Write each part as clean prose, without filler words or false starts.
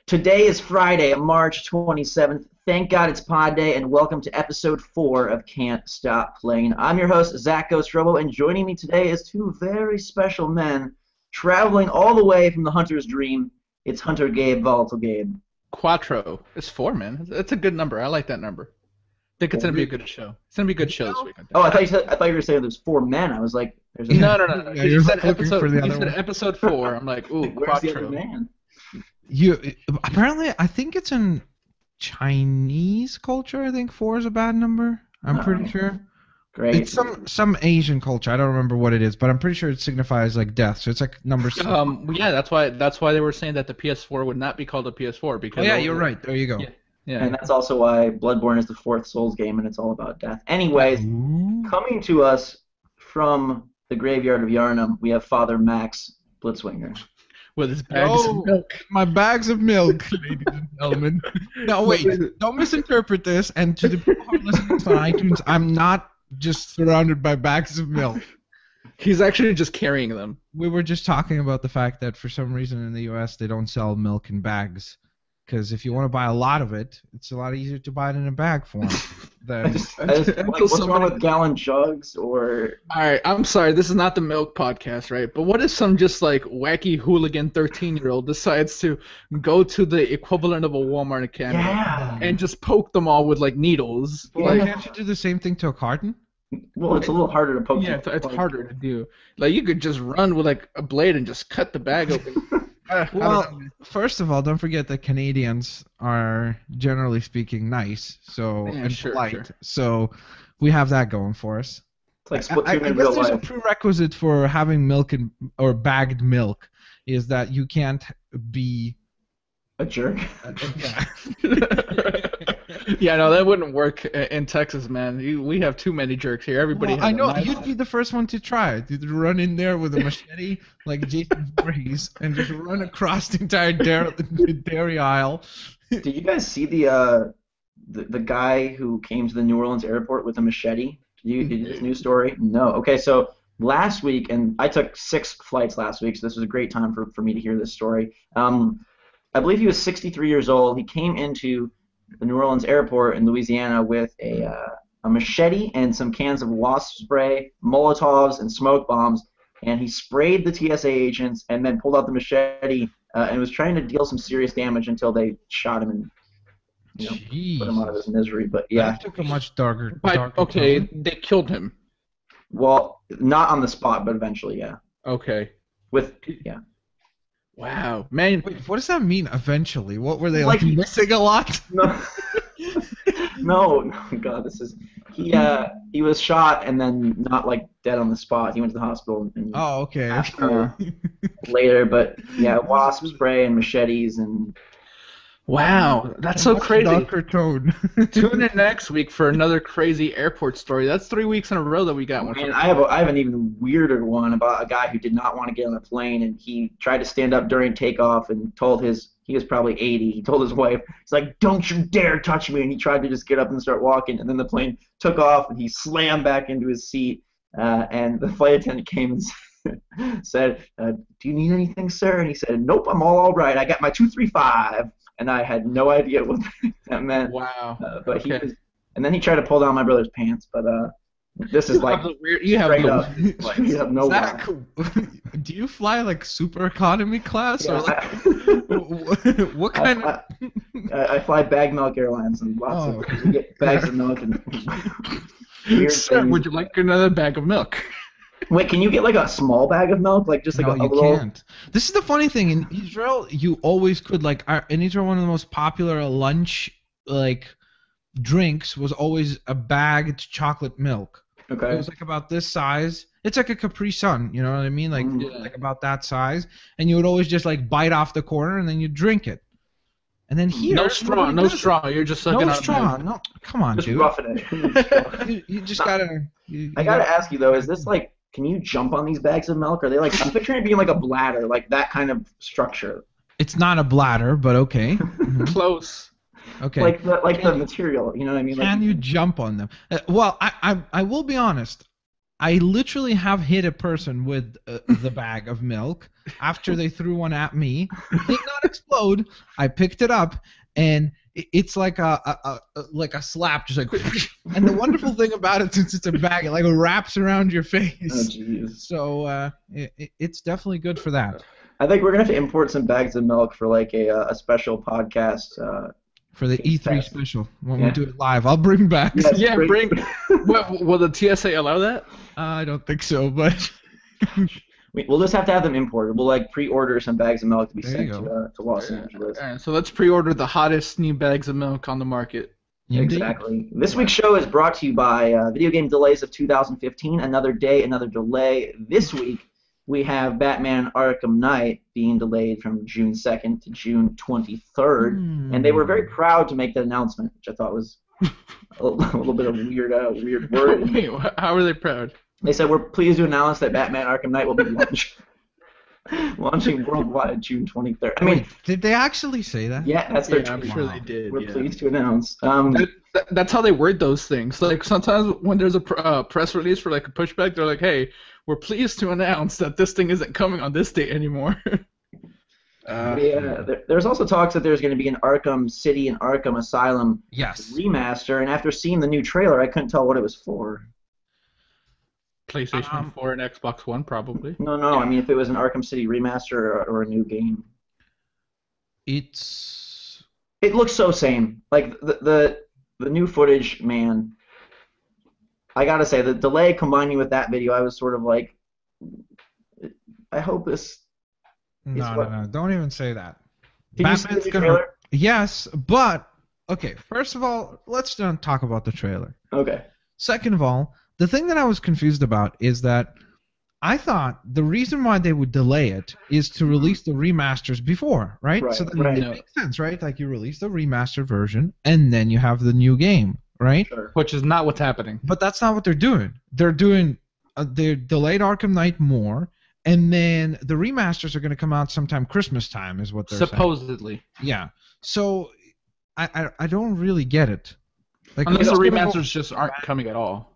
Today is Friday, March 27th. Thank God it's Pod Day, and welcome to episode 4 of Can't Stop Playing. I'm your host, Zach Ghost Robo, and joining me today is two very special men traveling all the way from the Hunter's Dream. It's Hunter Gabe, Volatile Gabe. Quattro. It's 4, man. That's a good number. I like that number. I think it's going to be a good show. It's going to be a good show this week. Oh, I thought you were saying there's 4 men. I was like, there's a No. Yeah, You you're said looking for the other one. episode 4. I'm like, ooh, Where's the other Quattro. man? Apparently, I think it's in Chinese culture. I think 4 is a bad number. I'm pretty sure. Great. It's some Asian culture. I don't remember what it is, but I'm pretty sure it signifies like death. So it's like number 6. Yeah, that's why they were saying that the PS4 would not be called a PS4 because. Oh, yeah, you're right. There you go. Yeah. And that's also why Bloodborne is the 4th Souls game, and it's all about death. Anyways, coming to us from the graveyard of Yharnam, we have Father Max Blitzwinger. With his bags of milk. My bags of milk, ladies and gentlemen. No, wait. Don't misinterpret this. And to the people who are listening to iTunes, I'm not just surrounded by bags of milk. He's actually just carrying them. We were just talking about the fact that for some reason in the U.S. they don't sell milk in bags. Because if you want to buy a lot of it, it's a lot easier to buy it in a bag form. What's wrong with gallon jugs or? All right, I'm sorry. This is not the milk podcast, right? But what if some just like wacky hooligan 13-year-old decides to go to the equivalent of a Walmart in Canada and just poke them all with like needles? Well, can't you do the same thing to a carton? Well, it's a little harder to poke. Yeah, it's harder to do. Like you could just run with like a blade and just cut the bag open. Well, first of all, don't forget that Canadians are generally speaking nice, and polite. Sure. So we have that going for us. It's like I guess there's a prerequisite for having milk or bagged milk is that you can't be a jerk. Yeah, no, that wouldn't work in Texas, man. We have too many jerks here. Everybody. Well, I know you'd be the first one to try it. You'd run in there with a machete like Jason Voorhees and just run across the entire dairy aisle. Did you guys see the guy who came to the New Orleans airport with a machete? Did this news story? No. Okay, so last week, and I took 6 flights last week, so this was a great time for me to hear this story. I believe he was 63 years old. He came into the New Orleans airport in Louisiana with a machete and some cans of wasp spray, Molotovs, and smoke bombs, and he sprayed the TSA agents and then pulled out the machete and was trying to deal some serious damage until they shot him and put him out of his misery. But yeah, that took a much darker. Okay, tone. they killed him. Well, not on the spot, but eventually, yeah. Okay. Wow, man. Wait, what does that mean? Eventually, what were they like missing a lot? No, God, he was shot and then not like dead on the spot. He went to the hospital. And okay. Later, but yeah, wasp spray and machetes and. Wow, that's so crazy. Darker tone. Tune in next week for another crazy airport story. That's 3 weeks in a row that we got one. Man, I have an even weirder one about a guy who did not want to get on a plane, and he tried to stand up during takeoff and he was probably 80. He told his wife, he's like, "Don't you dare touch me!" And he tried to just get up and start walking, and then the plane took off, and he slammed back into his seat, and the flight attendant came and said, "Do you need anything, sir?" And he said, "Nope, I'm all right. I got my 235." And I had no idea what that meant. Wow. But okay. And then he tried to pull down my brother's pants, but this is like straight up. Like, you have no. Zach, do you fly like super economy class or like what kind of? I fly Bag Milk Airlines and lots of you get bags of milk and weird Sir, things. Would you like another bag of milk? Wait, can you get like a small bag of milk, like just like no, a little? You can't. This is the funny thing. In Israel, you always could like. In Israel, one of the most popular lunch like drinks was always a bagged chocolate milk. Okay. It was like about this size. It's like a Capri Sun, you know what I mean? Like like about that size, and you would always just like bite off the corner and then you drink it. And then here, no straw. You're just sucking no out straw. No, come on, just dude. roughing it. you just gotta. I gotta ask you though, is this like? Can you jump on these bags of milk? Are they like? I'm picturing it being like a bladder, like that kind of structure. It's not a bladder, but okay. Close. Okay. Like the material, you know what I mean? Can you jump on them? Well, I will be honest. I literally have hit a person with the bag of milk after they threw one at me. It did not explode. I picked it up, and it's like a slap, just like. And the wonderful thing about it, since it's a bag, it like wraps around your face. Oh, jeez. So it's definitely good for that. I think we're gonna have to import some bags of milk for like a special podcast. For the E3 special, when we do it live, I'll bring back. Yes, Yeah, bring. Will the TSA allow that? I don't think so, but We'll just have to have them imported. We'll like pre-order some bags of milk to be There sent you to Los Angeles. All right, so let's pre-order the hottest new bags of milk on the market. Exactly. This week's show is brought to you by Video Game Delays of 2015. Another day, another delay. This week we have Batman Arkham Knight being delayed from June 2nd to June 23rd, and they were very proud to make that announcement, which I thought was a little bit of a weird word. Wait, how are they proud? They said, we're pleased to announce that Batman Arkham Knight will be launching worldwide June 23rd. I mean, wait, did they actually say that? yeah, that's their I'm tweet. sure they did. We're yeah. pleased to announce. That's how they word those things. Like sometimes when there's a press release for like a pushback, they're like, "Hey, we're pleased to announce that this thing isn't coming on this date anymore." There's also talks that there's going to be an Arkham City and Arkham Asylum remaster, and after seeing the new trailer, I couldn't tell what it was for. PlayStation 4 and Xbox One, probably. No, I mean if it was an Arkham City remaster or a new game. It looks so same. Like the new footage, man. I gotta say, the delay combining with that video, I was sort of like, I hope this. No, don't even say that. Did you see the new trailer? Yes, but okay. First of all, let's not talk about the trailer. Okay. Second of all, the thing that I was confused about is that I thought the reason why they would delay it is to release the remasters before, right? So then it makes sense, right? Like you release the remastered version and then you have the new game, right? Sure. Which is not what's happening. But that's not what they're doing. They're delayed Arkham Knight more, and then the remasters are going to come out sometime Christmas time, is what they're supposedly saying. Yeah. So I don't really get it. Like, unless the remasters just aren't coming at all.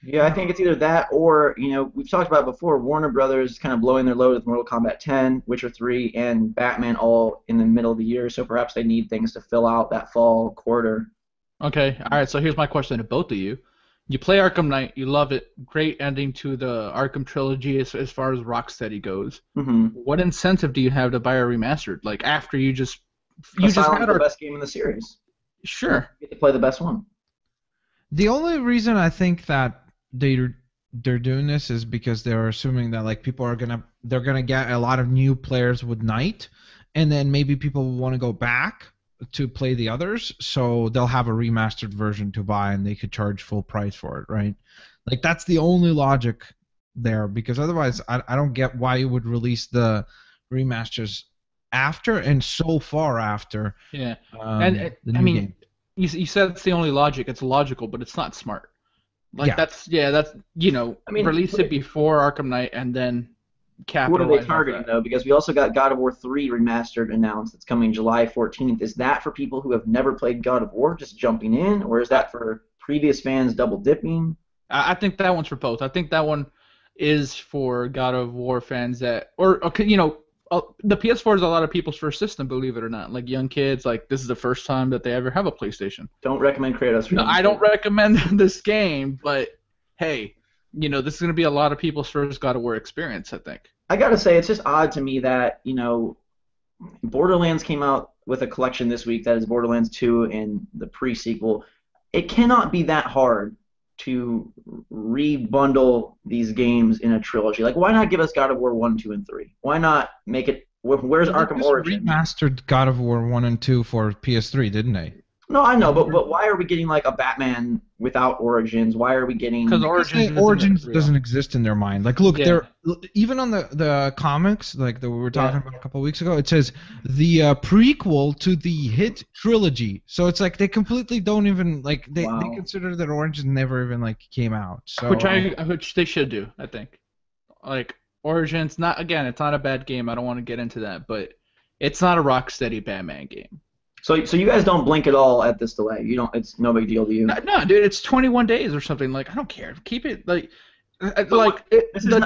Yeah, I think it's either that or, we've talked about it before, Warner Brothers kind of blowing their load with Mortal Kombat 10, Witcher 3, and Batman all in the middle of the year, so perhaps they need things to fill out that fall quarter. Okay, all right, so here's my question to both of you. You play Arkham Knight, you love it, great ending to the Arkham trilogy as far as Rocksteady goes. Mm-hmm. What incentive do you have to buy a remastered? Like, after you just had the best game in the series. Sure. You get to play the best one. The only reason I think that they're doing this is because they're assuming that like people are they're gonna get a lot of new players with Knight, and then maybe people will want to go back to play the others, so they'll have a remastered version to buy and they could charge full price for it, right? Like that's the only logic there, because otherwise I don't get why you would release the remasters after and so far after. Yeah, the new game. You said it's the only logic. It's logical, but it's not smart. Like that's release it before Arkham Knight and then capitalize. What are they targeting though? Because we also got God of War 3 remastered announced. It's coming July 14th. Is that for people who have never played God of War just jumping in, or is that for previous fans double dipping? I think that one's for both. I think that one is for God of War fans the PS4 is a lot of people's first system, believe it or not. Like young kids, like this is the first time that they ever have a PlayStation. Don't recommend Kratos. No, I don't recommend this game, but hey, this is going to be a lot of people's first God of War experience, I think. I gotta say, it's just odd to me that, Borderlands came out with a collection this week that is Borderlands 2 and the pre-sequel. It cannot be that hard to rebundle these games in a trilogy. Like, why not give us God of War 1, 2, and 3? Why not make it... Where's Arkham Origins? Remastered God of War 1 and 2 for PS3, didn't they? No, I know, but why are we getting like a Batman without Origins? Why are we getting... Because Origins doesn't exist in their mind. Like, look, they're even on the comics, like that we were talking about a couple of weeks ago, it says the prequel to the hit trilogy. So it's like they completely don't even like they consider that Origins never even like came out. So which they should do, I think. Like Origins, it's not a bad game. I don't want to get into that, but it's not a Rocksteady Batman game. So you guys don't blink at all at this delay. You don't. It's no big deal to you. No, dude. It's 21 days or something. Like I don't care. Keep it like The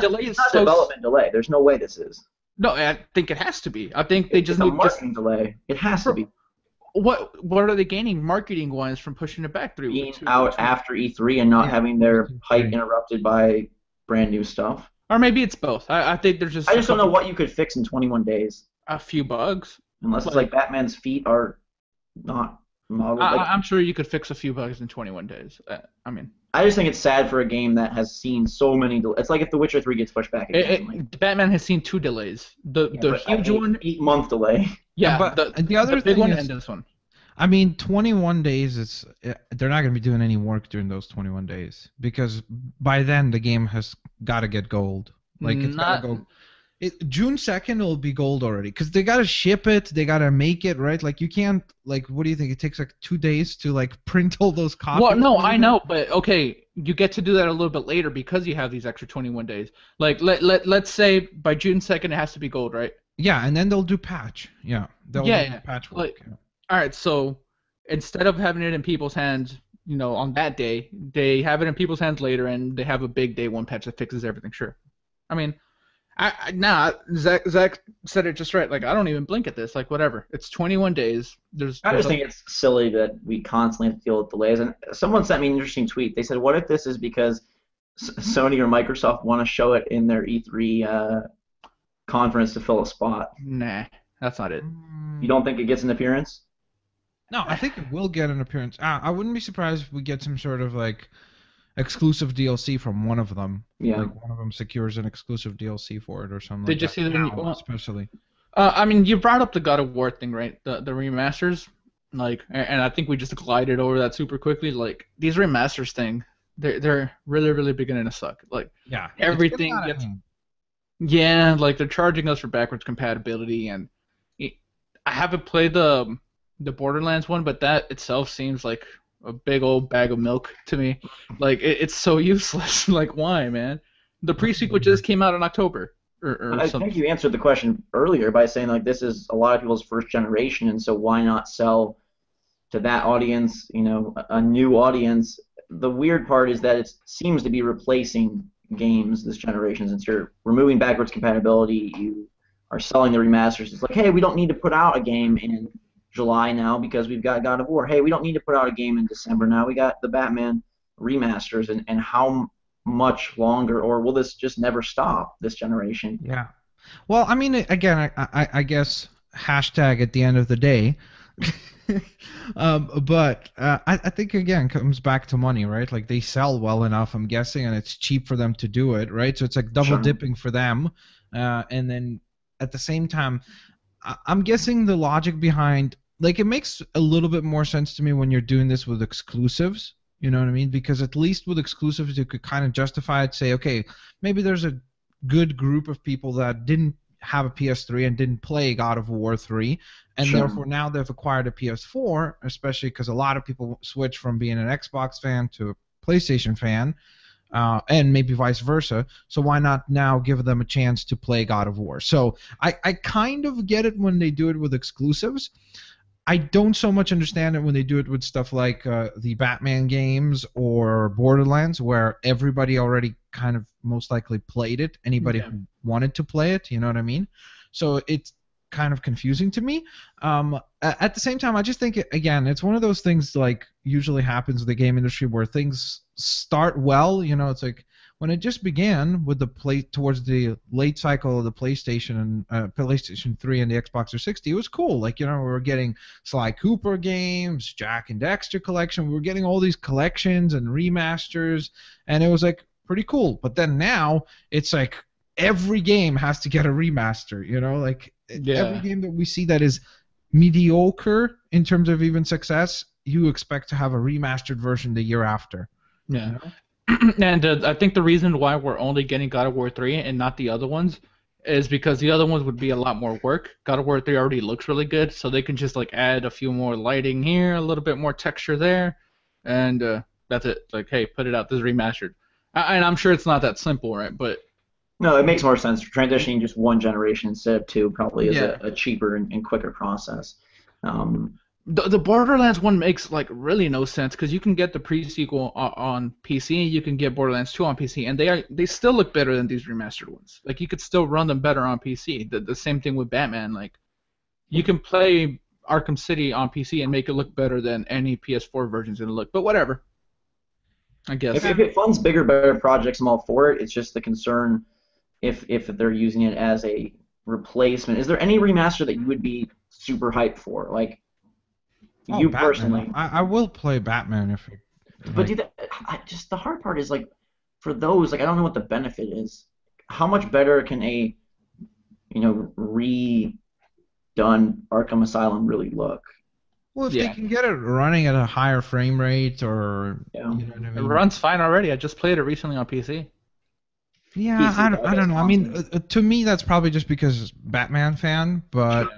delay is not so development delay. There's no way this is. No, I think it has to be. I think they just It's a need marketing delay. It has to be. What are they gaining marketing wise from pushing it back through? Being out after E3 and not having their hype interrupted by brand new stuff. Or maybe it's both. I think there's just. I just don't know what you could fix in 21 days. A few bugs. Unless it's like Batman's feet are not modeled. I'm sure you could fix a few bugs in 21 days. I mean. I just think it's sad for a game that has seen so many. It's like if The Witcher 3 gets pushed back again. Batman has seen 2 delays. The huge one, 8-month delay. Yeah, but the other big thing one is, and this one. I mean, 21 days. They're not going to be doing any work during those 21 days because by then the game has got to get gold. Like it's got to go. June 2nd will be gold already because they got to ship it. They got to make it, right? Like you can't. Like, what do you think? It takes like 2 days to like print all those copies. Well, no, I know, but okay, you get to do that a little bit later because you have these extra 21 days. Like let's say by June 2nd it has to be gold, right? Yeah, and then they'll do patch. Yeah, they'll do patch work. Like, all right, so instead of having it in people's hands, on that day, they have it in people's hands later, and they have a big day one patch that fixes everything. Sure, I mean. Zach said it just right. Like, I don't even blink at this. Like, whatever. It's 21 days. I just think it's silly that we constantly have to deal with delays. And someone sent me an interesting tweet. They said, what if this is because Sony or Microsoft want to show it in their E3 conference to fill a spot? Nah, that's not it. You don't think it gets an appearance? No, I think it will get an appearance. I wouldn't be surprised if we get some sort of, like, exclusive DLC from one of them. Yeah. Like one of them secures an exclusive DLC for it or something. Did you see the new one? Especially. I mean, you brought up the God of War thing, right? The remasters, like, and I think we just glided over that super quickly. Like these remasters thing, they're really really beginning to suck. Like everything gets. Yeah, like they're charging us for backwards compatibility, and I haven't played the Borderlands one, but that itself seems like a big old bag of milk to me. Like it's so useless. Like why, man? The pre-sequel just came out in October. I think you answered the question earlier by saying like this is a lot of people's first generation, and so why not sell to that audience? A new audience. The weird part is that it seems to be replacing games this generation. Since you're removing backwards compatibility, you are selling the remasters. It's like, hey, we don't need to put out a game in July now because we've got God of War. Hey, we don't need to put out a game in December now. We got the Batman remasters, and how much longer, or will this just never stop this generation? Yeah. Well, I mean, again, I guess hashtag at the end of the day. But I think again it comes back to money, right? Like they sell well enough, I'm guessing, and it's cheap for them to do it, right? So it's like double dipping for them, and then at the same time, I'm guessing the logic behind, like, it makes a little bit more sense to me when you're doing this with exclusives. You know what I mean? Because at least with exclusives, you could kind of justify it, say, okay, maybe there's a good group of people that didn't have a PS3 and didn't play God of War 3, and therefore now they've acquired a PS4, especially because a lot of people switch from being an Xbox fan to a PlayStation fan, and maybe vice versa. So why not now give them a chance to play God of War? So I kind of get it when they do it with exclusives. I don't so much understand it when they do it with stuff like the Batman games or Borderlands, where everybody already kind of most likely played it. Anybody who wanted to play it, you know what I mean? So it's kind of confusing to me. At the same time, I just think, again, it's one of those things like usually happens in the game industry where things start well. It's like when it just began with towards the late cycle of the PlayStation and PlayStation 3 and the Xbox 360, it was cool. Like, we were getting Sly Cooper games, Jack and Dexter collection. We were getting all these collections and remasters, and it was like pretty cool. But then now it's like every game has to get a remaster. Every game that we see that is mediocre in terms of even success, you expect to have a remastered version the year after. Yeah. And I think the reason why we're only getting God of War 3 and not the other ones is because the other ones would be a lot more work. God of War 3 already looks really good, so they can just like add a few more lighting here, a little bit more texture there, and that's it. Like, hey, put it out. This is remastered. And I'm sure it's not that simple, right? But no, it makes more sense. Transitioning just one generation instead of two probably is a cheaper and quicker process. The Borderlands one makes like really no sense because you can get the pre-sequel on PC, you can get Borderlands 2 on PC, and they still look better than these remastered ones. Like you could still run them better on PC. The same thing with Batman. Like you can play Arkham City on PC and make it look better than any PS4 version's gonna look. But whatever. I guess. If it funds bigger, better projects, I'm all for it. It's just the concern if they're using it as a replacement. Is there any remaster that you would be super hyped for? Like you Batman. personally. I will play Batman if it. But just the hard part is like for those, like I don't know what the benefit is. How much better can a redone Arkham Asylum really look? Well, if they can get it running at a higher frame rate, or you know what I mean? It runs fine already. I just played it recently on PC. Yeah, I don't know. I mean, to me, that's probably just because Batman fan, but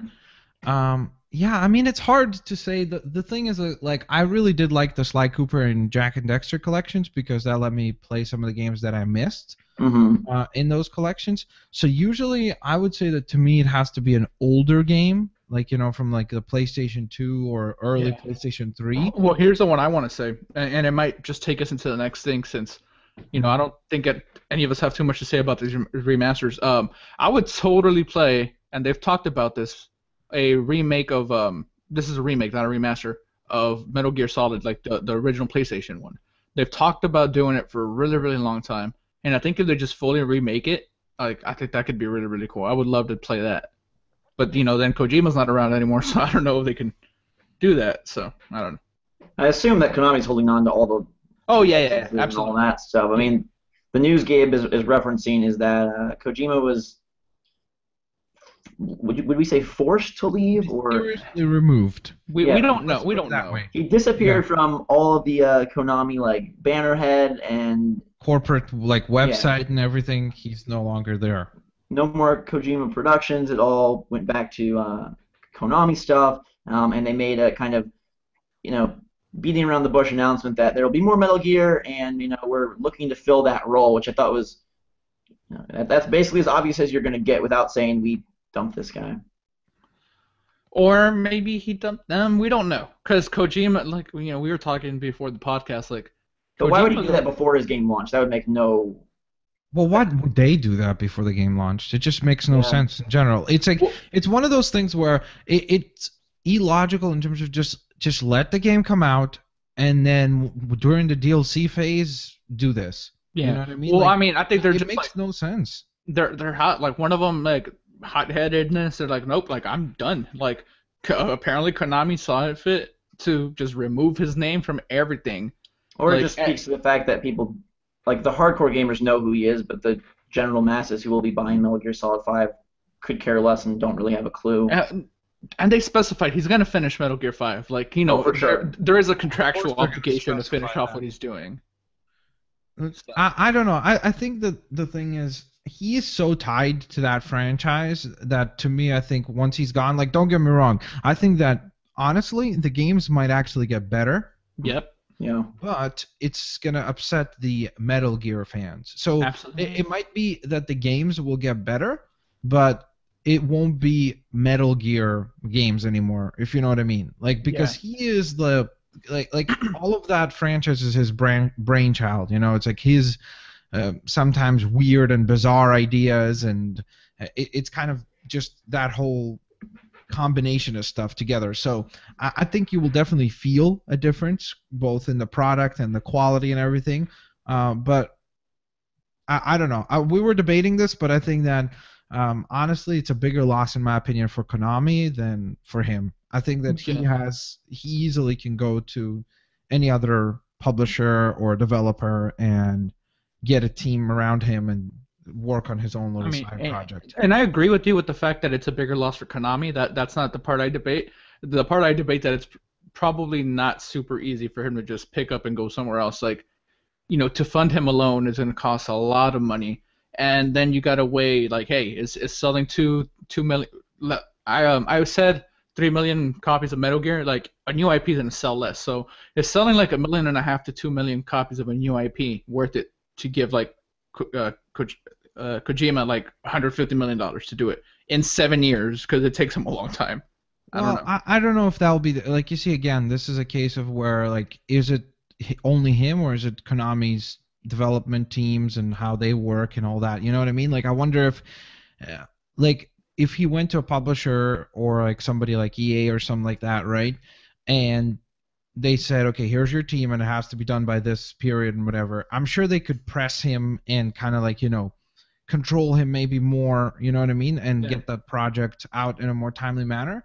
yeah, I mean, it's hard to say. The thing is, like, I really did like the Sly Cooper and Jack and Dexter collections because that let me play some of the games that I missed in those collections. So usually, I would say that to me, it has to be an older game, like from like the PlayStation 2 or early PlayStation 3. Well, here's the one I want to say, and it might just take us into the next thing since. I don't think any of us have too much to say about these remasters. I would totally play, and they've talked about this, a remake of this is a remake, not a remaster, of Metal Gear Solid, like the original PlayStation one. They've talked about doing it for a really, really long time, and I think if they just fully remake it, like I think that could be really, really cool. I would love to play that. But then Kojima's not around anymore, so I don't know if they can do that. So I don't know. I assume that Konami's holding on to all the absolutely, all that stuff. I mean, the news Gabe is referencing is that Kojima was, would we say forced to leave or seriously removed? We don't know. We don't know. He disappeared from all of the Konami like bannerhead and corporate like website and everything. He's no longer there. No more Kojima Productions. It all went back to Konami stuff, and they made a kind of beating around the bush announcement that there will be more Metal Gear, and we're looking to fill that role, which I thought was that's basically as obvious as you're going to get without saying we dumped this guy. Or maybe he dumped them. We don't know, because Kojima, like we were talking before the podcast, like. But why would he do that before his game launched? That would make no. Well, why would they do that before the game launched? It just makes no sense in general. It's like it's one of those things where it's illogical in terms of just let the game come out and then during the DLC phase do this. Yeah. You know what I mean? Well, I mean, I think it makes no sense. They're hot. Like one of them, like hot-headedness. They're like, nope, like I'm done. Like apparently Konami saw it fit to just remove his name from everything. Or it just speaks to the fact that people, like the hardcore gamers, know who he is, but the general masses who will be buying Metal Gear Solid 5 could care less and don't really have a clue. And they specified he's going to finish Metal Gear 5. Like, for sure. There is a contractual obligation to finish off what he's doing. I don't know. I think that the thing is, he is so tied to that franchise that to me, I think once he's gone, like, don't get me wrong, I think that, honestly, the games might actually get better. Yep. Yeah. But it's going to upset the Metal Gear fans. So it might be that the games will get better, but it won't be Metal Gear games anymore, if you know what I mean. Like, because he is the like all of that franchise is his brainchild. It's like his sometimes weird and bizarre ideas, and it's kind of just that whole combination of stuff together. So I think you will definitely feel a difference both in the product and the quality and everything. But I don't know. We were debating this, but I think that honestly, it's a bigger loss in my opinion for Konami than for him. I think that he easily can go to any other publisher or developer and get a team around him and work on his own little side project. And I agree with you with the fact that it's a bigger loss for Konami. That's not the part I debate. The part I debate that it's probably not super easy for him to just pick up and go somewhere else. Like, to fund him alone is going to cost a lot of money. And then you got to weigh, like, hey, is selling 2 million? I said 3 million copies of Metal Gear. Like, a new IP is going to sell less. So is selling like 1.5 million to 2 million copies of a new IP worth it to give like Kojima like $150 million to do it in 7 years because it takes him a long time? I don't know. I don't know if that'll be like you see again. This is a case of where like is it only him or is it Konami's development teams and how they work and all that? You know what I mean? Like I wonder if like if he went to a publisher or like somebody like EA or something like that, right? And they said, okay, here's your team and it has to be done by this period and whatever. I'm sure they could press him and kind of like control him maybe more. You know what I mean? And get the project out in a more timely manner.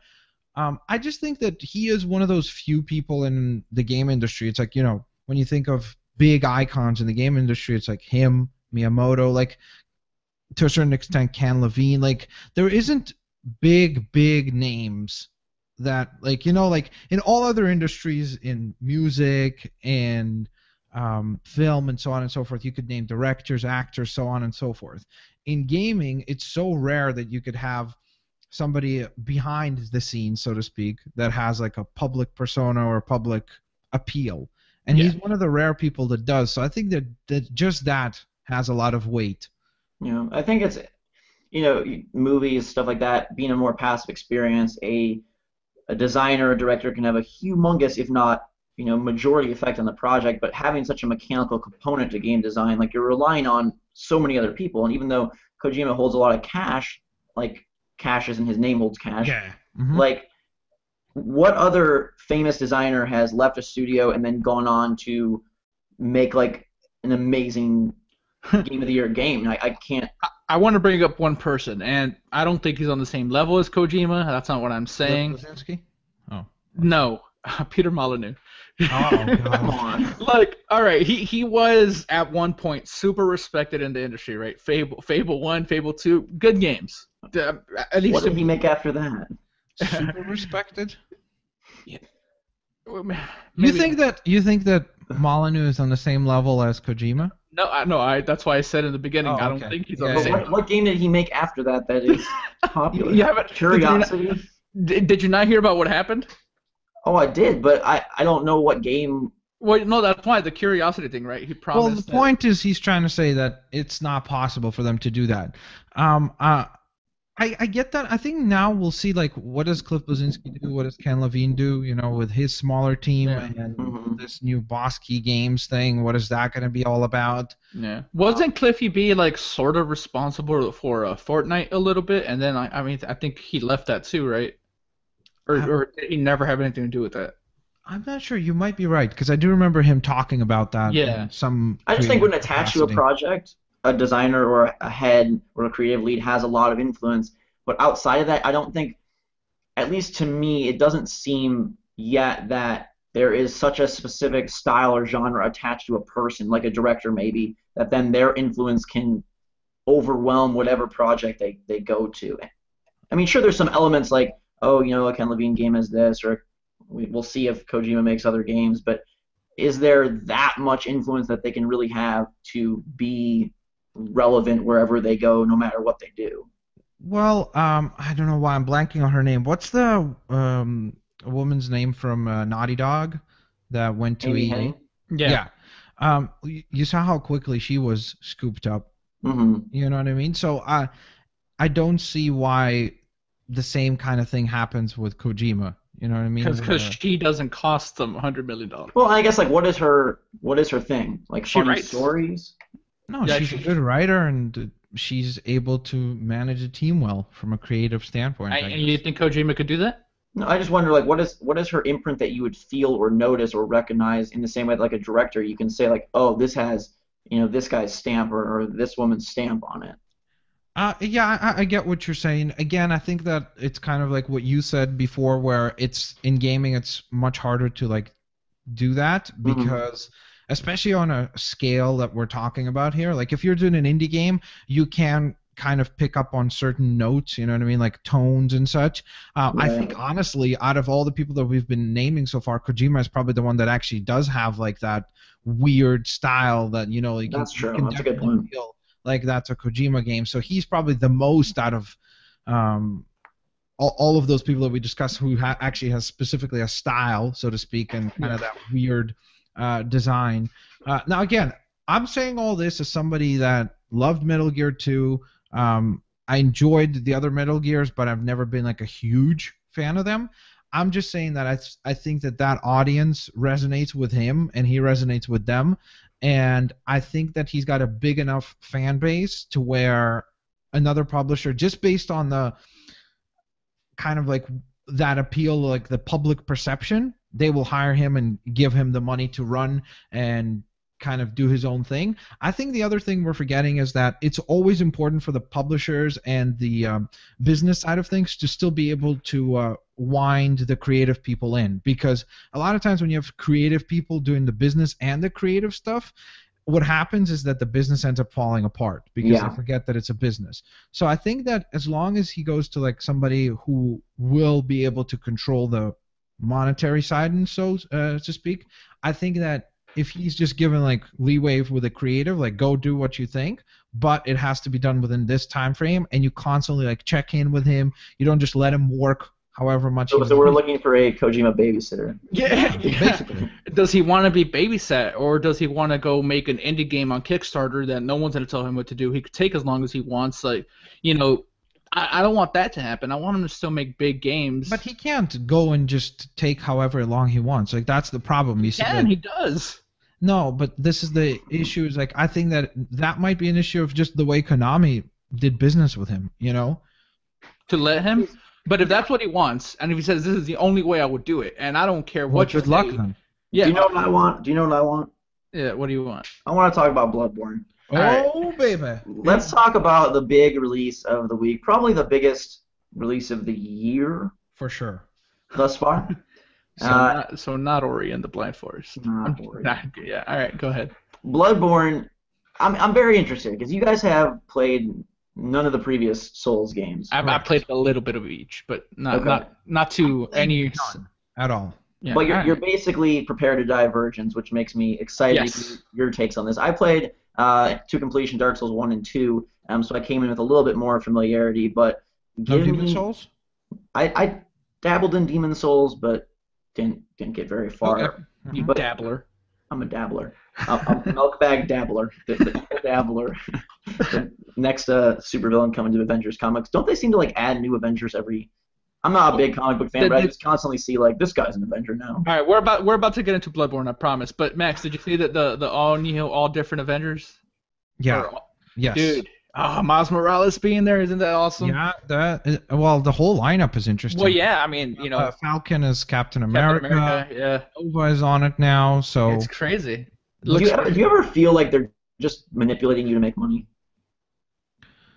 I just think that he is one of those few people in the game industry. It's like, when you think of big icons in the game industry, it's like him, Miyamoto, like to a certain extent, Ken Levine. Like there isn't big names that like, like in all other industries, in music and film and so on and so forth, you could name directors, actors, so on and so forth. In gaming, it's so rare that you could have somebody behind the scenes, so to speak, that has like a public persona or public appeal. And he's one of the rare people that does. So I think that just that has a lot of weight. I think it's, movies, stuff like that, being a more passive experience, a designer or director can have a humongous, if not, majority effect on the project, but having such a mechanical component to game design, like you're relying on so many other people, and even though Kojima holds a lot of cash, like cash isn't his name holds cash. Yeah. Mm-hmm. Like, what other famous designer has left a studio and then gone on to make like an amazing game of the year game? I can't. I want to bring up one person, and I don't think he's on the same level as Kojima. That's not what I'm saying. Blazinski? Oh. No, Peter Molyneux. Oh, God. Come on. Like, all right, he was at one point super respected in the industry, right? Fable 1, Fable 2, good games. At least what did he make after that? Super respected? Yeah. You think that Molyneux is on the same level as Kojima? No, that's why I said in the beginning, Oh, I don't okay. think he's on the same. What game did he make after that is popular? You haven't Curiosity? Did you not hear about what happened? Oh, I did, but I don't know what game. Well, no, that's why the Curiosity thing, right? He promised. Well, the point is he's trying to say that it's not possible for them to do that. I get that. I think now we'll see, like, what does Cliff Blazinski do? What does Ken Levine do, with his smaller team and this new Boss Key Games thing? What is that going to be all about? Yeah. Wasn't Cliffy B, like, sort of responsible for Fortnite a little bit? And then, I think he left that too, right? Or did he never have anything to do with that? I'm not sure. You might be right, because I do remember him talking about that. Yeah. I just think when attached to a project, a designer or a head or a creative lead has a lot of influence. But outside of that, I don't think, at least to me, it doesn't seem yet that there is such a specific style or genre attached to a person, like a director maybe, that then their influence can overwhelm whatever project they go to. I mean, sure, there's some elements like, a Ken Levine game is this, or we'll see if Kojima makes other games, but is there that much influence that they can really have to be relevant wherever they go, no matter what they do? Well, I don't know why I'm blanking on her name. What's the woman's name from Naughty Dog that went to Amy EA? Hennig? Yeah. You saw how quickly she was scooped up. Mm-hmm. You know what I mean? So I don't see why the same kind of thing happens with Kojima. You know what I mean? Because she doesn't cost them $100 million. Well, I guess, like, what is her thing? Like, She funny writes. stories? No, Yeah, she's a good writer, and she's able to manage a team well from a creative standpoint. And you think Kojima could do that? No, I just wonder, like, what is her imprint that you would feel or notice or recognize in the same way that, like, a director, you can say, like, oh, this has, this guy's stamp or this woman's stamp on it. Yeah, I get what you're saying. Again, I think that it's kind of like what you said before, where it's in gaming, it's much harder to like do that because, especially on a scale that we're talking about here, like if you're doing an indie game, you can kind of pick up on certain notes, you know what I mean, like tones and such. I think honestly, out of all the people that we've been naming so far, Kojima is probably the one that actually does have like that weird style that like that's true. That's a good point. Feel like that's a Kojima game. So he's probably the most out of all of those people that we discussed who actually has specifically a style, so to speak, and kind of that weird design. Now, again, I'm saying all this as somebody that loved Metal Gear 2. I enjoyed the other Metal Gears, but I've never been like a huge fan of them. I'm just saying that I think that audience resonates with him and he resonates with them, and I think that he's got a big enough fan base to where another publisher, just based on the kind of like that appeal, like the public perception, they will hire him and give him the money to run and kind of do his own thing. I think the other thing we're forgetting is that it's always important for the publishers and the business side of things to still be able to wind the creative people in, because a lot of times when you have creative people doing the business and the creative stuff, what happens is that the business ends up falling apart because they forget that it's a business. So I think that as long as he goes to like somebody who will be able to control the monetary side and so to speak, I think that if he's just given like leeway with a creative, like go do what you think, but it has to be done within this time frame, and you constantly like check in with him. You don't just let him work however much. So we're looking for a Kojima babysitter. Yeah. Basically. Does he want to be babysat, or does he want to go make an indie game on Kickstarter that no one's going to tell him what to do? He could take as long as he wants. Like, you know, I don't want that to happen. I want him to still make big games. But he can't go and just take however long he wants. Like, that's the problem. He can. He does. No, but this is the issue. Is like, I think that might be an issue of just the way Konami did business with him, you know? To let him? But if that's what he wants, and if he says this is the only way I would do it, and I don't care what you good luck then. Yeah. Do you know what I want? Yeah, what do you want? I want to talk about Bloodborne. Oh, baby. Let's talk about the big release of the week. Probably the biggest release of the year. For sure. Thus far. So not Ori and the Blind Forest. Not Ori. Yeah, all right, go ahead. Bloodborne, I'm very interested because you guys have played none of the previous Souls games. I played a little bit of each, but not to any at all. Yeah, but you're basically prepared to die virgins, which makes me excited to hear your takes on this. I played to completion Dark Souls 1 and 2, so I came in with a little bit more familiarity. But Demon Souls? I dabbled in Demon Souls, but didn't get very far. Okay. You dabbler. I'm a dabbler. I'm a milk bag dabbler. The dabbler. The next supervillain coming to Avengers comics. Don't they seem to like add new Avengers every? I'm not a big comic book fan, but I just constantly see like this guy's an Avenger now. All right, we're about to get into Bloodborne, I promise. But Max, did you see that the all different Avengers? Yeah. Yes. Dude. Miles Morales being there, isn't that awesome? Yeah, the whole lineup is interesting. Well, yeah, I mean, you know, Falcon is Captain America. Yeah. Nova is on it now, so it's crazy. Do you ever feel like they're just manipulating you to make money?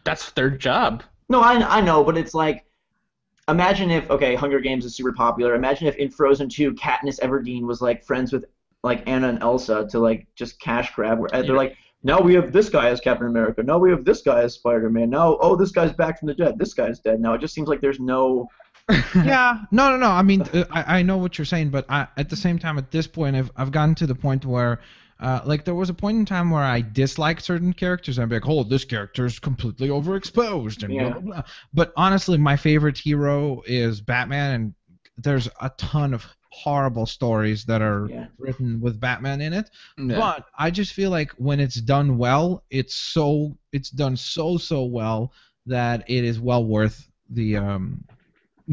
That's their job. No, I know, but it's like, imagine if Hunger Games is super popular. Imagine if in Frozen 2, Katniss Everdeen was like friends with like Anna and Elsa to like just cash grab. They're like, now we have this guy as Captain America. Now we have this guy as Spider-Man. Now, this guy's back from the dead. This guy's dead. Now it just seems like there's no. Yeah, no. I mean, I know what you're saying, but at the same time, at this point, I've gotten to the point where, like, there was a point in time where I disliked certain characters. I'd be like, oh, this character is completely overexposed, and blah, blah, blah. But honestly, my favorite hero is Batman, and there's a ton of horrible stories that are written with Batman in it. Yeah. But I just feel like when it's done well, it's done so well that it is well worth the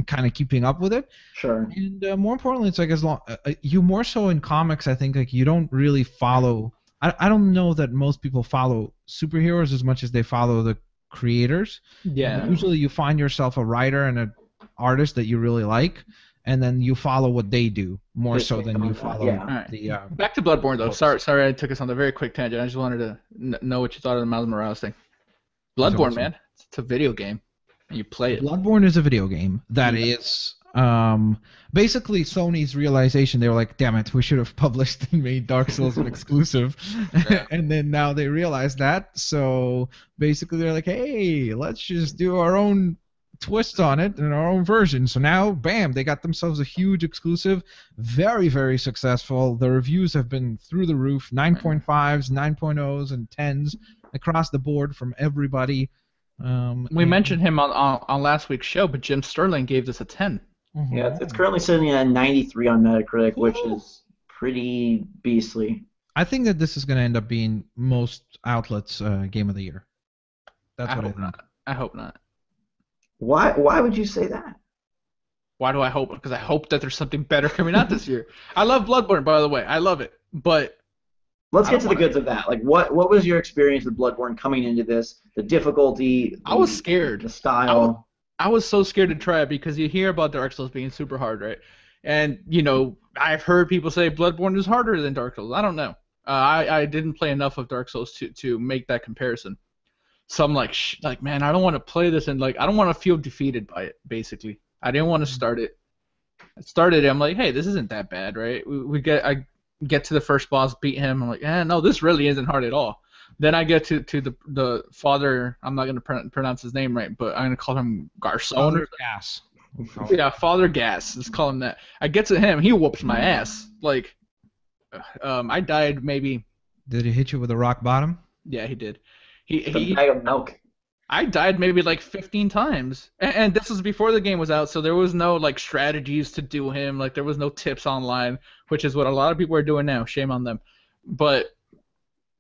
kind of keeping up with it. Sure. And more importantly, it's like as long you more so in comics, I think like you don't really follow. I don't know that most people follow superheroes as much as they follow the creators. Yeah. Usually, you find yourself a writer and an artist that you really like, and then you follow what they do more so than you follow the. Back to Bloodborne though. Sorry, I took us on a very quick tangent. I just wanted to know what you thought of the Miles Morales thing. Bloodborne, awesome. Man, it's a video game, and you play it. Bloodborne is a video game that is basically Sony's realization. They were like, "Damn it, we should have published and made Dark Souls an exclusive," and then now they realize that. So basically, they're like, "Hey, let's just do our own twist on it in our own version." So now, bam, they got themselves a huge exclusive, very, very successful. The reviews have been through the roof, 9.5s, 9.0s, and 10s across the board from everybody. We mentioned him on last week's show, but Jim Sterling gave this a 10. Mm-hmm. Yeah, it's currently sitting at 93 on Metacritic, which is pretty beastly. I think that this is going to end up being most outlets' game of the year. That's what I think. I hope not. Why would you say that? Why do I hope? Because I hope that there's something better coming out this year. I love Bloodborne, by the way. I love it, but let's get to the goods of that. Like, what was your experience with Bloodborne coming into this? The difficulty. I was scared. The style. I was so scared to try it because you hear about Dark Souls being super hard, right? And I've heard people say Bloodborne is harder than Dark Souls. I don't know. I didn't play enough of Dark Souls to make that comparison. So I'm like, man, I don't want to play this, and like I don't want to feel defeated by it. Basically, I didn't want to start it. I started it. I'm like, hey, this isn't that bad, right? I get to the first boss, beat him. I'm like, no, this really isn't hard at all. Then I get to the father. I'm not gonna pronounce his name right, but I'm gonna call him Garcon. Father Gas. Yeah, Father Gas. Let's call him that. I get to him. He whoops my ass. Like, I died maybe. Did he hit you with a rock bottom? Yeah, he did. The bag of milk. I died maybe like 15 times, and this was before the game was out, so there was no like strategies to do him. Like there was no tips online, which is what a lot of people are doing now. Shame on them. But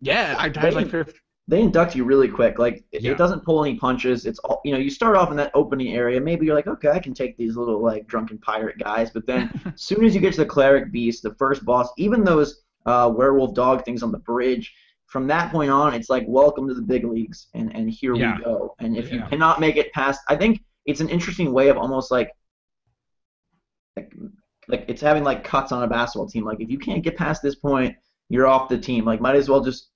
yeah, I died like 15. They induct you really quick. Like it doesn't pull any punches. It's all you start off in that opening area. Maybe you're like, okay, I can take these little like drunken pirate guys. But then as soon as you get to the cleric beast, the first boss, even those werewolf dog things on the bridge. From that point on, it's like, welcome to the big leagues, and here we go. And if you cannot make it past, I think it's an interesting way of almost like it's having like cuts on a basketball team. Like if you can't get past this point, you're off the team. Like might as well just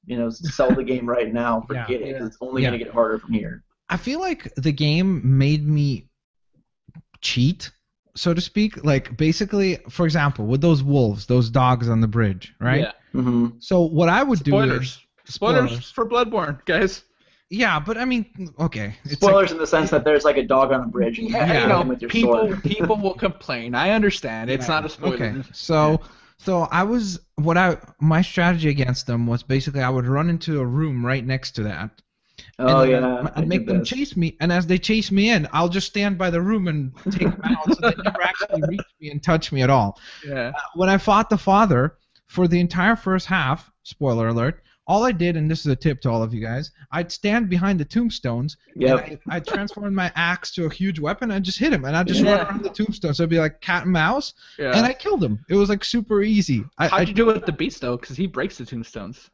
sell the game right now. Forget it. 'Cause it's only gonna get harder from here. I feel like the game made me cheat, so to speak. Like basically, for example, with those wolves, those dogs on the bridge, right? Yeah. Mm-hmm. So what I would do is spoilers for Bloodborne, guys. Yeah, but I mean, okay. Spoilers in the sense that there's like a dog on a bridge. And people will complain. I understand. It's not a spoiler. Okay. So my strategy against them was basically I would run into a room right next to that. I'd make them chase me, and as they chase me in, I'll just stand by the room and take them out, so they never actually reach me and touch me at all. Yeah. When I fought the father for the entire first half, spoiler alert, all I did, and this is a tip to all of you guys, I'd stand behind the tombstones, and I'd transform my axe to a huge weapon, and I'd just hit him, and I'd just run around the tombstones, so it'd be like cat and mouse, and I killed him. It was like super easy. How'd you do it with the beast, though? Because he breaks the tombstones.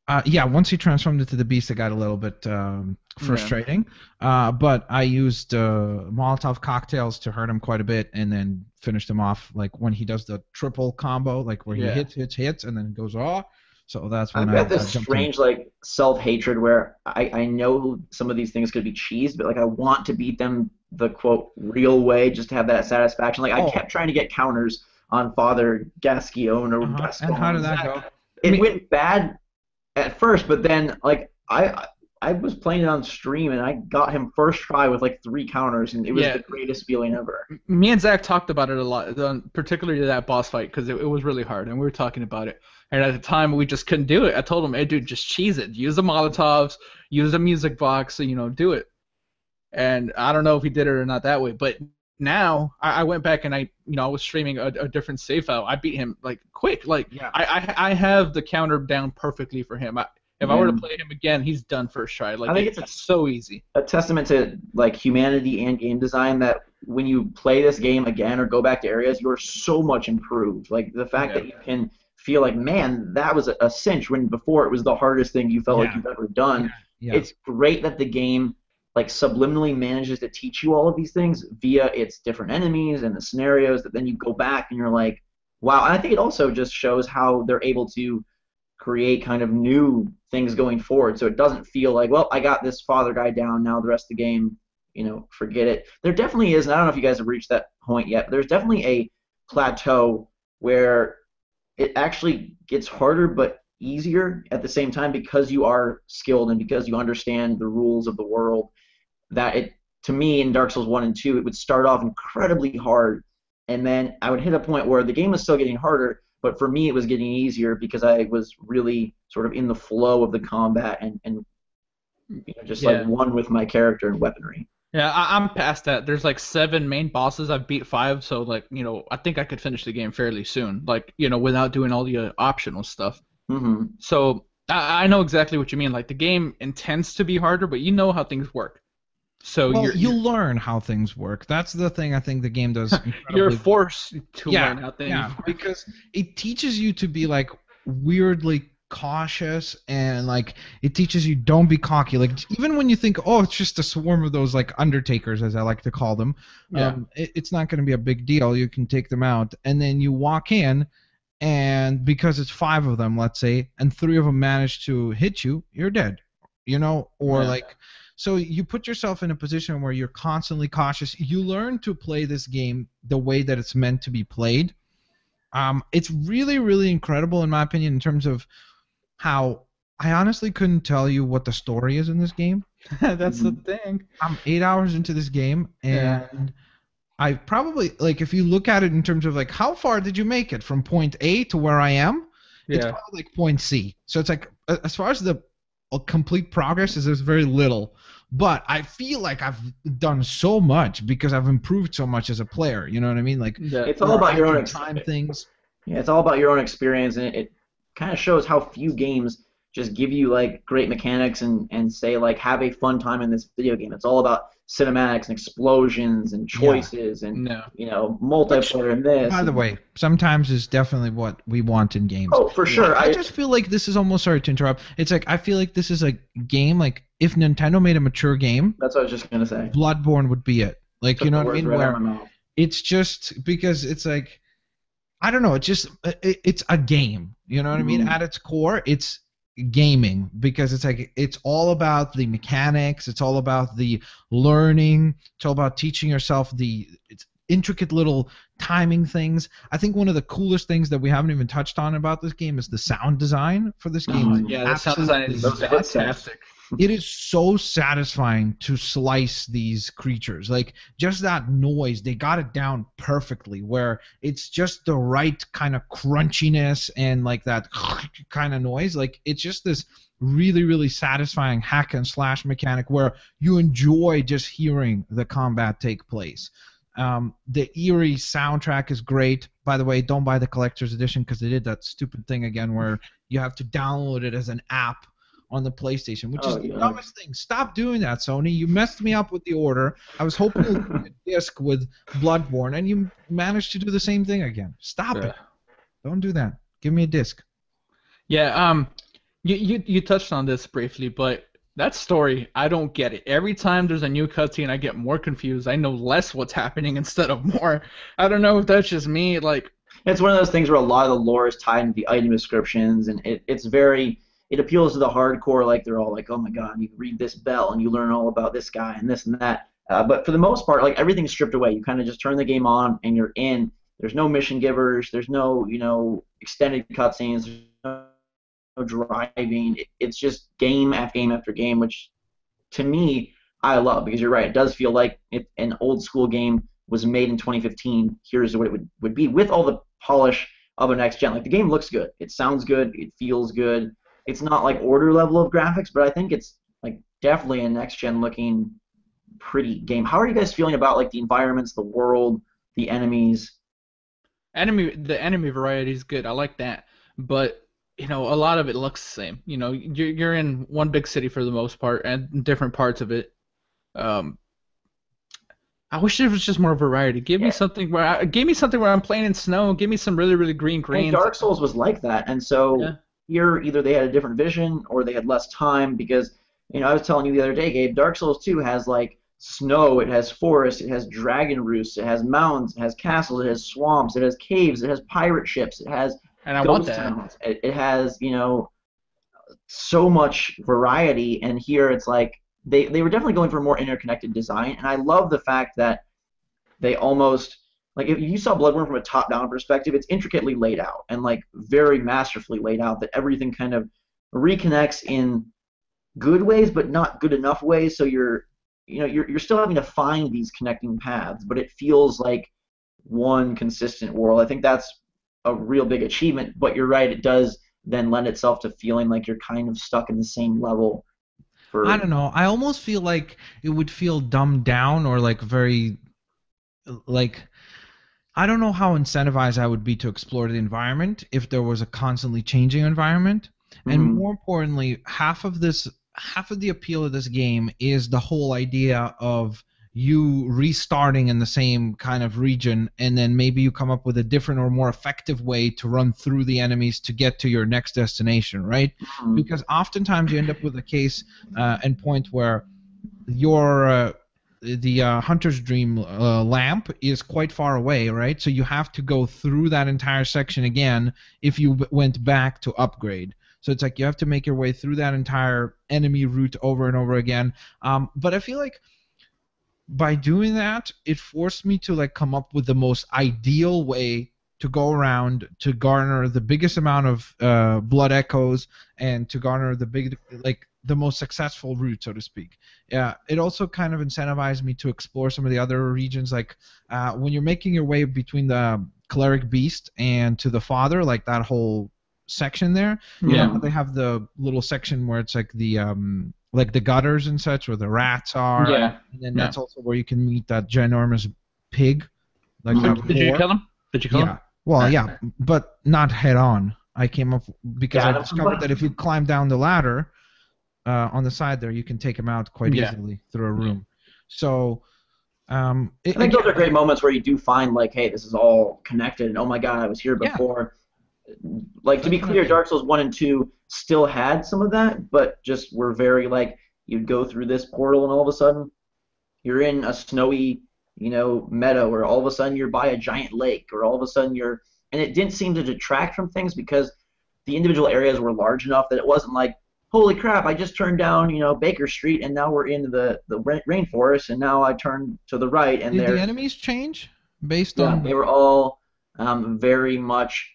Once he transformed into the beast, it got a little bit frustrating. But I used Molotov cocktails to hurt him quite a bit, and then finished him off like when he does the triple combo, like where he hits, and then goes off. So that's when I've got this strange like self-hatred where I know some of these things could be cheesed, but like I want to beat them the quote real way just to have that satisfaction. Like I kept trying to get counters on Father Gascon or Gascon. And how did that go? It went bad at first, but then like I was playing it on stream and I got him first try with like 3 counters, and it was the greatest feeling ever. Me and Zach talked about it a lot, particularly that boss fight, because it was really hard, and we were talking about it. And at the time, we just couldn't do it. I told him, hey, dude, just cheese it. Use the Molotovs, use the music box, do it. And I don't know if he did it or not that way, but now I went back and I was streaming a different save file. I beat him like quick. Like I have the counter down perfectly for him. If I were to play him again, he's done first try. Like I think it's so easy. A testament to like humanity and game design that when you play this game again or go back to areas, you're so much improved. Like the fact that you can feel like, man, that was a cinch when before it was the hardest thing you felt like you've ever done. It's great that the game like subliminally manages to teach you all of these things via its different enemies and the scenarios that then you go back and you're like, wow. And I think it also just shows how they're able to create kind of new things going forward, so it doesn't feel like, well, I got this father guy down, now the rest of the game, forget it. There definitely is, and I don't know if you guys have reached that point yet, but there's definitely a plateau where it actually gets harder but easier at the same time because you are skilled and because you understand the rules of the world. That it, to me, in Dark Souls 1 and 2, it would start off incredibly hard, and then I would hit a point where the game was still getting harder, but for me it was getting easier because I was really sort of in the flow of the combat and just like one with my character and weaponry. Yeah, I'm past that. There's like 7 main bosses. I've beat 5, so like I think I could finish the game fairly soon. Like without doing all the optional stuff. Mm-hmm. So I know exactly what you mean. Like the game intends to be harder, but you know how things work. So well, you learn how things work. That's the thing I think the game does incredibly you're forced to learn how things work. because it teaches you to be like weirdly cautious, and like it teaches you don't be cocky. Like even when you think, oh, it's just a swarm of those like undertakers, as I like to call them, it's not going to be a big deal. You can take them out, and then you walk in, and because it's 5 of them, let's say, and 3 of them manage to hit you, you're dead. You know, or like. So you put yourself in a position where you're constantly cautious. You learn to play this game the way that it's meant to be played. It's really, really incredible, in my opinion, in terms of how I honestly couldn't tell you what the story is in this game. That's the thing. I'm 8 hours into this game, and I probably, like, if you look at it in terms of, like, how far did you make it from point A to where I am? It's probably like point C. So it's like, as far as the complete progress is, there's very little, but I feel like I've done so much because I've improved so much as a player. You know what I mean? Like it's all about your own time things. Yeah, it's all about your own experience, and it kind of shows how few games just give you like great mechanics and say like have a fun time in this video game. It's all about cinematics and explosions and choices and you know, multiplayer and this. By the way, sometimes is definitely what we want in games. Oh, for sure. I just feel like this is almost, sorry to interrupt. It's like I feel like this is a game like if Nintendo made a mature game. That's what I was just gonna say. Bloodborne would be it. Like you know what I mean? Where it's just because it's like I don't know. It's a game. You know what I mean? At its core, it's gaming because it's like it's all about the mechanics, it's all about the learning, it's all about teaching yourself the intricate little timing things. I think one of the coolest things that we haven't even touched on about this game is the sound design for this game. The sound design is fantastic. It is so satisfying to slice these creatures. Like, just that noise, they got it down perfectly, where it's just the right kind of crunchiness and, like, that kind of noise. Like, it's just this really, really satisfying hack and slash mechanic where you enjoy just hearing the combat take place. The eerie soundtrack is great. By the way, don't buy the collector's edition because they did that stupid thing again where you have to download it as an app on the PlayStation, which is the dumbest thing. Stop doing that, Sony. You messed me up with the order. I was hoping to get a disc with Bloodborne, and you managed to do the same thing again. Stop it. Don't do that. Give me a disc. Yeah, you touched on this briefly, but that story, I don't get it. Every time there's a new cutscene, I get more confused. I know less what's happening instead of more. I don't know if that's just me. Like, it's one of those things where a lot of the lore is tied into the item descriptions, and it's very... It appeals to the hardcore, like they're all like, oh my god, you read this bell and you learn all about this guy and this and that. But for the most part, like everything's stripped away. You kind of just turn the game on and you're in. There's no mission givers. There's no, you know, extended cutscenes. There's no driving. It's just game after game after game, which to me I love because you're right. It does feel like if an old school game was made in 2015. Here's what it would be with all the polish of a next gen. Like the game looks good. It sounds good. It feels good. It's not like order level of graphics, but I think it's like definitely a next gen looking pretty game. How are you guys feeling about like the environments, the world, the enemies? The enemy variety is good. I like that, but you know a lot of it looks the same. You know, you're in one big city for the most part, and different parts of it. I wish there was just more variety. Give me something where I'm playing in snow. Give me some really, really green greens. And Dark Souls was like that, and so here either they had a different vision or they had less time because, you know, I was telling you the other day, Gabe, Dark Souls 2 has like snow, it has forests, it has dragon roosts, it has mountains, it has castles, it has swamps, it has caves, it has pirate ships, it has ghost towns. It has, you know, so much variety, and here it's like they were definitely going for a more interconnected design, and I love the fact that they almost, like if you saw Bloodborne from a top-down perspective, it's intricately laid out and like very masterfully laid out that everything kind of reconnects in good ways but not good enough ways, so you're still having to find these connecting paths, but it feels like one consistent world. I think that's a real big achievement, but you're right, it does then lend itself to feeling like you're kind of stuck in the same level. I don't know. I almost feel like it would feel dumbed down or like very, like, I don't know how incentivized I would be to explore the environment if there was a constantly changing environment. And more importantly, half of this half of the appeal of this game is the whole idea of you restarting in the same kind of region, and then maybe you come up with a different or more effective way to run through the enemies to get to your next destination, right? Mm-hmm. Because oftentimes you end up with a case and point where your the Hunter's Dream lamp is quite far away, right? So you have to go through that entire section again if you went back to upgrade. So it's like you have to make your way through that entire enemy route over and over again. But I feel like by doing that, it forced me to like come up with the most ideal way to go around to garner the biggest amount of blood echoes and to garner the most successful route, so to speak. Yeah, it also kind of incentivized me to explore some of the other regions, like when you're making your way between the cleric beast and to the father, like that whole section there. You know how they have the little section where it's like the gutters and such, where the rats are. Yeah. And then that's also where you can meet that ginormous pig. Like Did you kill him? Did you kill him? Yeah. Well, yeah, but not head on. I came up because I discovered that if you climb down the ladder on the side there, you can take him out quite easily through a room. So I think those are great moments where you do find like, hey, this is all connected, and oh my god, I was here before. Like, to be clear, Dark Souls 1 and 2 still had some of that, but just were very like, you'd go through this portal and all of a sudden you're in a snowy, meadow, or all of a sudden you're by a giant lake, or all of a sudden and it didn't seem to detract from things because the individual areas were large enough that it wasn't like, holy crap, I just turned down, Baker Street and now we're in the rainforest and now I turn to the right and Did the enemies change based on? They were all very much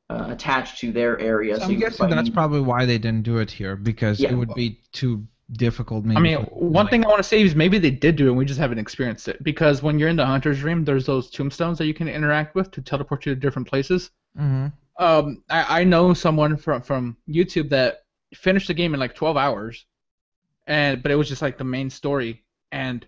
attached to their area. So I'm guessing that's probably why they didn't do it here, because it would be too difficult. Maybe. I mean, one thing I want to say is maybe they did do it and we just haven't experienced it. Because when you're in the Hunter's Dream, there's those tombstones that you can interact with to teleport you to different places. Mm-hmm. I know someone from YouTube that finished the game in like 12 hours, but it was just like the main story, and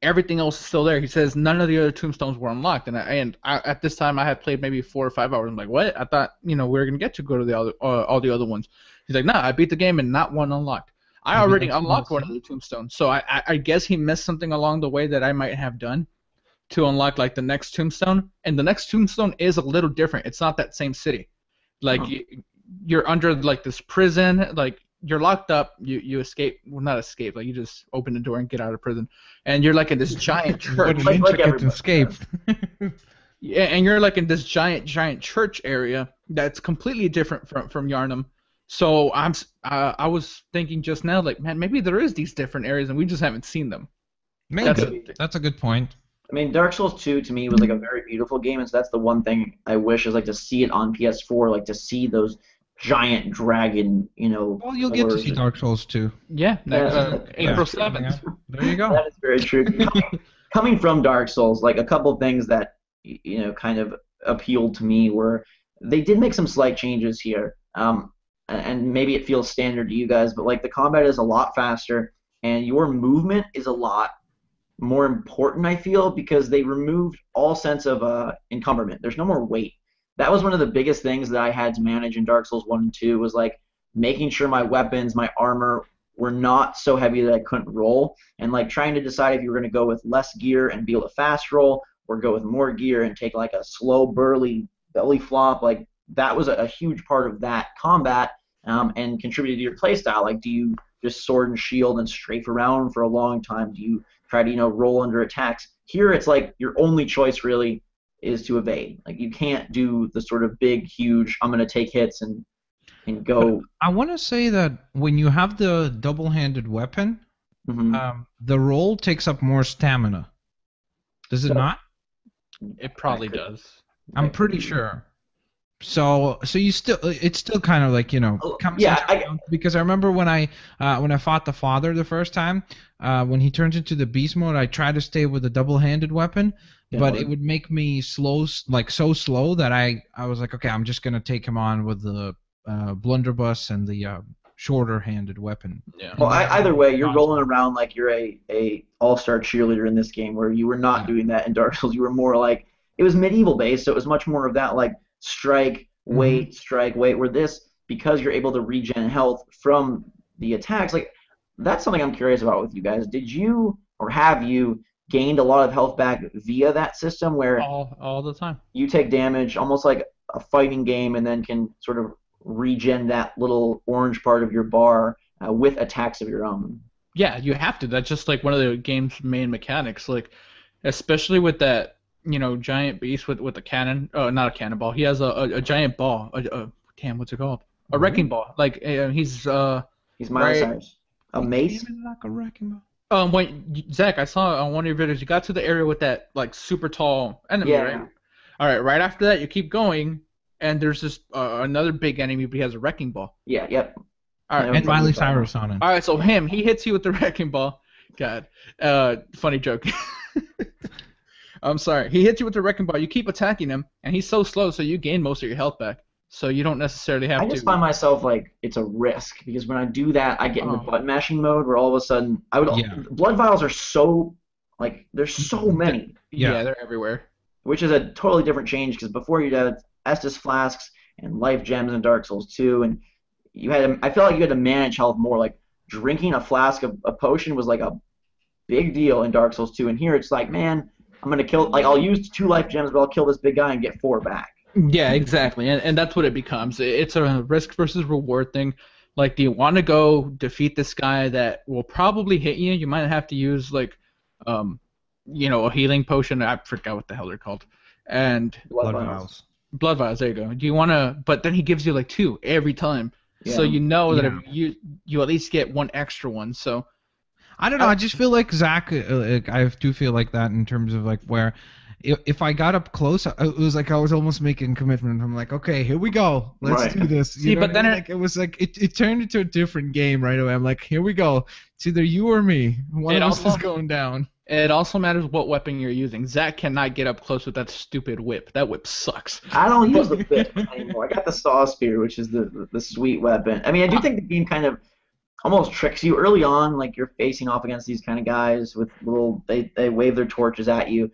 everything else is still there. He says none of the other tombstones were unlocked, and I at this time I had played maybe 4 or 5 hours. I'm like, what? I thought we were gonna get to go to the other all the other ones. He's like, nah, I beat the game and not one unlocked. I already unlocked one of the tombstones, so I guess he missed something along the way that I might have done to unlock like the next tombstone. And the next tombstone is a little different. It's not that same city. Like you're under like this prison, like you're locked up, you escape, well not escape, like you just open the door and get out of prison, and you're like in this giant church. Escape. Yeah, and you're like in this giant church area that's completely different from Yharnam. So I was thinking just now, like, man, maybe there is these different areas and we just haven't seen them. Maybe. That's a good point. I mean, Dark Souls 2 to me was like a very beautiful game, and so that's the one thing I wish is like to see it on PS4, like to see those giant dragon, Well, you'll get to see Dark Souls 2. Yeah, April 7th. Yeah. There you go. That is very true. Coming from Dark Souls, like a couple of things that kind of appealed to me were they did make some slight changes here, and maybe it feels standard to you guys, but like the combat is a lot faster, and your movement is a lot more important, I feel, because they removed all sense of encumberment. There's no more weight. That was one of the biggest things that I had to manage in Dark Souls 1 and 2 was like making sure my weapons, my armor were not so heavy that I couldn't roll, and like trying to decide if you were going to go with less gear and be able to fast roll or go with more gear and take like a slow burly belly flop. Like that was a huge part of that combat and contributed to your playstyle. Like, do you just sword and shield and strafe around for a long time? Do you try to roll under attacks? Here it's like your only choice really is to evade. Like you can't do the sort of big, huge, I'm going to take hits and go. I want to say that when you have the double-handed weapon, the roll takes up more stamina. Does it not? It probably does. I'm pretty sure. So you it's still kind of like comes because I remember when I fought the father the first time, when he turns into the beast mode, I tried to stay with the double-handed weapon, but it would make me slow, like so slow that I was like, okay, I'm just gonna take him on with the blunderbuss and the shorter-handed weapon. Yeah. Well, either way, you're rolling around like you're a all-star cheerleader in this game, where you were not doing that in Dark Souls. You were more like, it was medieval based, so it was much more of that like strike, wait, where this, because you're able to regen health from the attacks, like that's something I'm curious about with you guys. Did you or have you gained a lot of health back via that system where all the time. you take damage almost like a fighting game and then can sort of regen that little orange part of your bar with attacks of your own? Yeah, you have to. That's just like one of the game's main mechanics. Like, especially with that, giant beast with a cannon. Not a cannonball. He has a giant ball. Damn, what's it called? A wrecking ball. Like he's Miley Cyrus. A mace. Like a wrecking ball. Wait, Zach, I saw on one of your videos you got to the area with that like super tall enemy, right? All right, right after that you keep going, and there's this another big enemy, but he has a wrecking ball. Yeah, yep. All right, and Miley Cyrus on it. All right, so he hits you with the wrecking ball. God, funny joke. I'm sorry. He hits you with the wrecking ball. You keep attacking him, and he's so slow, so you gain most of your health back. So you don't necessarily have to. I just find myself like it's a risk because when I do that, I get into button mashing mode where all of a sudden blood vials are so like there's so many. Yeah, they're everywhere. Which is a totally different change because before you had Estus flasks and life gems in Dark Souls 2, and I feel like you had to manage health more. Like drinking a flask of a potion was like a big deal in Dark Souls 2, and here it's like, man, I'm gonna kill. Like I'll use 2 life gems, but I'll kill this big guy and get 4 back. Yeah, exactly, and that's what it becomes. It's a risk versus reward thing. Like, do you want to go defeat this guy that will probably hit you? You might have to use like, a healing potion. I forgot what the hell they're called. And Blood vials. Blood vials. There you go. Do you want to? But then he gives you like 2 every time, so you know that if you at least get 1 extra one. So. I don't know. I just feel like Zach. I do feel like that in terms of like where, if I got up close, it was like I was almost making a commitment. I'm like, okay, here we go. Let's do this. See, but then it was like it turned into a different game right away. I'm like, here we go. It's either you or me. One of us is going down. It also matters what weapon you're using. Zach cannot get up close with that stupid whip. That whip sucks. I don't use the whip anymore. I got the saw spear, which is the sweet weapon. I mean, I do think the game kind of almost tricks you early on. Like you're facing off against these kind of guys with they wave their torches at you.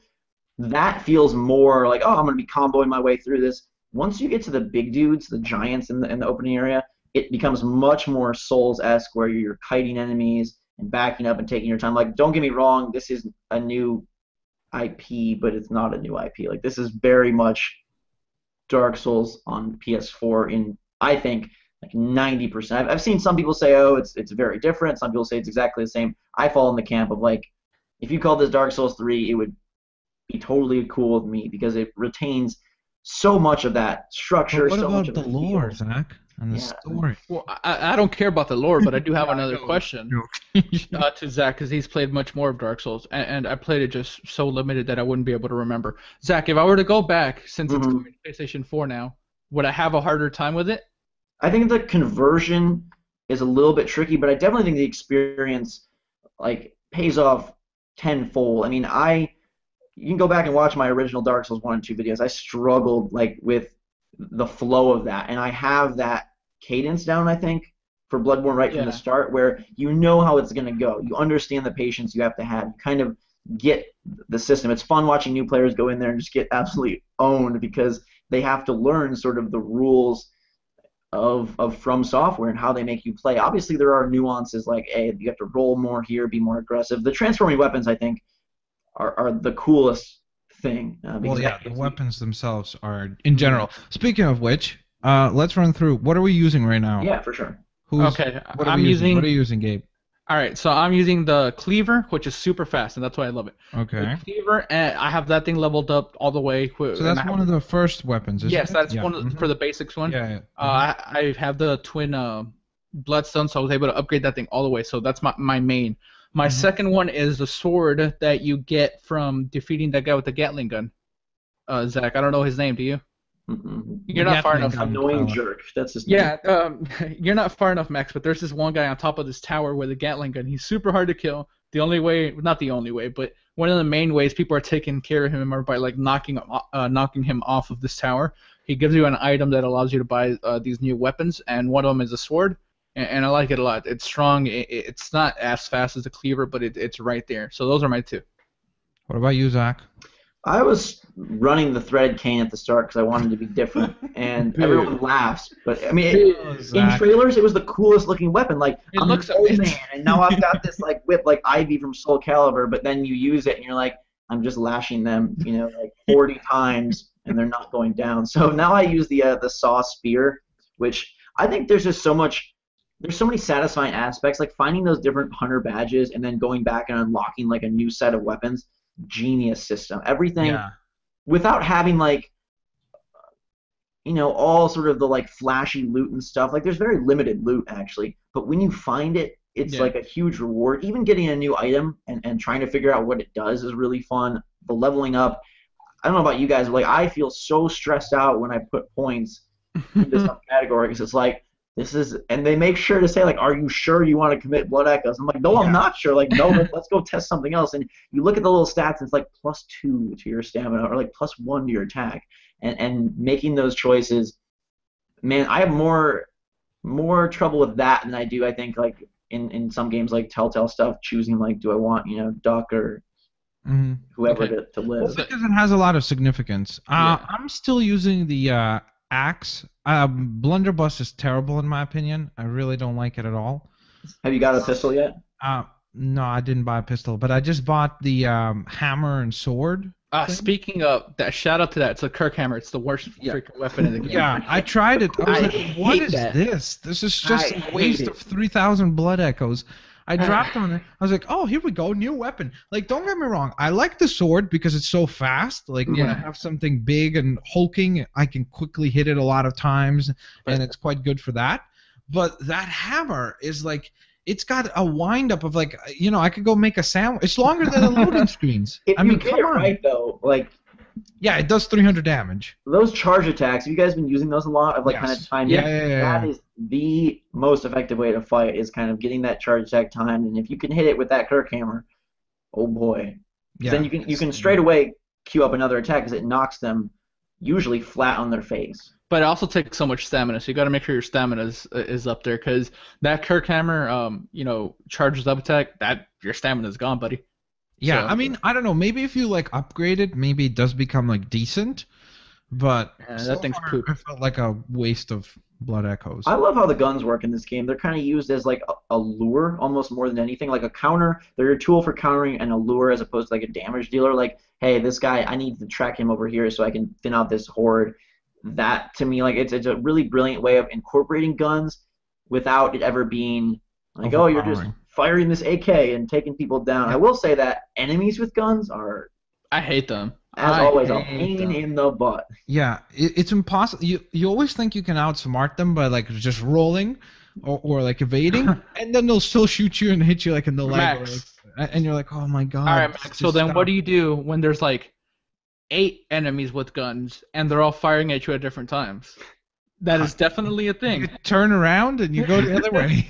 That feels more like, oh, I'm going to be comboing my way through this. Once you get to the big dudes, the giants in the opening area, it becomes much more Souls-esque where you're kiting enemies and backing up and taking your time. Like, don't get me wrong, this is a new IP, but it's not a new IP. Like, this is very much Dark Souls on PS4 in, I think, like 90%. I've seen some people say, oh, it's very different. Some people say it's exactly the same. I fall in the camp of, like, if you called this Dark Souls 3, it would be totally cool with me because it retains so much of that structure. But what so about much of the lore, Zach, and the story? Well, I don't care about the lore, but I do have another question to Zach because he's played much more of Dark Souls, and I played it just so limited that I wouldn't be able to remember. Zach, if I were to go back, since it's coming to PlayStation 4 now, would I have a harder time with it? I think the conversion is a little bit tricky, but I definitely think the experience like pays off tenfold. I mean, you can go back and watch my original Dark Souls 1 and 2 videos. I struggled like with the flow of that, and I have that cadence down, I think, for Bloodborne right from the start, where you know how it's going to go. You understand the patience you have to have. You kind of get the system. It's fun watching new players go in there and just get absolutely owned because they have to learn sort of the rules of From Software and how they make you play. Obviously, there are nuances like, hey, you have to roll more here, be more aggressive. The transforming weapons, I think, are the coolest thing. Well, yeah, the weapons themselves are, in general. Speaking of which, let's run through. What are we using right now? Yeah, for sure. What are you using, Gabe? All right, so I'm using the cleaver, which is super fast, and that's why I love it. Okay. The cleaver, and I have that thing leveled up all the way. So that's one of the first weapons, isn't it? Yes, that's one of for the basics one. Yeah. I have the twin bloodstone, so I was able to upgrade that thing all the way. So that's my main. My second one is the sword that you get from defeating that guy with the Gatling gun. Zach, I don't know his name. Do you? You're not far enough. Annoying jerk. That's his name. Yeah, you're not far enough, Max. But there's this one guy on top of this tower with a Gatling gun. He's super hard to kill. The only way, not the only way, but one of the main ways people are taking care of him are by like knocking him off of this tower. He gives you an item that allows you to buy these new weapons, and one of them is a sword. And I like it a lot. It's strong. It's not as fast as the cleaver, but it's right there. So those are my two. What about you, Zach? I was running the threaded cane at the start because I wanted to be different, and everyone laughs. But I mean, in trailers, it was the coolest looking weapon. Like it I'm looks an old amazing. man, and now I've got this like whip, like Ivy from Soul Calibur. But then you use it, and you're like, I'm just lashing them, like 40 times, and they're not going down. So now I use the saw spear, which I think there's just so much. There's so many satisfying aspects, like finding those different hunter badges and then going back and unlocking like a new set of weapons. Genius system. Everything without having like all sort of the like flashy loot and stuff. Like there's very limited loot actually, but when you find it, it's like a huge reward. Even getting a new item and trying to figure out what it does is really fun. The leveling up. I don't know about you guys, but like I feel so stressed out when I put points into some category because it's like and they make sure to say like, are you sure you want to commit blood echoes? I'm like, no, I'm not sure. Like, no, let's go test something else. And you look at the little stats, and it's like +2 to your stamina or like +1 to your attack. And making those choices, man, I have more trouble with that than I do, I think, like in some games like Telltale stuff, choosing like, do I want Duck or whoever to live. Well, because it has a lot of significance. I'm still using the axe. Blunderbuss is terrible in my opinion. I really don't like it at all. Have you got a pistol yet? No, I didn't buy a pistol, but I just bought the hammer and sword. Speaking of that, shout out to that. It's a Kirk hammer. It's the worst freaking weapon in the game. Yeah, I tried it. I was like, what is this? This is just a waste of 3,000 blood echoes. I dropped on it. I was like, oh, here we go, new weapon. Like, don't get me wrong. I like the sword because it's so fast. Like, when I have something big and hulking, I can quickly hit it a lot of times, and it's quite good for that. But that hammer is like, it's got a wind-up of like, I could go make a sandwich. It's longer than the loading screens. If you get it right, though, like... Yeah, it does 300 damage. Those charge attacks, have you guys been using those a lot? Of like kind of timing? Yeah. That is the most effective way to fight, is kind of getting that charge attack timed. And if you can hit it with that Kirk hammer, oh boy. Then you can straight away queue up another attack because it knocks them usually flat on their face. But it also takes so much stamina, so you got to make sure your stamina is up there, because that Kirk hammer, charges up attack, your stamina is gone, buddy. Yeah, so, I mean, I don't know. Maybe if you like upgrade it, maybe it does become like decent. But that thing's poop. It felt like a waste of blood echoes. I love how the guns work in this game. They're kind of used as like a lure almost more than anything, like a counter. They're a tool for countering and a lure as opposed to like a damage dealer. Like, hey, this guy, I need to track him over here so I can thin out this horde. That to me, like, it's a really brilliant way of incorporating guns without it ever being like, oh, you're just firing this AK and taking people down. I will say that enemies with guns are... I hate them. As always, a pain in the butt. Yeah, it's impossible. You always think you can outsmart them by like just rolling or like evading, and then they'll still shoot you and hit you like in the leg. And you're like, oh my god. All right, Max, so then what do you do when there's like 8 enemies with guns and they're all firing at you at different times? That is definitely a thing. You turn around and you go the other way.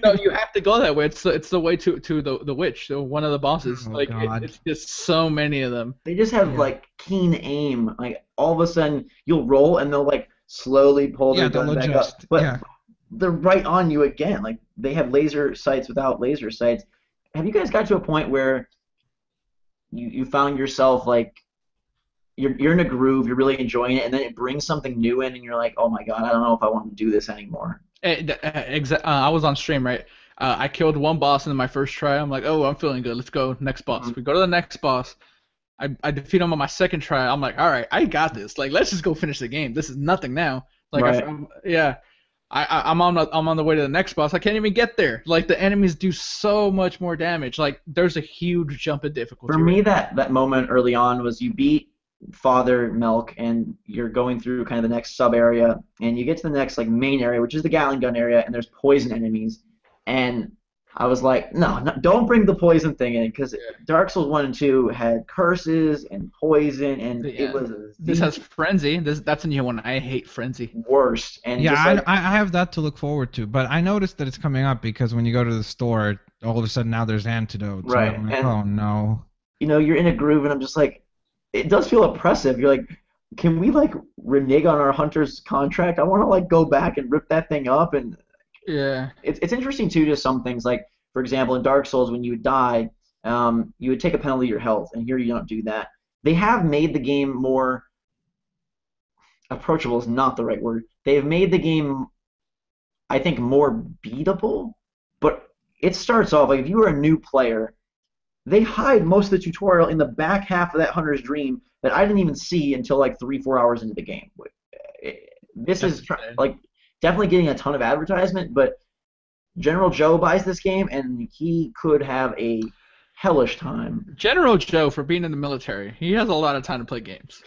No, you have to go that way. It's the way to the witch, one of the bosses. Oh, it's just so many of them. They just have like keen aim. Like all of a sudden you'll roll and they'll like slowly pull their gun back up. But they're right on you again. Like they have laser sights without laser sights. Have you guys got to a point where you found yourself like you're in a groove, you're really enjoying it, and then it brings something new in, and you're like, oh my god, I don't know if I want to do this anymore. I was on stream, right? I killed one boss in my first try. I'm like, oh, I'm feeling good. Let's go next boss. We go to the next boss. I defeat him on my second try. I'm like, all right, I got this. Like, let's just go finish the game. This is nothing now. Like, I'm on the way to the next boss. I can't even get there. Like, the enemies do so much more damage. Like, there's a huge jump in difficulty. For me, that moment early on was you beat Father Milk, and you're going through kind of the next sub area, and you get to the next like main area, which is the Gatling gun area, and there's poison enemies. And I was like, no, don't bring the poison thing in, because Dark Souls 1 and 2 had curses and poison, and it was this has frenzy. That's a new one. I hate frenzy. Worst. And I have that to look forward to, but I noticed that it's coming up because when you go to the store, all of a sudden now there's antidotes. Right. I'm like, oh no. You're in a groove, and I'm just like, it does feel oppressive. You're like, can we like renege on our hunter's contract? I want to like go back and rip that thing up. And it's interesting too. Just some things like, for example, in Dark Souls, when you would die, you would take a penalty of your health, and here you don't do that. they have made the game more approachable is not the right word. They've made the game, I think, more beatable, but it starts off like if you were a new player, they hide most of the tutorial in the back half of that Hunter's Dream that I didn't even see until like 3-4 hours into the game. This is like definitely getting a ton of advertisement, but General Joe buys this game and he could have a hellish time. General Joe, for being in the military, he has a lot of time to play games.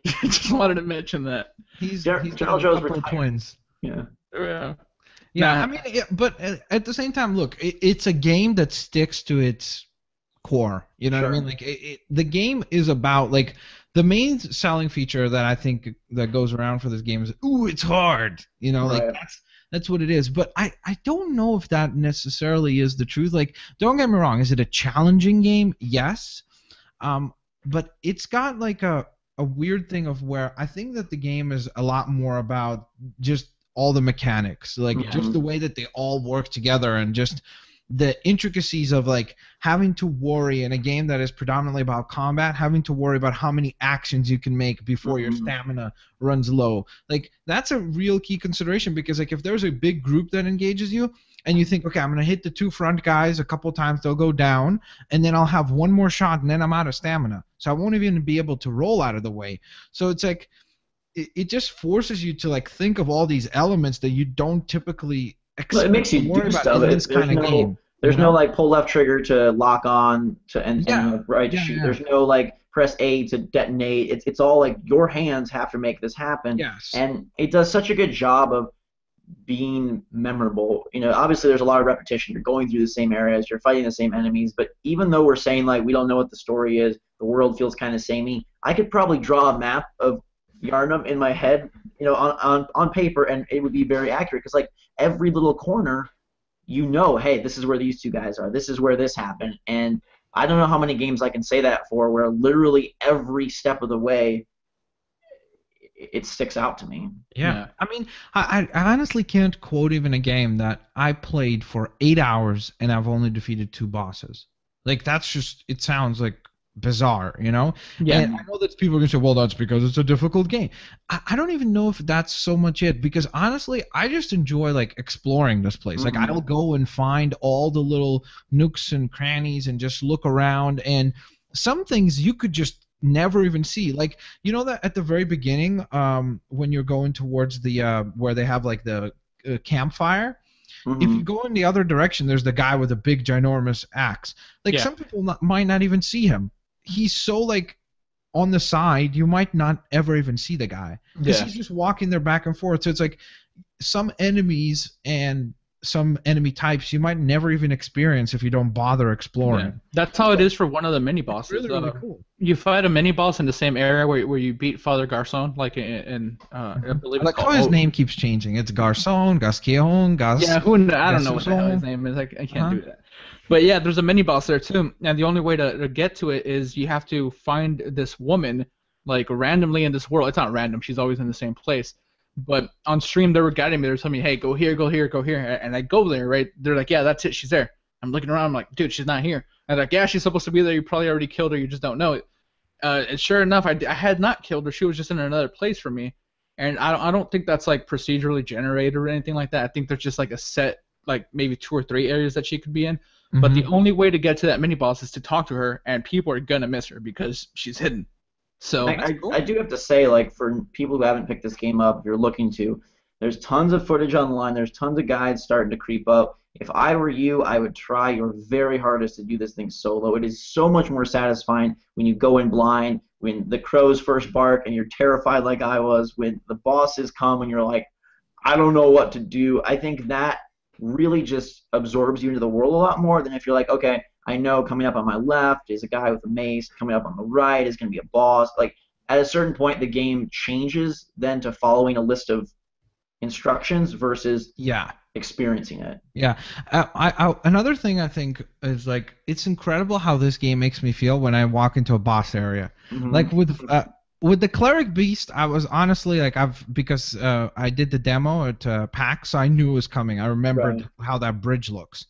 Just wanted to mention that. He's General Joe's retired. Twins. Yeah. Yeah. Yeah, I mean, but at the same time, look, it's a game that sticks to its core. You know what I mean? Like, the game is about, like, the main selling feature that I think that goes around for this game is, ooh, it's hard. You know, like, that's what it is. But I don't know if that necessarily is the truth. Like, don't get me wrong. Is it a challenging game? Yes. But it's got, like, a weird thing of where I think that the game is a lot more about just all the mechanics, like just the way that they all work together and just the intricacies of like having to worry in a game that is predominantly about combat, having to worry about how many actions you can make before your stamina runs low. Like that's a real key consideration because like if there's a big group that engages you and you think, okay, I'm going to hit the two front guys a couple times, they'll go down, and then I'll have one more shot and then I'm out of stamina. So I won't even be able to roll out of the way. So it's like it just forces you to like think of all these elements that you don't typically expect. Well, it makes you do stuff in this kind of game. There's no like pull left trigger to lock on to and right shoot. There's no like press A to detonate. It's all like your hands have to make this happen. Yes. And it does such a good job of being memorable. You know, obviously there's a lot of repetition. You're going through the same areas, you're fighting the same enemies, but even though we're saying like we don't know what the story is, the world feels kind of samey, I could probably draw a map of Yharnam in my head, you know, on paper, and it would be very accurate because like every little corner, you know, hey, this is where these two guys are, this is where this happened, and I don't know how many games I can say that for where literally every step of the way it sticks out to me. Yeah. I mean, I honestly can't quote even a game that I played for 8 hours and I've only defeated 2 bosses. Like that's just, it sounds like bizarre, you know? Yeah. And I know that people are going to say, well, that's because it's a difficult game. I don't even know if that's so much it, because honestly, I just enjoy, like, exploring this place. Like, I'll go and find all the little nooks and crannies and just look around, and some things you could just never even see. Like, you know that at the very beginning, when you're going towards the, where they have, like, the campfire, if you go in the other direction, there's the guy with a big, ginormous axe. Like, some people might not even see him. He's so like on the side, you might not ever even see the guy because he's just walking there back and forth. So it's like some enemies and some enemy types you might never even experience if you don't bother exploring. Yeah. That's how it is for one of the mini bosses. Really, really cool. You fight a mini boss in the same area where you beat Father Garçon, like in I believe it's like how his name keeps changing. It's Garçon, Gasquion, Gas. Yeah, I don't know what the hell his name is. I can't do that. But yeah, there's a mini boss there too, and the only way to get to it is you have to find this woman like randomly in this world. It's not random; she's always in the same place. But on stream, they were guiding me. They were telling me, "Hey, go here, go here, go here," and I go there. Right? They're like, "Yeah, that's it. She's there." I'm looking around. I'm like, "Dude, she's not here." And they're like, "Yeah, she's supposed to be there. You probably already killed her. You just don't know it." And sure enough, I had not killed her. She was just in another place for me. And I don't think that's like procedurally generated or anything like that. I think there's just like a set, like maybe 2 or 3 areas that she could be in. But the only way to get to that mini boss is to talk to her, and people are gonna miss her because she's hidden. So I do have to say, like, for people who haven't picked this game up, if you're looking to, there's tons of footage online. There's tons of guides starting to creep up. If I were you, I would try your very hardest to do this thing solo. It is so much more satisfying when you go in blind, when the crows first bark and you're terrified like I was, when the bosses come and you're like, I don't know what to do. I think that really just absorbs you into the world a lot more than if you're like, okay, I know coming up on my left is a guy with a mace, coming up on the right is going to be a boss. Like, at a certain point, the game changes then to following a list of instructions versus experiencing it. Yeah. Another thing I think is, like, it's incredible how this game makes me feel when I walk into a boss area. Like, with the Cleric Beast, I was honestly like, because I did the demo at PAX, so I knew it was coming. I remembered how that bridge looks.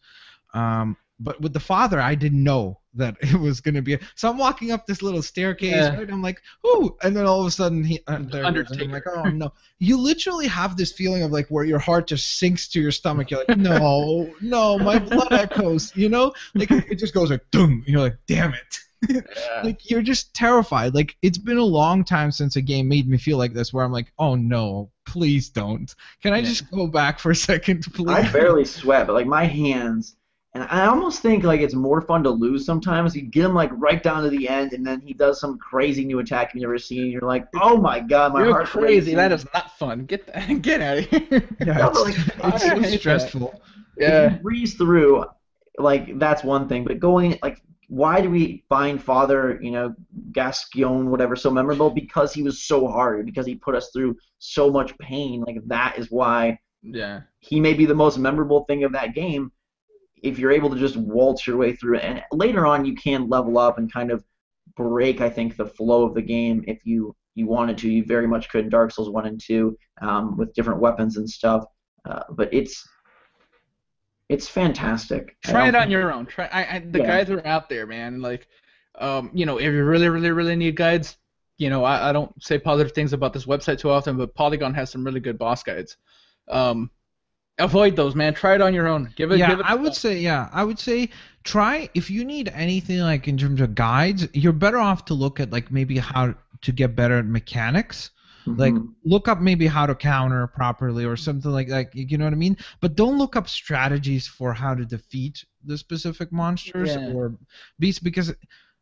But with the Father, I didn't know that it was gonna be. So I'm walking up this little staircase, right? I'm like, ooh, and then all of a sudden there it is, and I'm like, oh no. You literally have this feeling of like where your heart just sinks to your stomach. You're like, no, my blood echoes, like it just goes like, dum. And you're like, damn it. Like you're just terrified. Like it's been a long time since a game made me feel like this, where I'm like, oh no, please don't. Can I just go back for a second, please? I barely sweat, but like my hands, and I almost think like it's more fun to lose sometimes. You get him like right down to the end, and then he does some crazy new attack you've never seen. And you're like, oh my god, my heart's crazy. racing. That is not fun. Get out of here. Yeah, it's so stressful. If you breeze through, like that's one thing, but going like. Why do we find Father, Gascoigne, whatever, so memorable? Because he was so hard. Because he put us through so much pain. Like that is why. Yeah. He may be the most memorable thing of that game. If you're able to just waltz your way through it, and later on you can level up and kind of break, I think, the flow of the game if you wanted to. You very much could in Dark Souls 1 and 2 with different weapons and stuff. But it's fantastic. Try it on your own. The guides are out there, man. Like, if you really, really, really need guides, I don't say positive things about this website too often, but Polygon has some really good boss guides. Avoid those, man. Try it on your own. Give it. I would say try if you need anything like in terms of guides. You're better off to look at like maybe how to get better at mechanics. Mm-hmm. Like look up maybe how to counter properly or something like that, you know what I mean? But don't look up strategies for how to defeat the specific monsters or beasts, because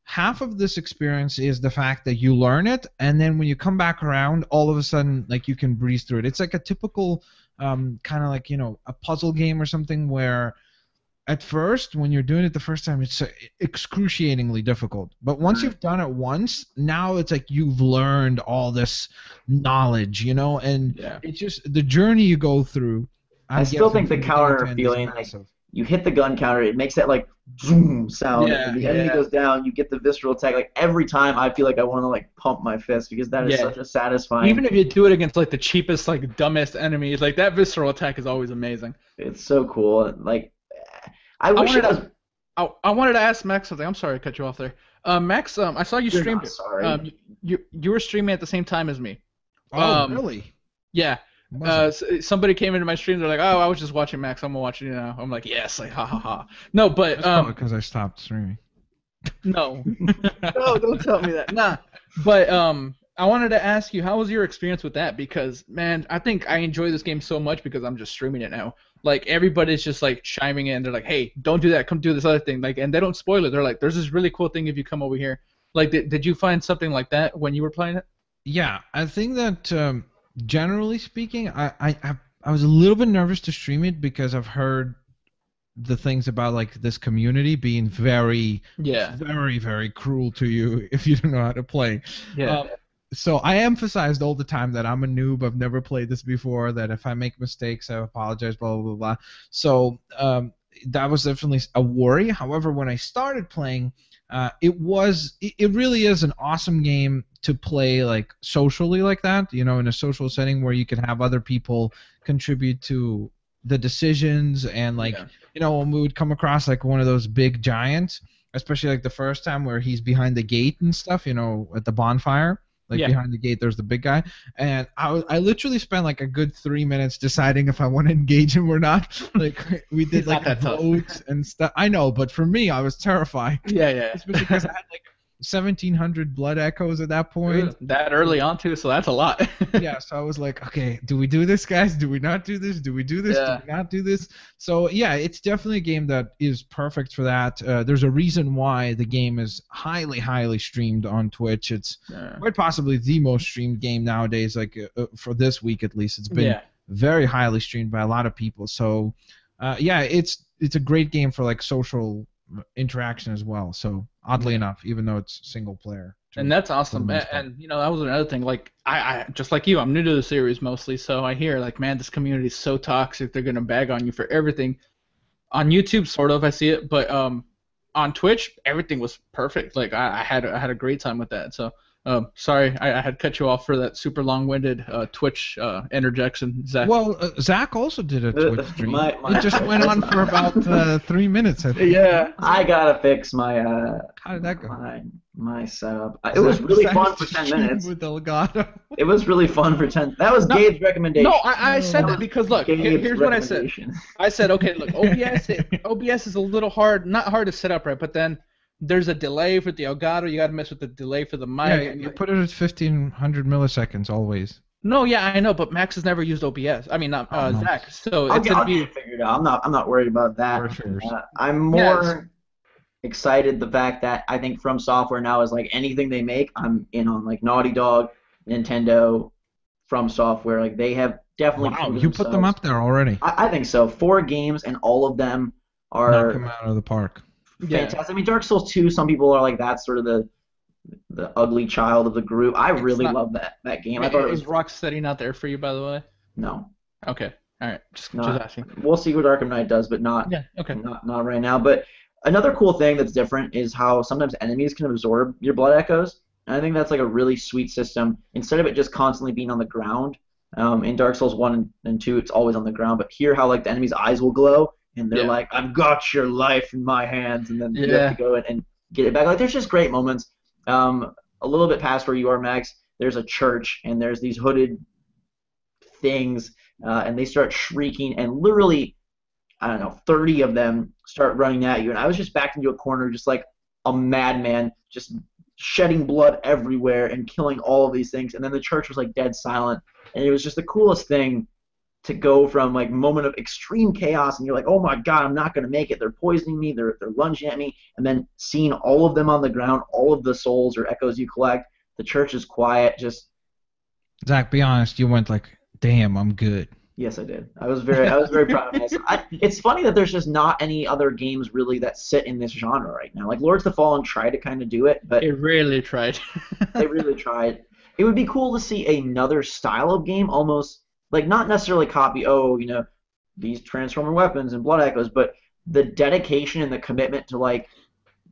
half of this experience is the fact that you learn it, and then when you come back around, all of a sudden like you can breeze through it. It's like a typical kind of like a puzzle game or something where at first, when you're doing it the first time, it's excruciatingly difficult. But once you've done it once, now it's like you've learned all this knowledge, and it's just the journey you go through. I still think the counter feeling, like you hit the gun counter, it makes that like zoom sound. And the enemy goes down, you get the visceral attack. Like every time, I feel like I want to like pump my fist because that is such a satisfying. Even if you do it against like the cheapest, like dumbest enemies, like that visceral attack is always amazing. It's so cool. Like. I wanted to ask Max something. I'm sorry to cut you off there. Max, I saw you streamed. Sorry. You were streaming at the same time as me. Oh, really? Yeah. Somebody came into my stream. They're like, "Oh, I was just watching Max. I'm watching you now." I'm like, "Yes!" Like, ha ha ha. No, but that's probably because I stopped streaming. No. No, don't tell me that. Nah. But I wanted to ask you, how was your experience with that? Because man, I think I enjoy this game so much because I'm just streaming it now. Like everybody's just like chiming in. They're like, "Hey, don't do that. Come do this other thing." Like, and they don't spoil it. They're like, "There's this really cool thing if you come over here." Like, did you find something like that when you were playing it? Yeah, I think that generally speaking, I was a little bit nervous to stream it because I've heard the things about like this community being very, very, very cruel to you if you don't know how to play. Yeah. So I emphasized all the time that I'm a noob, I've never played this before, that if I make mistakes, I apologize, blah, blah, blah, blah. So that was definitely a worry. However, when I started playing, it really is an awesome game to play like socially like that, in a social setting where you can have other people contribute to the decisions and like, when we would come across like one of those big giants, especially like the first time where he's behind the gate and stuff, at the bonfire. Like behind the gate, there's the big guy, and I literally spent like a good 3 minutes deciding if I want to engage him or not. Like we did like votes and stuff. I know, but for me, I was terrified. Yeah. Especially because I had like 1,700 blood echoes at that point. That early on too, so that's a lot. Yeah, so I was like, okay, do we do this, guys? Do we not do this? Do we do this? Do we not do this? So yeah, it's definitely a game that is perfect for that. There's a reason why the game is highly, highly streamed on Twitch. It's quite possibly the most streamed game nowadays. Like for this week at least, it's been very highly streamed by a lot of people. So it's a great game for like social interaction as well. So oddly enough, even though it's single player. And that's awesome. And that was another thing. Like I just like you, I'm new to the series mostly, so I hear like, man, this community is so toxic. They're gonna bag on you for everything. On YouTube, sort of, I see it, but on Twitch, everything was perfect. Like I had a great time with that. So Sorry, I had cut you off for that super long-winded Twitch interjection, Zach. Well, Zach also did a Twitch stream. My It just went on for about 3 minutes, I think. Yeah. I gotta fix my How did that go? my setup. It was really fun for 10 minutes. With Elgato. It was really fun for 10. That was Gabe's recommendation. No, I said that because look, here's what I said. I said, okay, look, OBS is a little hard, not hard to set up right, but then there's a delay for the Elgato. You got to mess with the delay for the mic. Yeah, you put it at 1500 milliseconds always. No, yeah, I know, but Max has never used OBS. I mean, not Zach. So I'll it's gonna be figured out. I'm not worried about that. Sure. I'm more excited the fact that I think From Software now is like anything they make, I'm in on. Like Naughty Dog, Nintendo, From Software, like they have definitely. Wow, you put them up there already. I think so. 4 games and all of them are knock them out of the park. Fantastic. Yeah. I mean, Dark Souls 2, some people are like, that's sort of the ugly child of the group. I really love that game. I thought it was Rocksteady not there for you, by the way? No. Okay. All right. Just asking. We'll see what Arkham Knight does, but not not right now. But another cool thing that's different is how sometimes enemies can absorb your blood echoes. And I think that's like a really sweet system. Instead of it just constantly being on the ground, in Dark Souls 1 and 2, it's always on the ground. But here, how like the enemy's eyes will glow, and they're like, I've got your life in my hands, and then you have to go and get it back. Like, there's just great moments. A little bit past where you are, Max, there's a church, and there's these hooded things, and they start shrieking, and literally, I don't know, 30 of them start running at you, and I was just backed into a corner just like a madman, just shedding blood everywhere and killing all of these things, and then the church was like dead silent, and it was just the coolest thing to go from like moment of extreme chaos and you're like, oh my god, I'm not going to make it, they're poisoning me, they're lunging at me, and then seeing all of them on the ground, all of the souls or echoes you collect, the church is quiet, just... Zach, be honest, you went like, damn, I'm good. Yes, I did. I was very proud of myself. It's funny that there's just not any other games really that sit in this genre right now. Like Lords of the Fallen tried to kind of do it, but... It really tried. They really tried. It would be cool to see another style of game, almost... Like, not necessarily copy, these Transformer weapons and blood echoes, but the dedication and the commitment to, like,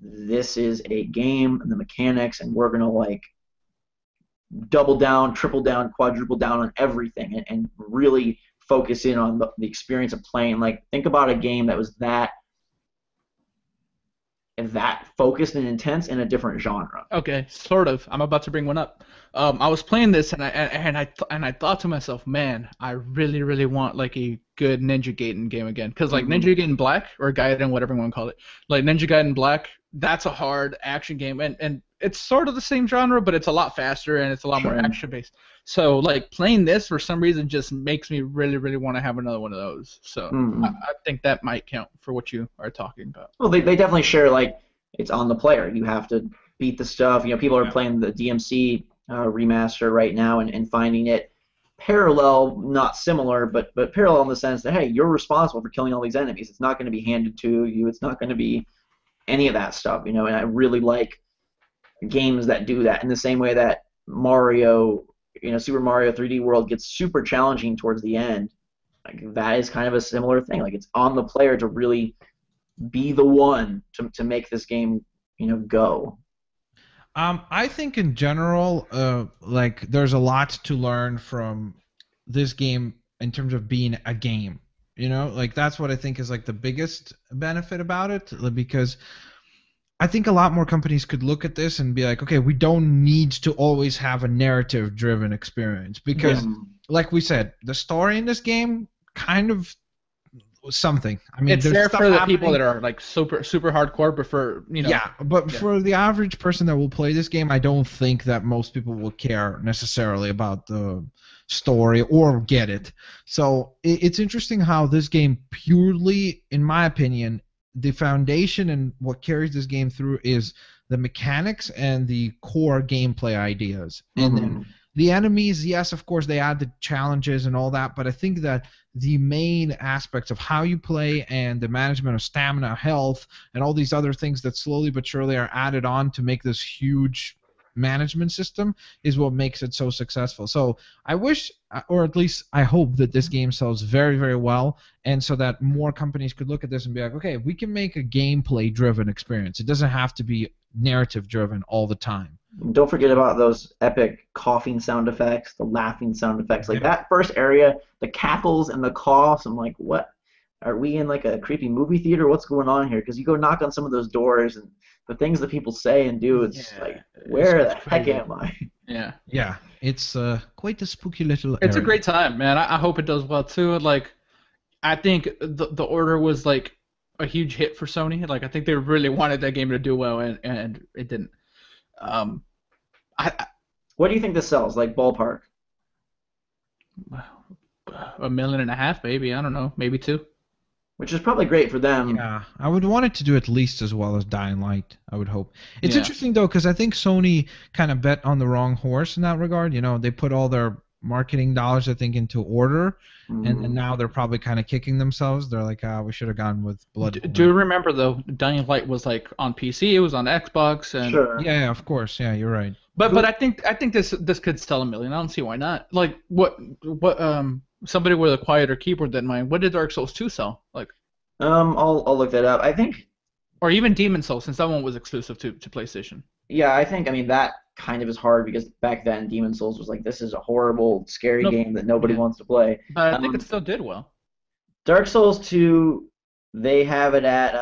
this is a game and the mechanics, and we're going to, like, double down, triple down, quadruple down on everything and really focus in on the experience of playing. Like, think about a game that was that focused and intense in a different genre. Okay, sort of. I'm about to bring one up. I was playing this and I thought to myself, man, I really, really want like a good Ninja Gaiden game again, because like Ninja Gaiden Black or Gaiden, whatever you want to call it, like Ninja Gaiden Black, that's a hard action game, and it's sort of the same genre, but it's a lot faster and it's a lot more action based. So like playing this for some reason just makes me really, really want to have another one of those. So I think that might count for what you are talking about. Well, they definitely share, like, it's on the player. You have to beat the stuff. People are playing the DMC remaster right now and finding it parallel, not similar, but parallel in the sense that, hey, you're responsible for killing all these enemies. It's not going to be handed to you. It's not going to be any of that stuff, and I really like games that do that in the same way that Mario, Super Mario 3D World gets super challenging towards the end. Like, that is kind of a similar thing. Like, it's on the player to really be the one to make this game, go. I think in general, like, there's a lot to learn from this game in terms of being a game. Like, that's what I think is like the biggest benefit about it, because I think a lot more companies could look at this and be like, okay, we don't need to always have a narrative-driven experience, because, like we said, the story in this game kind of something. I mean, it's there for the people that are like super hardcore, but for for the average person that will play this game, I don't think that most people will care necessarily about the story or get it. So it's interesting how this game purely, in my opinion, the foundation and what carries this game through is the mechanics and the core gameplay ideas. And then the enemies, yes, of course, they add the challenges and all that, but I think that the main aspects of how you play and the management of stamina, health, and all these other things that slowly but surely are added on to make this huge management system is what makes it so successful. So I wish, or at least I hope, that this game sells very, very well, and so that more companies could look at this and be like, okay, we can make a gameplay-driven experience. It doesn't have to be narrative-driven all the time. Don't forget about those epic coughing sound effects, the laughing sound effects. Like that first area, the cackles and the coughs. I'm like, what? Are we in like a creepy movie theater? What's going on here? Because you go knock on some of those doors and the things that people say and do, it's like, where the heck am I? Yeah. Yeah, it's quite a spooky little It's area. a great time, man. I hope it does well too. Like, I think the Order was like a huge hit for Sony. Like, I think they really wanted that game to do well, and it didn't. What do you think this sells? Like ballpark? 1.5 million, maybe. I don't know, maybe 2. Which is probably great for them. Yeah, I would want it to do at least as well as Dying Light, I would hope. It's interesting, though, because I think Sony kind of bet on the wrong horse in that regard. You know, they put all their marketing dollars, I think, into Order, and now they're probably kind of kicking themselves. They're like, we should have gone with Bloodborne. Do you remember, though, Dying Light was like on PC, it was on Xbox, and Sure. Yeah, of course. Yeah, you're right. But I think this could sell 1 million. I don't see why not. Like, what somebody with a quieter keyboard than mine, what did Dark Souls 2 sell? Like, I'll look that up. I think, or even Demon Souls, since that one was exclusive to PlayStation. yeah, I mean that kind of is hard because back then Demon Souls was like, this is a horrible, scary game that nobody wants to play. But I think it still did well. Dark Souls 2, they have it at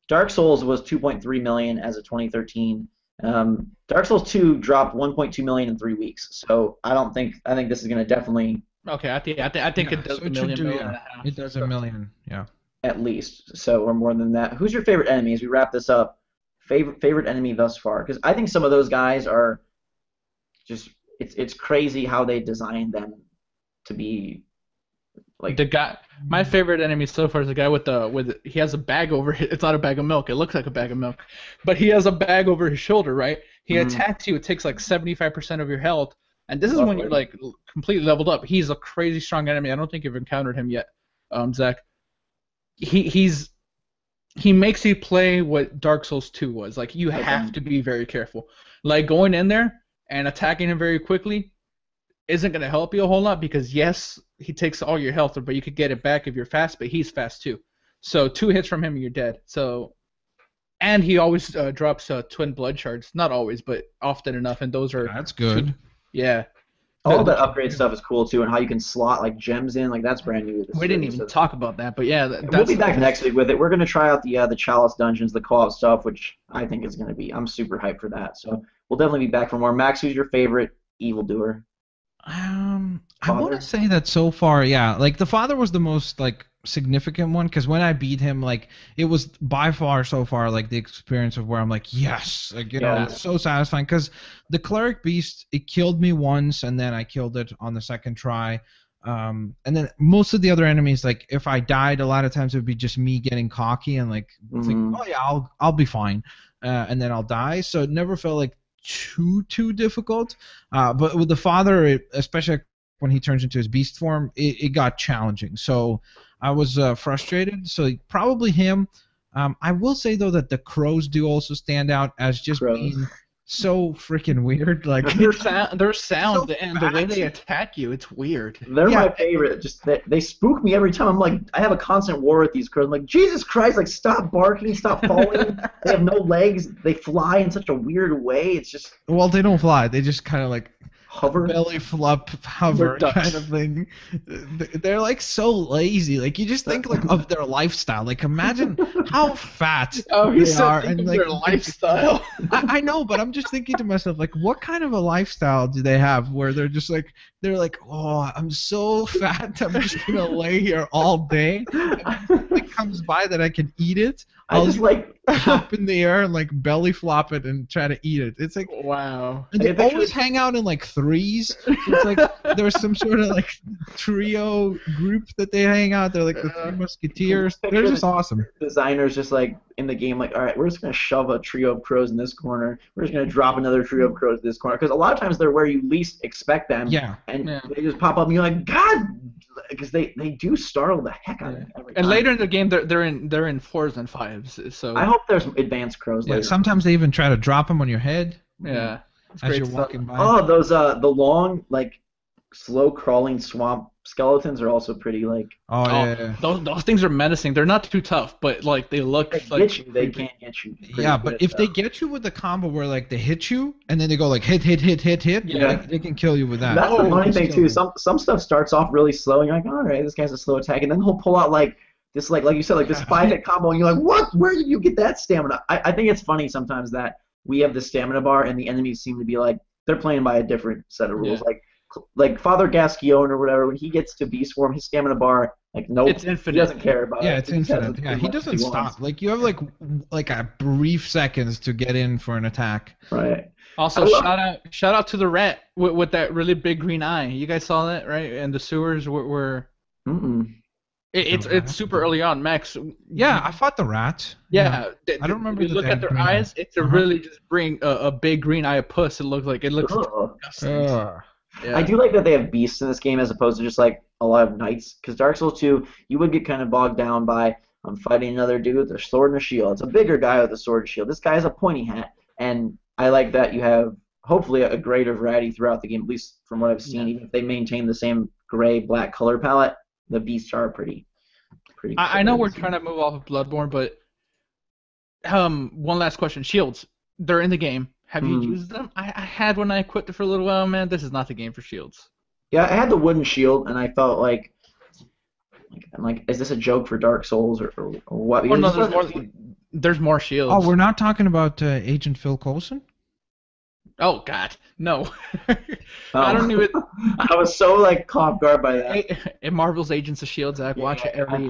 Dark Souls was 2.3 million as of 2013. Dark Souls 2 dropped 1.2 million in 3 weeks. So I think this is going to definitely. Okay, I think it does so 1 million. It does 1 million. Yeah. At least, so or more than that. Who's your favorite enemy? As we wrap this up, favorite enemy thus far? Because I think some of those guys are just it's crazy how they designed them to be like the guy. My favorite enemy so far is the guy with he has a bag over. It's not a bag of milk. It looks like a bag of milk, but he has a bag over his shoulder. Right? He attacks you. It takes like 75% of your health, and this is when you're like completely leveled up. He's a crazy strong enemy. I don't think you've encountered him yet, Zach. He makes you play what Dark Souls 2 was. Like, you have to be very careful. Like, going in there and attacking him very quickly isn't going to help you a whole lot because, yes, he takes all your health, but you could get it back if you're fast, but he's fast too. So 2 hits from him and you're dead. So, and he always drops twin blood shards. Not always, but often enough, and those are... That's good. Yeah. All the upgrade stuff is cool too, and how you can slot like gems in, like that's brand new. We didn't even talk about that, but yeah, we'll be back next week with it. We're gonna try out the Chalice dungeons, the co-op stuff, which I think is gonna be. I'm super hyped for that. So we'll definitely be back for more. Max, who's your favorite evildoer? I want to say that so far, yeah, like the father was the most like significant one because when I beat him, like it was by far so far like the experience of where I'm like, yes, like know, it's so satisfying because the cleric beast, it killed me once and then I killed it on the second try. And then most of the other enemies, like if I died, a lot of times it would be just me getting cocky and like think, oh yeah, I'll be fine, and then I'll die. So it never felt like too difficult. But with the father, especially when he turns into his beast form, it got challenging. So I was frustrated. So probably him. I will say though that the crows do also stand out as just being so freaking weird. Like their sound so and the way they attack you, it's weird. They're my favorite. Just they spook me every time. I'm like, I have a constant war with these crows. I'm like, Jesus Christ! Like, stop barking, stop falling. They have no legs. They fly in such a weird way. It's just. Well, they don't fly. They just kind of like hover, belly flop, hover kind of thing. They're like so lazy. Like you just think like of their lifestyle. Like imagine how fat they are and like their lifestyle. I know, but I'm just thinking to myself like, what kind of a lifestyle do they have where they're just like oh, I'm so fat, I'm just gonna lay here all day. And if it comes by that I can eat it, I'll just like up in the air and like belly flop it and try to eat it. It's like wow. And they always hang out in like threes. It's like there's some sort of like trio group that they hang out. They're like the Three Musketeers. They're just awesome. Designers just like in the game, like, all right, we're just gonna shove a trio of crows in this corner. We're just gonna drop another trio of crows in this corner because a lot of times they're where you least expect them. Yeah. And they just pop up and you're like, God, because they do startle the heck out of me every time. And later in the game, they're in 4s and 5s. So I hope there's advanced crows later. Sometimes they even try to drop them on your head. Yeah. As you're walking by. Oh, those the long like slow crawling swamp skeletons are also pretty like. Oh yeah. Those things are menacing. They're not too tough, but like they look They like get you. They can't get you. Yeah, but if they get you with the combo where like they hit you and then they go like hit, Yeah. they can kill you with that. That's the funny thing too. Still. Some stuff starts off really slow, and you're like, all right, this guy's a slow attack, and then he'll pull out like this, like you said, like this 5-hit combo, and you're like, what? Where did you get that stamina? I think it's funny sometimes that we have the stamina bar, and the enemies seem to be like they're playing by a different set of rules. Yeah. Like Father Gasquion or whatever, when he gets to beast form, his stamina bar, like nope, It's infinite. he doesn't care about it. Yeah, it's He just has infinite. as Yeah, he much as doesn't wants. stop. Like you have like a brief seconds to get in for an attack. Right. Also, shout out to the rat with that really big green eye. You guys saw that, right? And the sewers were. It's super early on, Max. Yeah, I fought the rat. Yeah, I don't remember. You look at their eyes. It's a really just bring a big green eye of puss. It looks disgusting. Yeah. I do like that they have beasts in this game as opposed to just like a lot of knights. Because Dark Souls 2, you would get kind of bogged down by I'm fighting another dude with a sword and a shield. It's a bigger guy with a sword and shield. This guy has a pointy hat, and I like that you have hopefully a greater variety throughout the game, at least from what I've seen. Even if they maintain the same gray-black color palette, the beasts are pretty. I know we're trying to move off of Bloodborne, but one last question: shields, they're in the game. Have you used them? I had one. I equipped it for a little while. Man, this is not the game for shields. Yeah, I had the wooden shield, and I felt like I'm like, is this a joke for Dark Souls or what? Oh, no, there's more shields. Oh, we're not talking about Agent Phil Coulson? Oh God, no. I don't even. I was so like caught off guard by that. It Marvel's Agents of Shield. I watch it every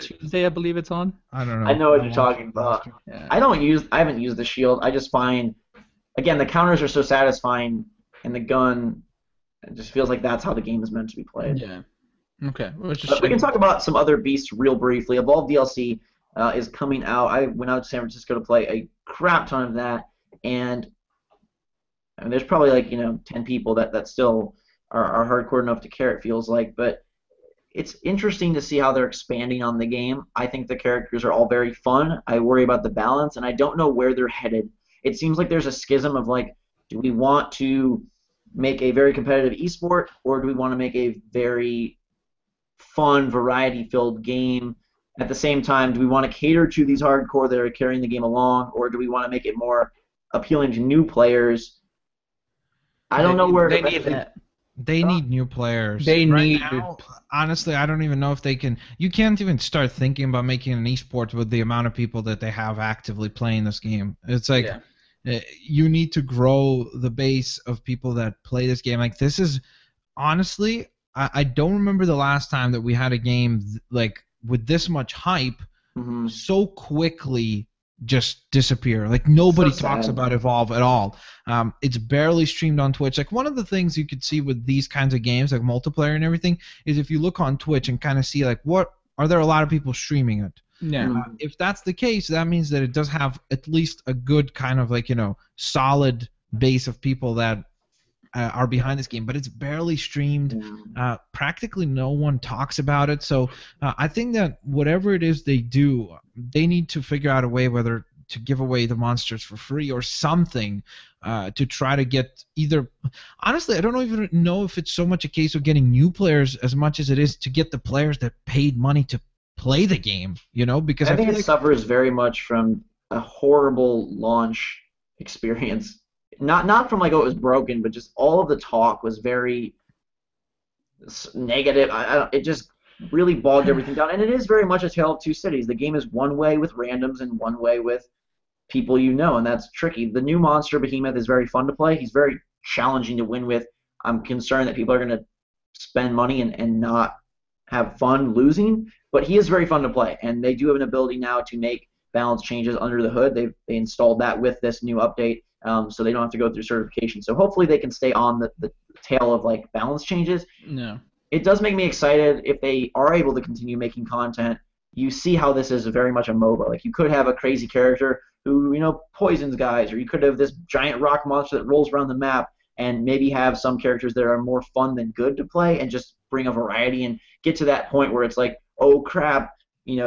Tuesday, I believe it's on. I don't know. I know what you're talking about. Yeah. I haven't used the shield. I just find, again, the counters are so satisfying, and the gun, it just feels like that's how the game is meant to be played. Yeah. Okay. We can talk about some other beasts real briefly. Evolve DLC is coming out. I went out to San Francisco to play a crap ton of that, and there's probably like 10 people that still are hardcore enough to care, it feels like. But it's interesting to see how they're expanding on the game. I think the characters are all very fun. I worry about the balance, and I don't know where they're headed. It seems like there's a schism of like, do we want to make a very competitive esport, or do we want to make a very fun, variety-filled game? At the same time, do we want to cater to these hardcore that are carrying the game along, or do we want to make it more appealing to new players? I don't know where they need that. They need new players. Honestly, I don't even know if they can. You can't even start thinking about making an esport with the amount of people that they have actively playing this game. It's like you need to grow the base of people that play this game. Like this is honestly, I don't remember the last time that we had a game like with this much hype so quickly just disappear. Like nobody talks about Evolve at all. It's barely streamed on Twitch. Like one of the things you could see with these kinds of games, like multiplayer and everything, is if you look on Twitch and kind of see like what are there a lot of people streaming it. Yeah. If that's the case, that means that it does have at least a good kind of like solid base of people that are behind this game, but it's barely streamed. Practically no one talks about it. So I think that whatever it is they do, they need to figure out a way whether to give away the monsters for free or something to try to get either. Honestly, I don't even know if it's so much a case of getting new players as much as it is to get the players that paid money to play the game. Because I think it suffers very much from a horrible launch experience. Not from like, oh, it was broken, but just all of the talk was very negative. It just really bogged everything down. And it is very much a tale of two cities. The game is one way with randoms and one way with people and that's tricky. The new monster Behemoth is very fun to play. He's very challenging to win with. I'm concerned that people are going to spend money and not have fun losing, but he is very fun to play. And they do have an ability now to make balance changes under the hood. They installed that with this new update. So they don't have to go through certification. So hopefully they can stay on the tail of like balance changes. No. It does make me excited if they are able to continue making content. You see how this is very much a MOBA. Like you could have a crazy character who poisons guys, or you could have this giant rock monster that rolls around the map, and maybe have some characters that are more fun than good to play, and just bring a variety and get to that point where it's like, oh crap.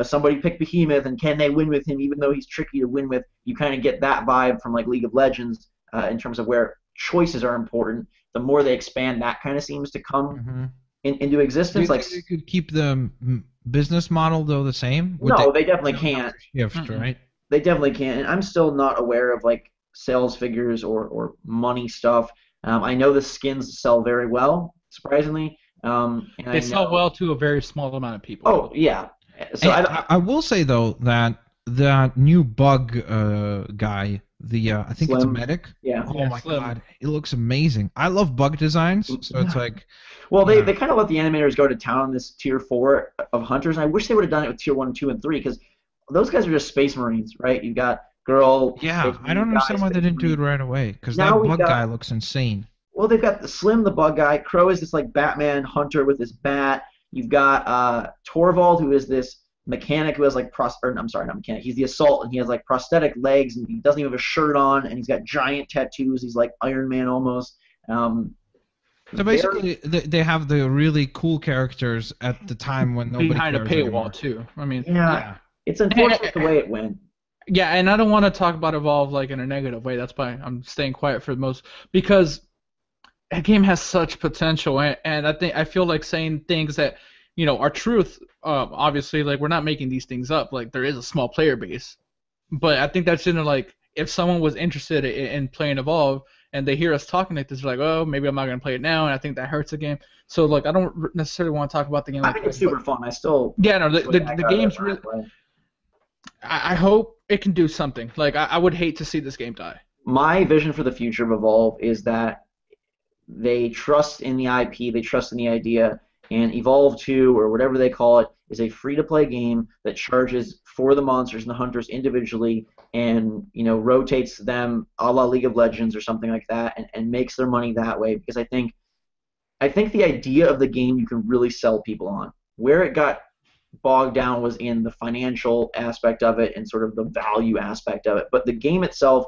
Somebody picked Behemoth, and can they win with him even though he's tricky to win with? You kind of get that vibe from like League of Legends in terms of where choices are important. The more they expand, that kind of seems to come into existence. Do you think they could keep the business model though the same? No, they definitely can't. Shift, right? They definitely can't. And I'm still not aware of like sales figures or money stuff. I know the skins sell very well, surprisingly. And they sell well to a very small amount of people. Oh yeah. So I will say though that the new bug guy, I think Slim. it's a medic. Yeah. Oh my Slim. god, it looks amazing. I love bug designs, so it's like. Well, they kind of let the animators go to town on this tier 4 of hunters, and I wish they would have done it with tier 1, 2, and 3 because those guys are just space marines, right? You've got girl. Yeah, I don't understand why they didn't do it right away because that bug guy looks insane. Well, they've got the Slim, the bug guy. Crow is this like Batman hunter with his bat. You've got Torvald, who is this mechanic who has like I'm sorry, not mechanic. He's the assault, and he has like prosthetic legs, and he doesn't even have a shirt on, and he's got giant tattoos. He's like Iron Man almost. So basically, they have the really cool characters at the time when nobody behind a cares paywall anymore. too. I mean, yeah. It's unfortunate the way it went. Yeah, and I don't want to talk about Evolve like in a negative way. That's why I'm staying quiet for the most, because that game has such potential, and I feel like saying things that are truth. Obviously, like we're not making these things up. Like there is a small player base, but I think that's like if someone was interested in playing Evolve and they hear us talking like this, they're like, oh, maybe I'm not gonna play it now, and I think that hurts the game. So like I don't necessarily want to talk about the game. I think it's super fun. I still. Yeah, no, the game's really. I hope it can do something. Like I would hate to see this game die. My vision for the future of Evolve is that they trust in the IP, they trust in the idea, and Evolve 2 or whatever they call it is a free-to-play game that charges for the monsters and the hunters individually, and rotates them a la League of Legends or something like that, and makes their money that way. Because I think the idea of the game you can really sell people on. Where it got bogged down was in the financial aspect of it and sort of the value aspect of it. But the game itself,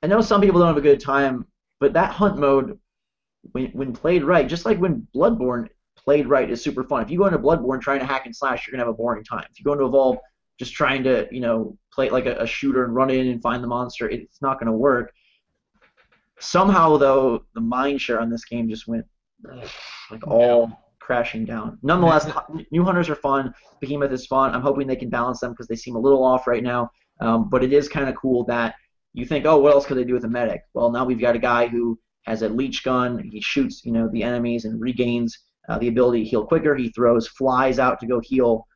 I know some people don't have a good time, but that hunt mode, when played right, just like when Bloodborne played right, is super fun. If you go into Bloodborne trying to hack and slash, you're going to have a boring time. If you go into Evolve just trying to, play like a shooter and run in and find the monster, it's not going to work. Somehow, though, the mind share on this game just went crashing down. Nonetheless, new hunters are fun. Behemoth is fun. I'm hoping they can balance them because they seem a little off right now. But it is kind of cool that you think, oh, what else could they do with a medic? Well, now we've got a guy who has a leech gun. He shoots, the enemies and regains the ability to heal quicker. He throws flies out to go heal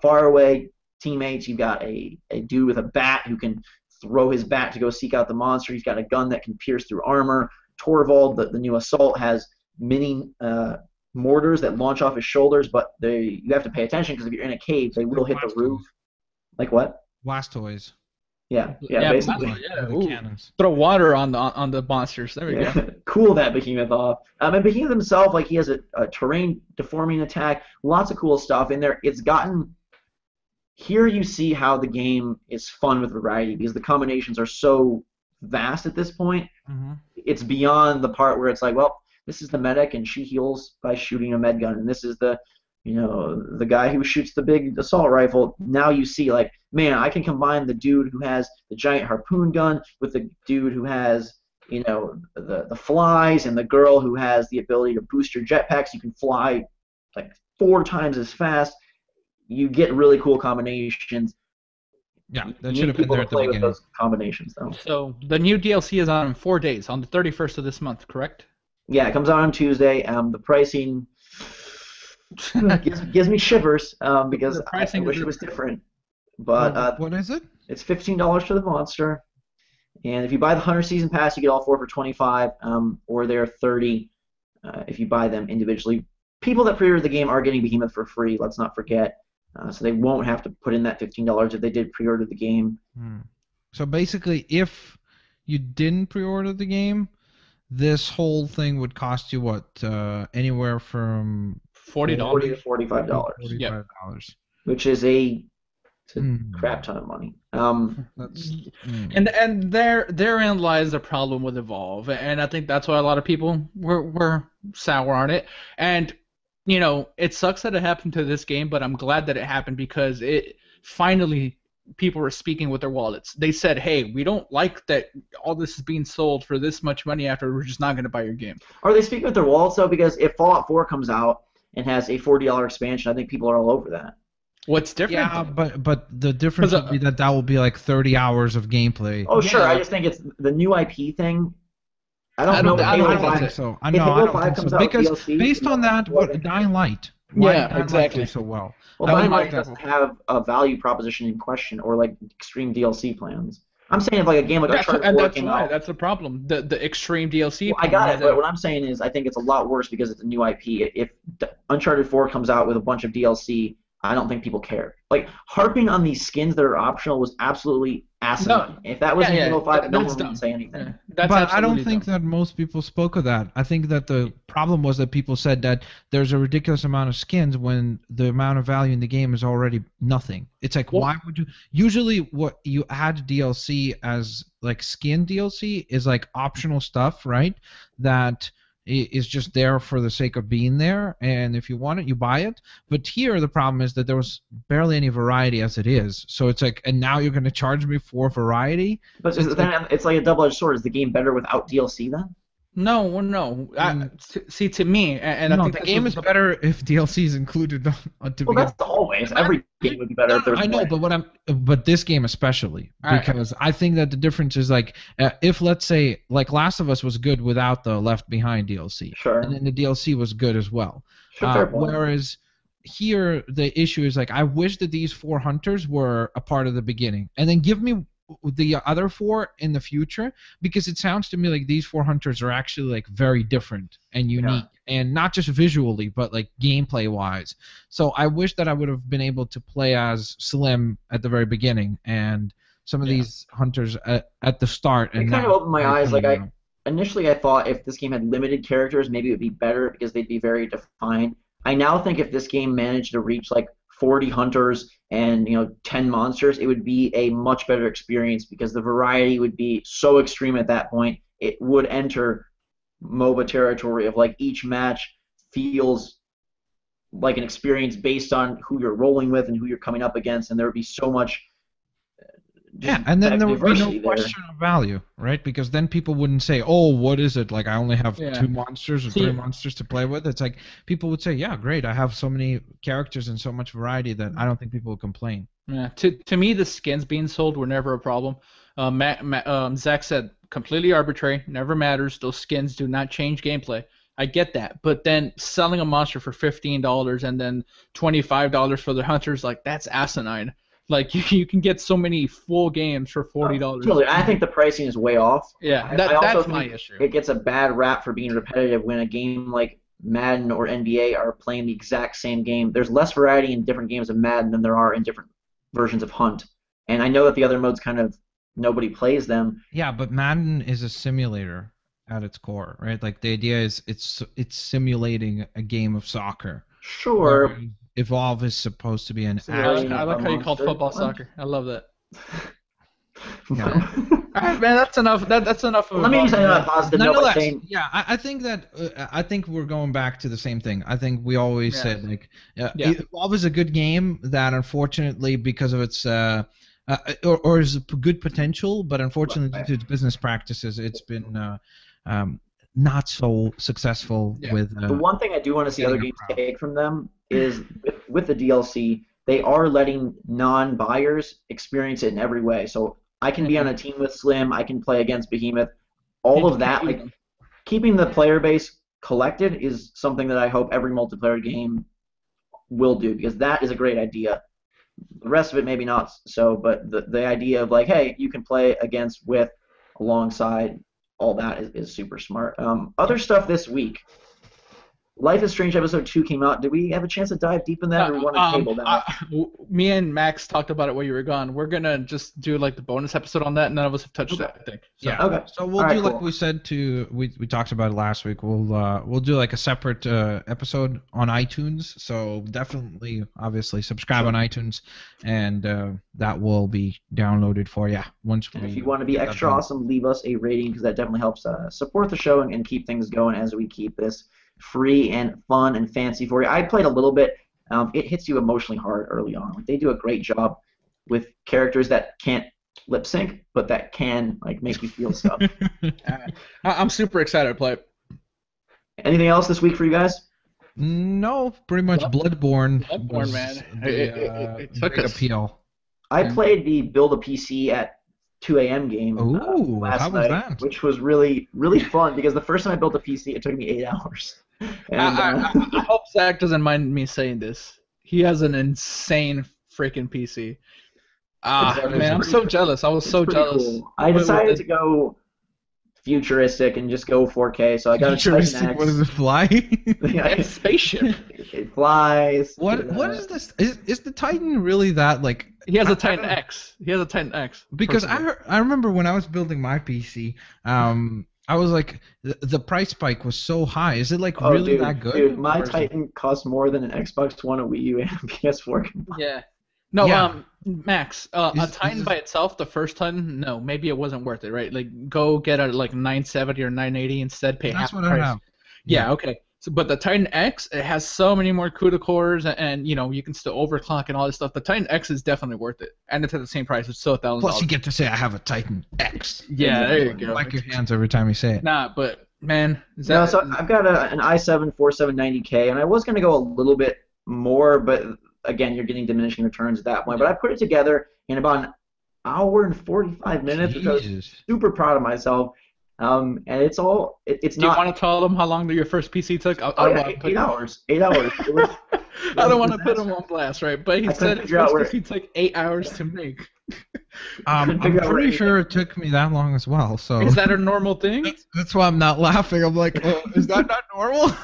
far away teammates. You've got a dude with a bat who can throw his bat to go seek out the monster. He's got a gun that can pierce through armor. Torvald, the new assault, has mini mortars that launch off his shoulders, but you have to pay attention because if you're in a cave, they will hit the roof. Like what? Blastoise. Yeah, basically. Cannons. Throw water on the monsters. There we go. Cool that Behemoth off. And Behemoth himself, like he has a terrain deforming attack. Lots of cool stuff in there. It's gotten. Here you see how the game is fun with variety because the combinations are so vast at this point. Mm-hmm. It's beyond the part where it's like, well, this is the medic and she heals by shooting a med gun, and this is the guy who shoots the big assault rifle. Now you see, like, man, I can combine the dude who has the giant harpoon gun with the dude who has, the flies, and the girl who has the ability to boost your jetpacks. You can fly like 4 times as fast. You get really cool combinations. Yeah, that should have been there at the beginning. Those combinations, though. So the new DLC is on in 4 days, on the 31st of this month, correct? Yeah, it comes out on Tuesday. The pricing gives me shivers because I wish it was different. But what is it? It's $15 for the monster, and if you buy the Hunter Season Pass, you get all 4 for $25, or they're $30 if you buy them individually. People that pre-order the game are getting Behemoth for free. Let's not forget. So they won't have to put in that $15 if they did pre-order the game. So basically, if you didn't pre-order the game, this whole thing would cost you what? Anywhere from $40 to $45. Yeah. Which is a crap ton of money. And therein lies the problem with Evolve, and I think that's why a lot of people were sour on it. And it sucks that it happened to this game, but I'm glad that it happened because it finally people were speaking with their wallets. They said, hey, we don't like that all this is being sold for this much money after we're just not going to buy your game. Are they speaking with their wallets, though? Because if Fallout 4 comes out and has a $40 expansion, I think people are all over that. What's different? Yeah, but the difference would be that will be like 30 hours of gameplay. Oh, sure. I just think it's the new IP thing. I don't think so. I don't think so. Because DLC, based on that, Dying Light. Exactly. So well. Well, Dying Light doesn't have a value proposition in question or like extreme DLC plans. I'm saying if like a game like Uncharted 4 came out. That's the problem. The extreme DLC. Well, I got it, but what I'm saying is I think it's a lot worse because it's a new IP. If Uncharted 4 comes out with a bunch of DLC, I don't think people care. Like, harping on these skins that are optional was absolutely asinine. No. If that was in Halo 5, no one would say anything. But I don't think that most people spoke of that. I think that the problem was that people said that there's a ridiculous amount of skins when the amount of value in the game is already nothing. It's like, why would you... Usually what you add DLC as, like, skin DLC is, like, optional stuff, right? That... is just there for the sake of being there, and if you want it, you buy it. But here, the problem is that there was barely any variety as it is. So it's like, and now you're going to charge me for variety? But so it's like a double-edged sword. Is the game better without DLC then? No. See, to me, and I think the game is better if DLC is included. That's always. Every game would be better if there's. I know, but this game especially, because I think that the difference is like, if let's say like Last of Us was good without the Left Behind DLC, sure, and then the DLC was good as well. Sure, whereas here the issue is like, I wish that these 4 hunters were a part of the beginning, and then give me the other 4 in the future, because it sounds to me like these 4 hunters are actually like very different and unique, and not just visually but like gameplay wise. So I wish that I would have been able to play as Slim at the very beginning and some of these hunters at the start. It kind of opened my eyes. Like initially I thought if this game had limited characters, maybe it would be better because they'd be very defined. I now think if this game managed to reach like 40 hunters and 10 monsters, it would be a much better experience because the variety would be so extreme at that point. It would enter MOBA territory of like each match feels like an experience based on who you're rolling with and who you're coming up against, and there would be so much. And then there would be no question of value, right? Because then people wouldn't say, "Oh, what is it? Like I only have 2 monsters or 3 monsters to play with." It's like people would say, "Yeah, great. I have so many characters and so much variety that I don't think people would complain." Yeah. To me, the skins being sold were never a problem. Zach said completely arbitrary, never matters. Those skins do not change gameplay. I get that, but then selling a monster for $15 and then $25 for the hunters, like that's asinine. Like you can get so many full games for $40. Totally. I think the pricing is way off. Yeah, that's my issue. It gets a bad rap for being repetitive when a game like Madden or NBA are playing the exact same game. There's less variety in different games of Madden than there are in different versions of Hunt. And I know that the other modes kind of nobody plays them. Yeah, but Madden is a simulator at its core, right? Like the idea is it's simulating a game of soccer. Sure. Evolve is supposed to be an action. I like how you called football soccer. I love that. Yeah. All right, man. That's enough. That's enough. Let me say that positive note by saying. Yeah, I think that I think we're going back to the same thing. I think we always said like, Evolve is a good game that unfortunately because of its or is good potential, but unfortunately due to its business practices, it's been not so successful with. The one thing I do want to see other games take from them is with the DLC, they are letting non-buyers experience it in every way. So I can be on a team with Slim, I can play against Behemoth. All of that, like keeping the player base collected is something that I hope every multiplayer game will do because that is a great idea. The rest of it maybe not so, but the idea of like, hey, you can play against, with, alongside, all that is super smart. Other stuff this week. Life is Strange Episode 2 came out. Did we have a chance to dive deep in that, or we want to table that? Me and Max talked about it while you were gone. We're going to just do like the bonus episode on that. None of us have touched that, I think. So, yeah. Okay. So we'll do like we said we talked about it last week. We'll do like a separate episode on iTunes. So definitely, obviously, subscribe on iTunes, and that will be downloaded for you once we. If you want to be extra awesome, leave us a rating because that definitely helps support the show and keep things going as we keep this free and fun and fancy for you. I played a little bit. It hits you emotionally hard early on. Like, they do a great job with characters that can't lip sync, but that can like make you feel stuff. I'm super excited to play it. Anything else this week for you guys? No, pretty much Bloodborne. Bloodborne, man. It took big us. appeal. I played the Build a PC at 2 a.m. game last how was night, that? which was really, really fun because the first time I built a PC, it took me 8 hours. And, I hope Zach doesn't mind me saying this. He has an insane freaking PC. Man, I'm so jealous. I was so jealous. Cool. I decided to go futuristic and just go 4K, so I got a Titan X. What does it fly? It's spaceship. It flies. What is this? Is the Titan really that like? He has a Titan X. He has a Titan X. Because I remember when I was building my PC, I was like, the price spike was so high. Is it like really that good? Dude, my Titan costs more than an Xbox One, a Wii U, and a PS4 combined. Yeah. No, Max, a Titan by itself, the first Titan, no, maybe it wasn't worth it, right? Like, go get a like 970 or 980 instead, pay half the price. That's what I have. Yeah, okay. So, but the Titan X, it has so many more CUDA cores, and you can still overclock and all this stuff. The Titan X is definitely worth it, and it's at the same price. It's still $1,000. Plus, you get to say I have a Titan X. Yeah, there you go. Like your hands every time you say it. Nah, but man, so I've got an i7 4790K, and I was gonna go a little bit more, but again, you're getting diminishing returns at that point. But I put it together in about an hour and 45 minutes, which I was super proud of myself. And it's not. Do you want to tell them how long your first PC took? 8 hours. 8 hours. I don't want to put him on blast, right? But he said his first PC took 8 hours to make. I'm pretty sure it took me that long as well. So is that a normal thing? That's why I'm not laughing. I'm like, is that not normal?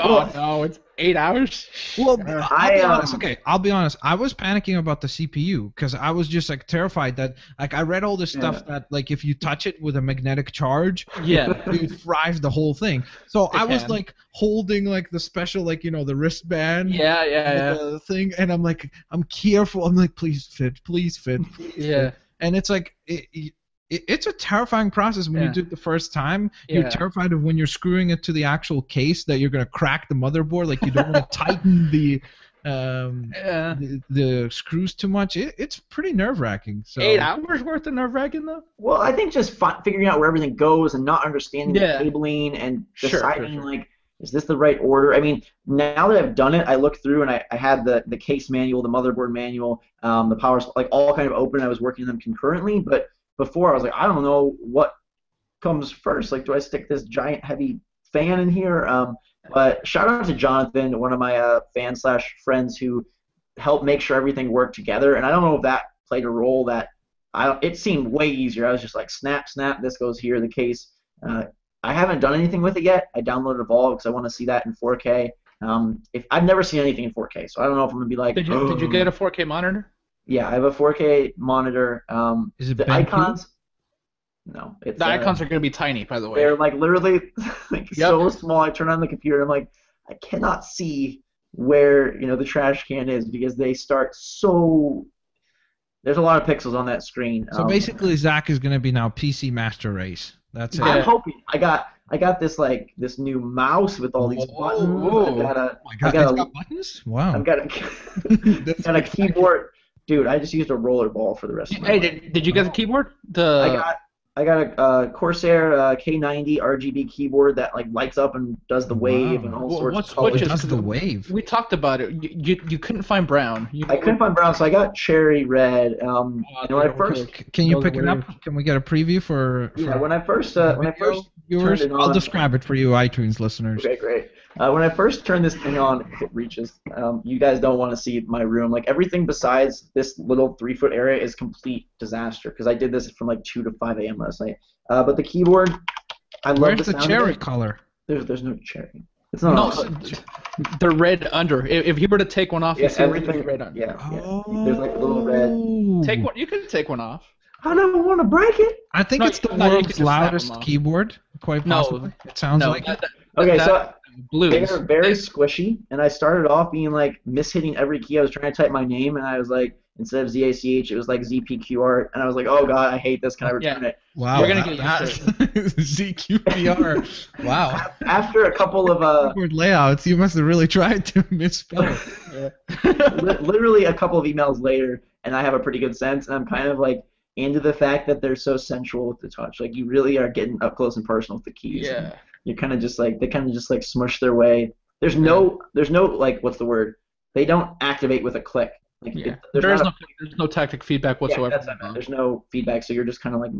Oh no, it's 8 hours. Well, I'll be honest. Okay, I'll be honest. I was panicking about the CPU because I was just like terrified that like I read all this stuff that like if you touch it with a magnetic charge, it fries the whole thing. So I was like holding like the special like the wristband. The thing, and I'm like I'm careful. I'm like please fit. Yeah. And it's like it's a terrifying process when you do it the first time. You're terrified of when you're screwing it to the actual case that you're gonna crack the motherboard. Like you don't want to tighten the screws too much. It's pretty nerve-wracking. So 8 hours worth of nerve-wracking though. Well, I think just figuring out where everything goes and not understanding the cabling and deciding like, is this the right order? I mean, now that I've done it, I looked through and I had the case manual, the motherboard manual, the power, like all kind of open. I was working on them concurrently, but before I was like, I don't know what comes first. Like, do I stick this giant heavy fan in here? But shout out to Jonathan, one of my fan/friends who helped make sure everything worked together. And I don't know if that played a role. It seemed way easier. I was just like, snap, this goes here, the case. I haven't done anything with it yet. I downloaded Evolve because I want to see that in 4K. If I've never seen anything in 4K, so I don't know if I'm gonna be like. Did you get a 4K monitor? Yeah, I have a 4K monitor. Is it the icons? No, the icons are gonna be tiny, by the way. They're like literally like so small. I turn on the computer, I'm like, I cannot see where the trash can is because they start so. There's a lot of pixels on that screen. So basically, Zach is gonna be now PC Master Race. That's it. I'm hoping. I got this this new mouse with all these buttons. It's got buttons? Wow. I've got a keyboard. Dude, I just used a rollerball for the rest of my life. Did you get the keyboard? I got a Corsair K90 RGB keyboard that like lights up and does the wave and all sorts of it does the wave. We talked about it. You couldn't find brown. I couldn't find brown, so I got cherry red. When I first can you pick it up? Can we get a preview for when I first turned it on, I'll describe it for you iTunes listeners. Okay, great. When I first turned this thing on, it reaches. You guys don't want to see my room. Like everything besides this little 3-foot area is complete disaster because I did this from like 2 to 5 a.m. last night. But the keyboard, I love Where's the sound cherry of it. color? There's no cherry. It's not. The red under. If you were to take one off, you see everything red under. Yeah. There's like a little red. Take one. You can take one off. I don't want to break it. I think it's the world's loudest keyboard, quite possibly. It sounds like it. Okay, so blues. They're very squishy, and I started off being like mishitting every key. I was trying to type my name, and I was like, instead of ZACH, it was like ZPQR, and I was like, oh god, I hate this. Can I return it? Wow, you're gonna get used to it. ZQPR. Wow. After a couple of keyboard layouts, you must have really tried to misspell it. Literally a couple of emails later, and I have a pretty good sense, and I'm kind of like into the fact that they're so sensual with the touch. Like you really are getting up close and personal with the keys. Yeah. You're kind of just like they kind of just like smush their way. There's no like what's the word? They don't activate with a click. Like there's no tactic feedback whatsoever. Yeah, there's no feedback, so you're just kind of like.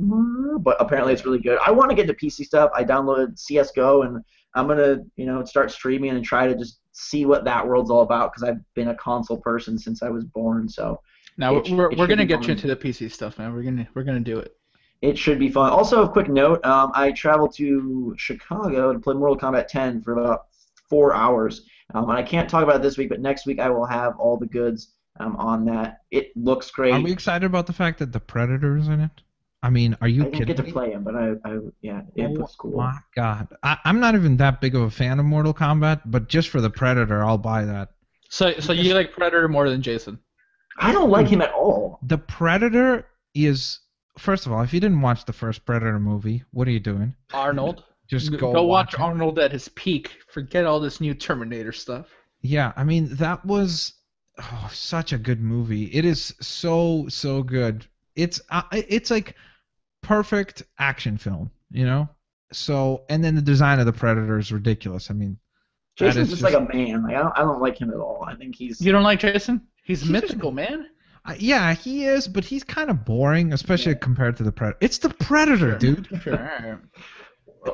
But apparently it's really good. I want to get to PC stuff. I downloaded CS:GO, and I'm gonna start streaming and try to just see what that world's all about because I've been a console person since I was born. So now we're gonna get you into the PC stuff, man. We're gonna do it. It should be fun. Also, a quick note: I traveled to Chicago to play Mortal Kombat 10 for about 4 hours. And I can't talk about it this week, but next week I will have all the goods on that. It looks great. Are we excited about the fact that the Predator's in it? I mean, are you kidding me? I didn't get to play him, but it was cool. Oh my God, I'm not even that big of a fan of Mortal Kombat, but just for the Predator, I'll buy that. So you like Predator more than Jason? I don't like him at all. The Predator is, first of all, if you didn't watch the first Predator movie, what are you doing? Arnold. Just go watch Arnold at his peak. Forget all this new Terminator stuff. Yeah, I mean that was such a good movie. It is so good. It's like perfect action film, you know. So and then the design of the Predator is ridiculous. I mean, Jason's just like a man. Like I don't like him at all. I think he's. You don't like Jason? He's mythical, man. Yeah, he is, but he's kind of boring, especially compared to the Predator. It's the Predator, dude. Sure.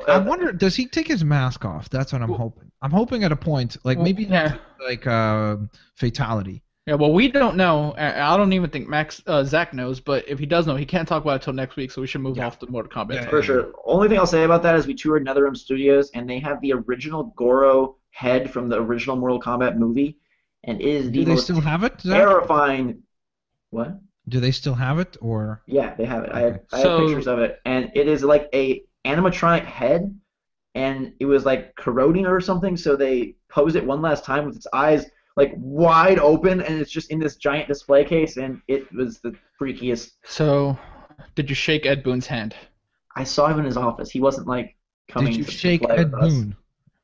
I wonder, does he take his mask off? That's what I'm hoping. I'm hoping at a point, like maybe like fatality. Yeah, well, we don't know. I don't even think Zach knows, but if he does know, he can't talk about it until next week, so we should move off the Mortal Kombat. Yeah, for sure. Only thing I'll say about that is we toured NetherRealm Studios, and they have the original Goro head from the original Mortal Kombat movie, and it is the Do they most still have it, Zach? terrifying. What? Do they still have it, or? Yeah, they have it. I have pictures of it, and it is like a animatronic head, and it was like corroding or something, so they posed it one last time with its eyes like wide open, and it's just in this giant display case, and it was the freakiest. So, did you shake Ed Boon's hand? I saw him in his office. He wasn't like coming. Did you to shake play Ed with us. Boon?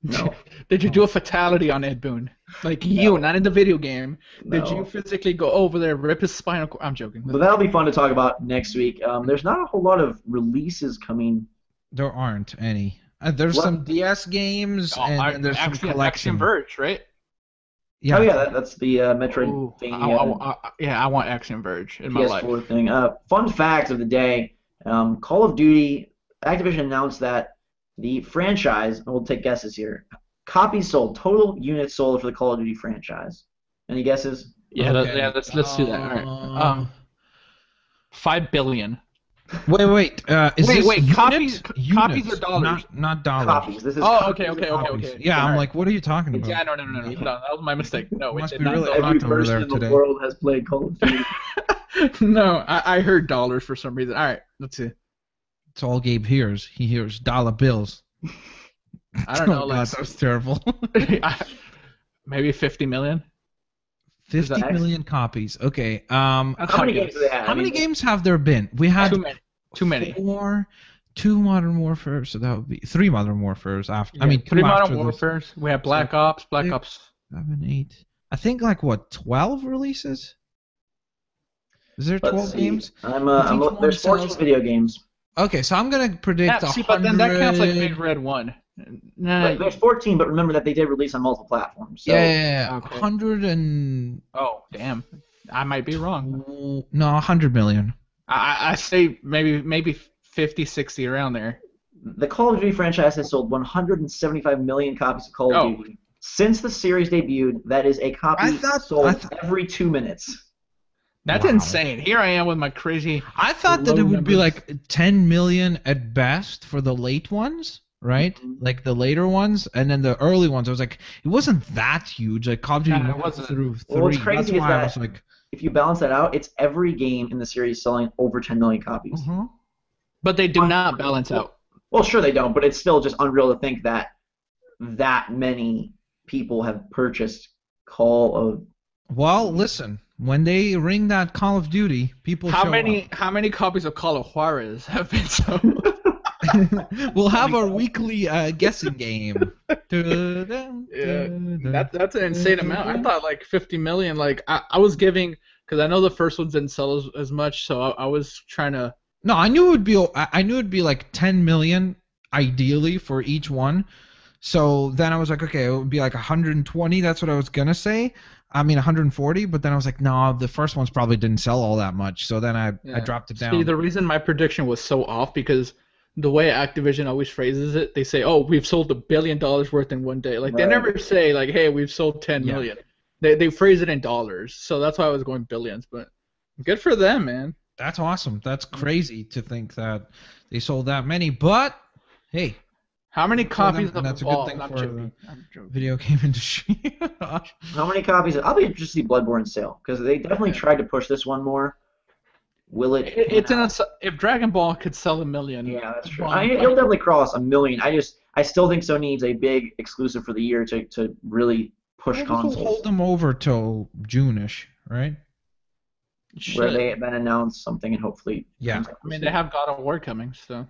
No. Did you do a fatality on Ed Boon? Like you, not in the video game. No. Did you physically go over there, rip his spinal cord? I'm joking. But that'll be fun to talk about next week. There's not a whole lot of releases coming. There aren't any. There's some DS games, and there's some collection. Axiom Verge, right? Yeah. Oh yeah, that's the Metroid thing. I want Axiom Verge in my life. PS4 thing. Fun fact of the day: Call of Duty. Activision announced that the franchise. And we'll take guesses here. Copies sold, total units sold for the Call of Duty franchise. Any guesses? Yeah, let's do that. All right. 5 billion. Wait. Copies or dollars? Not dollars. Copies. This is okay. Yeah, I'm like, what are you talking about? Yeah, no. That was my mistake. No, it must be really every hot over person there in the today. world has played Call of Duty. No, I heard dollars for some reason. All right, let's see. It's all Gabe hears. He hears dollar bills. I don't know. God, that was terrible. Maybe 50 million. 50 million copies. Okay. How many games do they have? How many games have there been? We had too many. 2 Modern Warfare, so that would be 3 Modern Warfares after. Yeah, 3 Modern Warfares. We have Black Ops, 7, 8. I think 12 releases. Is there 12 games? There's 14 video games. Okay, so I'm gonna predict 100. But then that counts like Big Red 1. Nah, there's 14, but remember that they did release on multiple platforms. So. Yeah. Okay. 100 and. Oh damn, I might be wrong. No, 100 million. I say maybe 50, 60 around there. The Call of Duty franchise has sold 175 million copies of Call of Duty since the series debuted. That is a copy sold every 2 minutes. That's insane. Here I am with my crazy. I thought that it would be like 10 million at best for the late ones, right? Mm-hmm. Like the later ones, and then the early ones. I was like, it wasn't that huge. Like Call of Duty wasn't through 3. Well, what's crazy is that I was like, if you balance that out, it's every game in the series selling over 10 million copies. Mm-hmm. But they do not balance out. Well, sure they don't, but it's still just unreal to think that many people have purchased Call of. Well, listen. When they ring that Call of Duty, people How many copies of Call of Juarez have been sold? We'll have our weekly guessing game. That's an insane amount. I thought like 50 million. Like I was giving, Because I know the first ones didn't sell as much, so I was trying to. No, I knew it'd be like 10 million ideally for each one. So then I was like, okay, it would be like 120. That's what I was gonna say. I mean 140, but then I was like, no, the first ones probably didn't sell all that much. So then I dropped it down. See, the reason my prediction was so off because the way Activision always phrases it, they say, "Oh, we've sold $1 billion worth in one day." Like they never say like, "Hey, we've sold 10 million." They phrase it in dollars, so that's why I was going billions. But good for them, man. That's awesome. That's crazy to think that they sold that many. But hey, how many copies of that's a Ball? good thing I'm for joking. the video game industry. How many copies? I'll be interested to see Bloodborne sale because they definitely tried to push this one more. Will it? If Dragon Ball could sell 1 million. Yeah, that's true. It'll definitely cross 1 million. I still think Sony needs a big exclusive for the year to really push consoles. We'll hold them over till June-ish, right? Where they then announce something and hopefully. Yeah. I mean, they have God of War coming, so.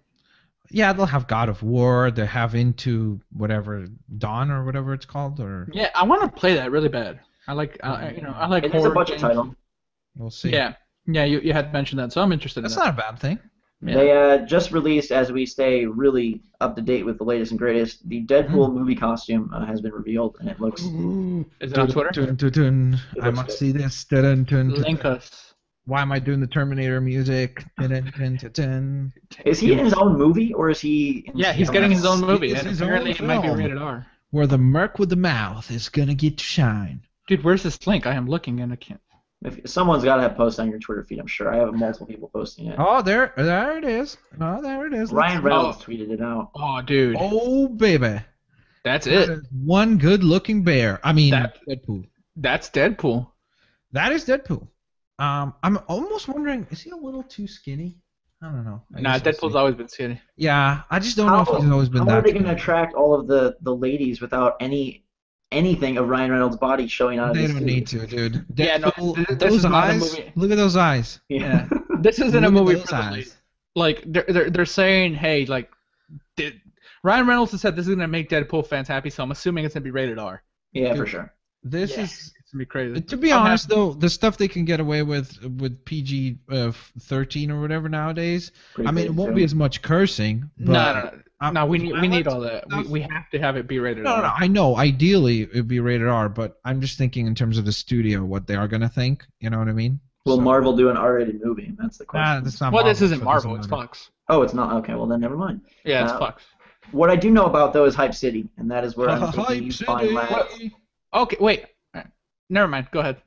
Yeah, they'll have God of War. They have Into whatever Dawn or whatever it's called, or. Yeah, I want to play that really bad. I like It is horror a budget games. title. We'll see. Yeah, you had mentioned that, so I'm interested. That's in that. not a bad thing. Yeah. They just released, as we stay really up to date with the latest and greatest, the Deadpool movie costume has been revealed, and it looks. Is it on Twitter? I must see this. Dun, dun, dun, Link us. Why am I doing the Terminator music? Is he in his own movie, or is he? Yeah, he's getting his own movie, It's and his apparently own it might be film. rated R. Where the merc with the mouth is gonna get to shine. Dude, where's this link? I am looking and I can't. If someone's got to have posts on your Twitter feed, I'm sure. I have multiple people posting it. Oh, there it is. Oh, there it is. Ryan Reynolds tweeted it out. Oh, dude. Oh, baby. That's That it. is one good-looking bear. I mean, Deadpool. That's Deadpool. That is Deadpool. I'm almost wondering, is he a little too skinny? I don't know. Nah, Deadpool's always been skinny. Yeah, I just don't know if he's always been that. How are they going to skinny. attract all of the ladies without anything of Ryan Reynolds' body showing out of They his don't suit? need to, dude. Yeah, no, Deadpool, this is those not a eyes. movie. Look at those eyes. Yeah. This isn't a Look at movie those for the eyes. ladies. Like they're saying, hey, like Ryan Reynolds has said this is gonna make Deadpool fans happy, so I'm assuming it's gonna be rated R. Yeah, for sure. This is. It's gonna be crazy. To be honest, though, the stuff they can get away with PG 13 or whatever nowadays, Pretty I mean, it good, won't too. be as much cursing. But No, we I need like all that. stuff. We have to have it be rated No, R. I know. Ideally, it'd be rated R, but I'm just thinking in terms of the studio, what they are gonna think. You know what I mean? Will So- Marvel do an R-rated movie? That's the question. That's not. Well, Marvel, this isn't so it Marvel. doesn't It's matter. Fox. Oh, it's not? Okay, well then never mind. Yeah, it's Uh, Fox. What I do know about, though, is Hype City, and that is where I'm Hype taking you City. fine lads. Okay, wait. Never mind. Go ahead.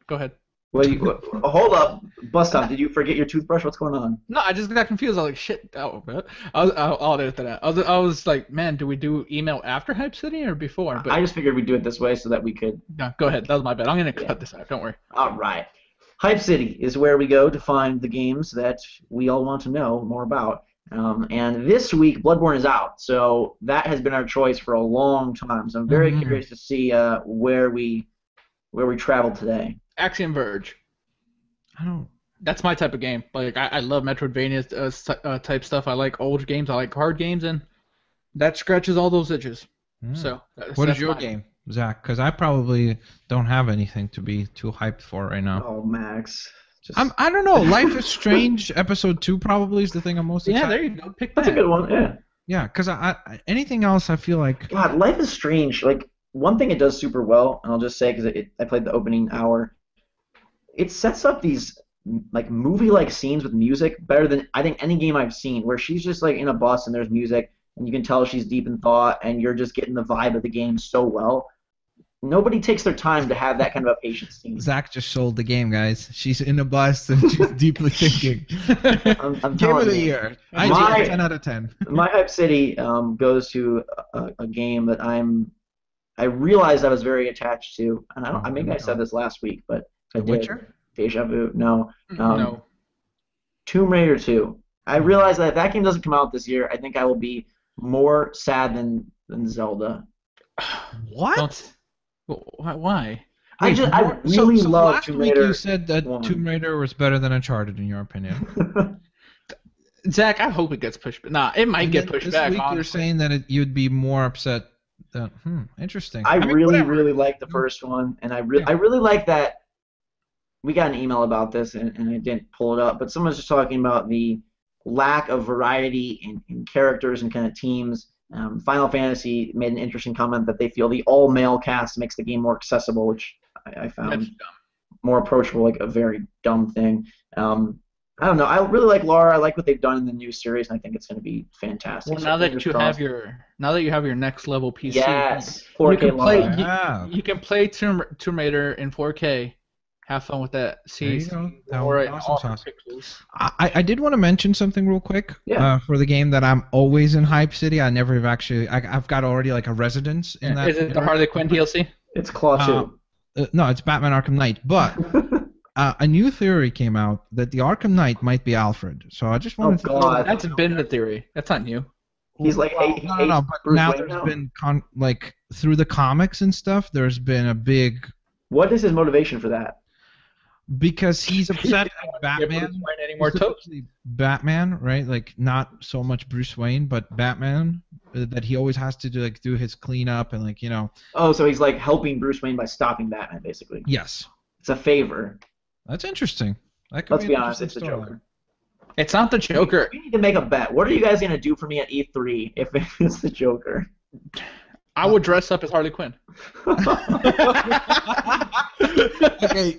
Well, hold up. Bust stop. Did you forget your toothbrush? What's going on? No, I just got confused. I was like, shit. Oh, I'll edit that out. I was like, man, do we do email after Hype City or before? But I just figured we'd do it this way so that we could. no, go ahead. That was my bad. I'm gonna cut this out. Don't worry. All right. Hype City is where we go to find the games that we all want to know more about. And this week, Bloodborne is out, so that has been our choice for a long time. So I'm very curious to see where we travel today. Axiom Verge. I don't. That's my type of game. Like I love Metroidvania type stuff. I like old games. I like hard games, and that scratches all those itches. So What that's is your mine. game, Zach? Because I probably don't have anything to be too hyped for right now. Oh, Max. Just... I don't know. Life is Strange Episode 2 probably is the thing I'm most excited. Yeah, there you go. Pick That's a that. good one, yeah. Yeah, because I anything else I feel like. God, Life is Strange. Like, one thing it does super well, and I'll just say because I played the opening hour, it sets up these like movie-like scenes with music better than I think any game I've seen, where she's just like in a bus and there's music, and you can tell she's deep in thought, and you're just getting the vibe of the game so well. Nobody takes their time to have that kind of a patience scene. Zach just sold the game, guys. She's in a bus and she's deeply thinking. I'm Game of telling the you. year. My- I give it 10 out of 10. My Hype City goes to a game that I realized I was very attached to, and I maybe I said this last week, but I The did. Witcher? Deja Vu, no. No. Tomb Raider 2. I realized that if that game doesn't come out this year, I think I will be more sad than Zelda. What? Why? I really so love last Tomb week Raider. you said that 1. Tomb Raider was better than Uncharted in your opinion. Zach, I hope it gets pushed back. Nah, it might And get then pushed this back. week you're honestly. saying that you'd be more upset. That, interesting. I mean, really, whatever. really like the first one, and I really like that. we got an email about this, and I didn't pull it up, but someone was just talking about the lack of variety in characters and kind of teams. Final Fantasy made an interesting comment that they feel the all-male cast makes the game more accessible, which I found more approachable, like a very dumb thing. I don't know. I really like Lara. I like what they've done in the new series, and I think it's going to be fantastic. Well, now that you have your next level PC, yes, 4K you can play Tomb Raider in 4K. Have fun with that. See, awesome. I did want to mention something real quick. Yeah. For the game that I'm always in Hype City. I never have actually. I've got already like a residence in that. Is it the Harley Quinn DLC? It's Claw 2. No, it's Batman Arkham Knight. But a new theory came out that the Arkham Knight might be Alfred. So I just wanted to. That's been the theory. That's not new. He's like no. But now there's been like through the comics and stuff. There's been a big. What is his motivation for that? Because he's upset at Batman. Batman, right? Like not so much Bruce Wayne, but Batman. That he always has to do his cleanup and like. Oh, so he's like helping Bruce Wayne by stopping Batman, basically. Yes. It's a favor. That's interesting. Let's be honest, it's the Joker. It's not the Joker. We need to make a bet. What are you guys gonna do for me at E3 if it's the Joker? I would dress up as Harley Quinn.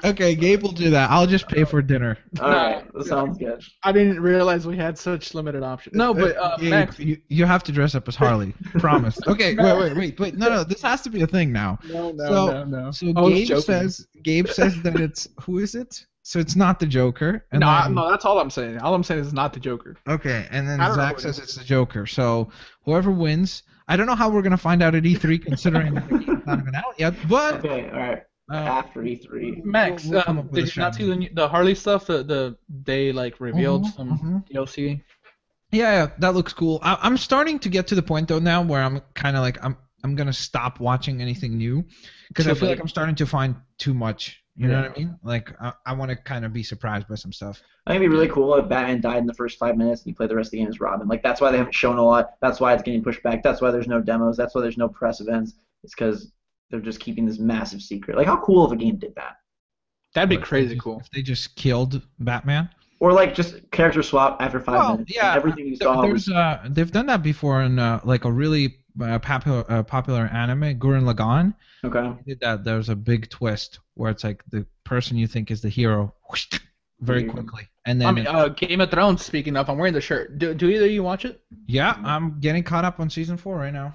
Okay, Gabe will do that. I'll just pay for dinner. All right, that sounds good. I didn't realize we had such limited options. No, but Gabe, Max, you have to dress up as Harley. Promise. Okay, wait. No, this has to be a thing now. No. So Gabe says that it's who is it? So it's not the Joker. And no, that's all I'm saying. All I'm saying is not the Joker. Okay, and then Zach says it's the Joker. So whoever wins, I don't know how we're gonna find out at E3, considering the game's not even out yet. But okay, all right. After E3. Max, did you not see the Harley stuff? They like revealed some DLC. Yeah, that looks cool. I'm starting to get to the point though now where I'm kind of like I'm gonna stop watching anything new because I feel like I'm starting to find too much. You know what I mean? Like, I want to kind of be surprised by some stuff. I think it'd be really cool if Batman died in the first 5 minutes and you play the rest of the game as Robin. Like, that's why they haven't shown a lot. That's why it's getting pushed back. That's why there's no demos. That's why there's no press events. It's because they're just keeping this massive secret. Like, how cool if a game did that? That'd be crazy cool. If they just killed Batman? Or, like, just character swap after 5 minutes. Yeah. Everything you saw was... They've done that before in, like, a really popular anime, Gurren Lagann. Okay. They did that. There's a big twist where it's like the person you think is the hero whoosh, very quickly. And then Game of Thrones, speaking of, I'm wearing the shirt. Do either of you watch it? Yeah, I'm getting caught up on season 4 right now.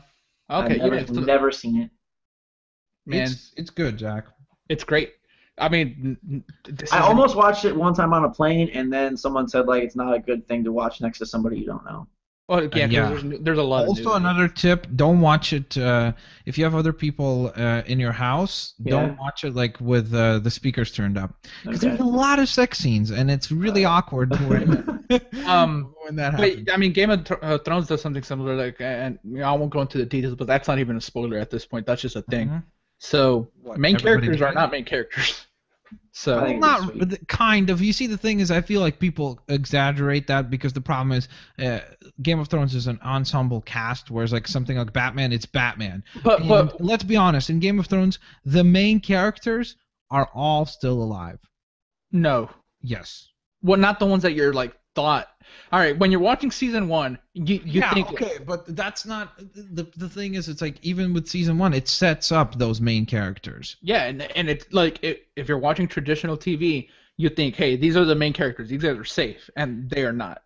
Okay, I've never seen it. Man, it's good, Jack. It's great. I mean, I almost watched it one time on a plane, and then someone said like it's not a good thing to watch next to somebody you don't know. Well, yeah, there's a lot. Also, another tip: don't watch it if you have other people in your house. Don't watch it like with the speakers turned up, because there's a lot of sex scenes, and it's really awkward when that happens. I mean, Game of Thrones does something similar. Like, and I won't go into the details, but that's not even a spoiler at this point. That's just a thing. Mm-hmm. So main characters are not main characters. So not kind of. You see, the thing is, I feel like people exaggerate that because the problem is, Game of Thrones is an ensemble cast, whereas like something like Batman, it's Batman. But let's be honest, in Game of Thrones, the main characters are all still alive. No. Yes. Well, not the ones that you're like thought. All right, when you're watching season 1, you think okay, but that's not the thing. Is it's like even with season 1, it sets up those main characters. Yeah, and it's like if you're watching traditional TV, you think, hey, these are the main characters. These guys are safe, and they are not.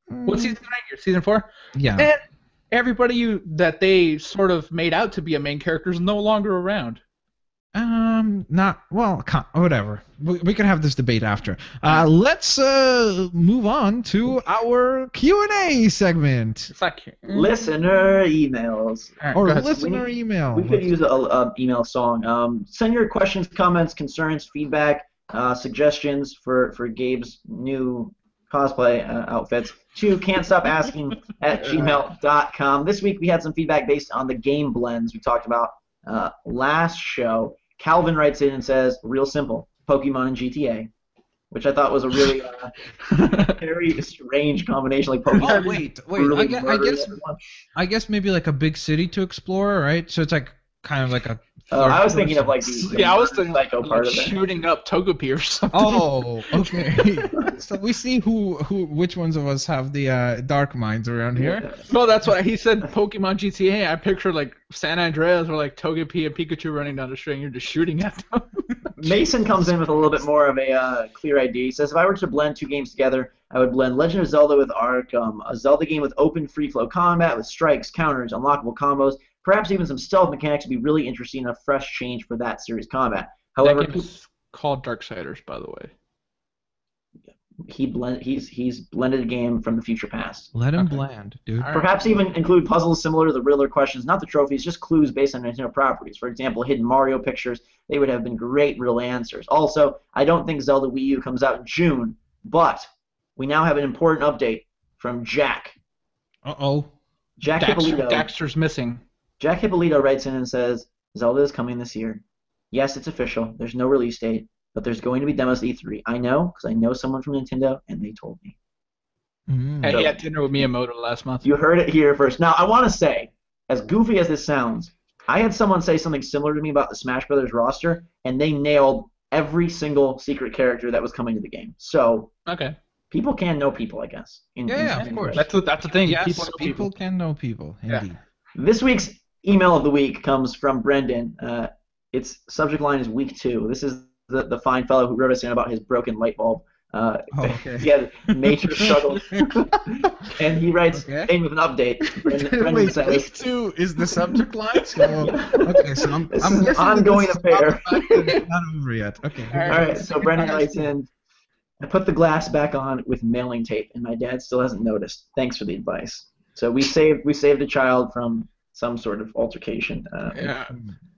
What season are you? Season 4? Yeah. And everybody that they sort of made out to be a main character is no longer around. Whatever. We can have this debate after. Let's move on to our Q&A segment. It's like listener emails. Listener email. We could use a email song. Send your questions, comments, concerns, feedback, suggestions for Gabe's new cosplay outfits to can'tstopasking@gmail.com. This week we had some feedback based on the game blends we talked about last show. Calvin writes in and says, real simple, Pokemon and GTA, which I thought was a really very strange combination. Like Pokemon. Oh, wait. I guess maybe like a big city to explore, right? So it's like kind of like a. I was thinking of like the I was thinking psycho part of it. Shooting up Togepi or something. Oh, okay. So we see which ones of us have the dark minds around here. No, that's why he said Pokemon GTA. I picture like San Andreas where like Togepi and Pikachu running down the street and you're just shooting at them. Mason comes in with a little bit more of a clear idea. He says, if I were to blend two games together, I would blend Legend of Zelda with Arkham, a Zelda game with open free-flow combat with strikes, counters, unlockable combos, perhaps even some stealth mechanics would be really interesting and a fresh change for that series combat. However, that game is called Darksiders, by the way. He's blended a game from the future past. Let him blend, dude. Perhaps even include puzzles similar to the Riddler questions, not the trophies, just clues based on Nintendo properties. For example, hidden Mario pictures. They would have been great riddle answers. Also, I don't think Zelda Wii U comes out in June, but we now have an important update from Jack. Uh-oh. Jack Hippolito. Daxter's missing. Jack Hippolito writes in and says, Zelda is coming this year. Yes, it's official. There's no release date. But there's going to be demos at E3. I know, because I know someone from Nintendo, and they told me. Hey, he had dinner with Miyamoto last month. You heard it here first. Now, I want to say, as goofy as this sounds, I had someone say something similar to me about the Smash Brothers roster, and they nailed every single secret character that was coming to the game. So, people can know people, I guess. Of course. That's the thing. Yes, people can know people, indeed. Yeah. This week's email of the week comes from Brendan. Its subject line is Week 2. This is the fine fellow who wrote us in about his broken light bulb. He had major struggles. And he writes, in with an update. Brendan says, Week 2 is the subject line? So, okay, so I'm guessing ongoing affair. Not over yet. Okay. All right, so Brendan writes in, I put the glass back on with mailing tape, and my dad still hasn't noticed. Thanks for the advice. So we saved a child from some sort of altercation.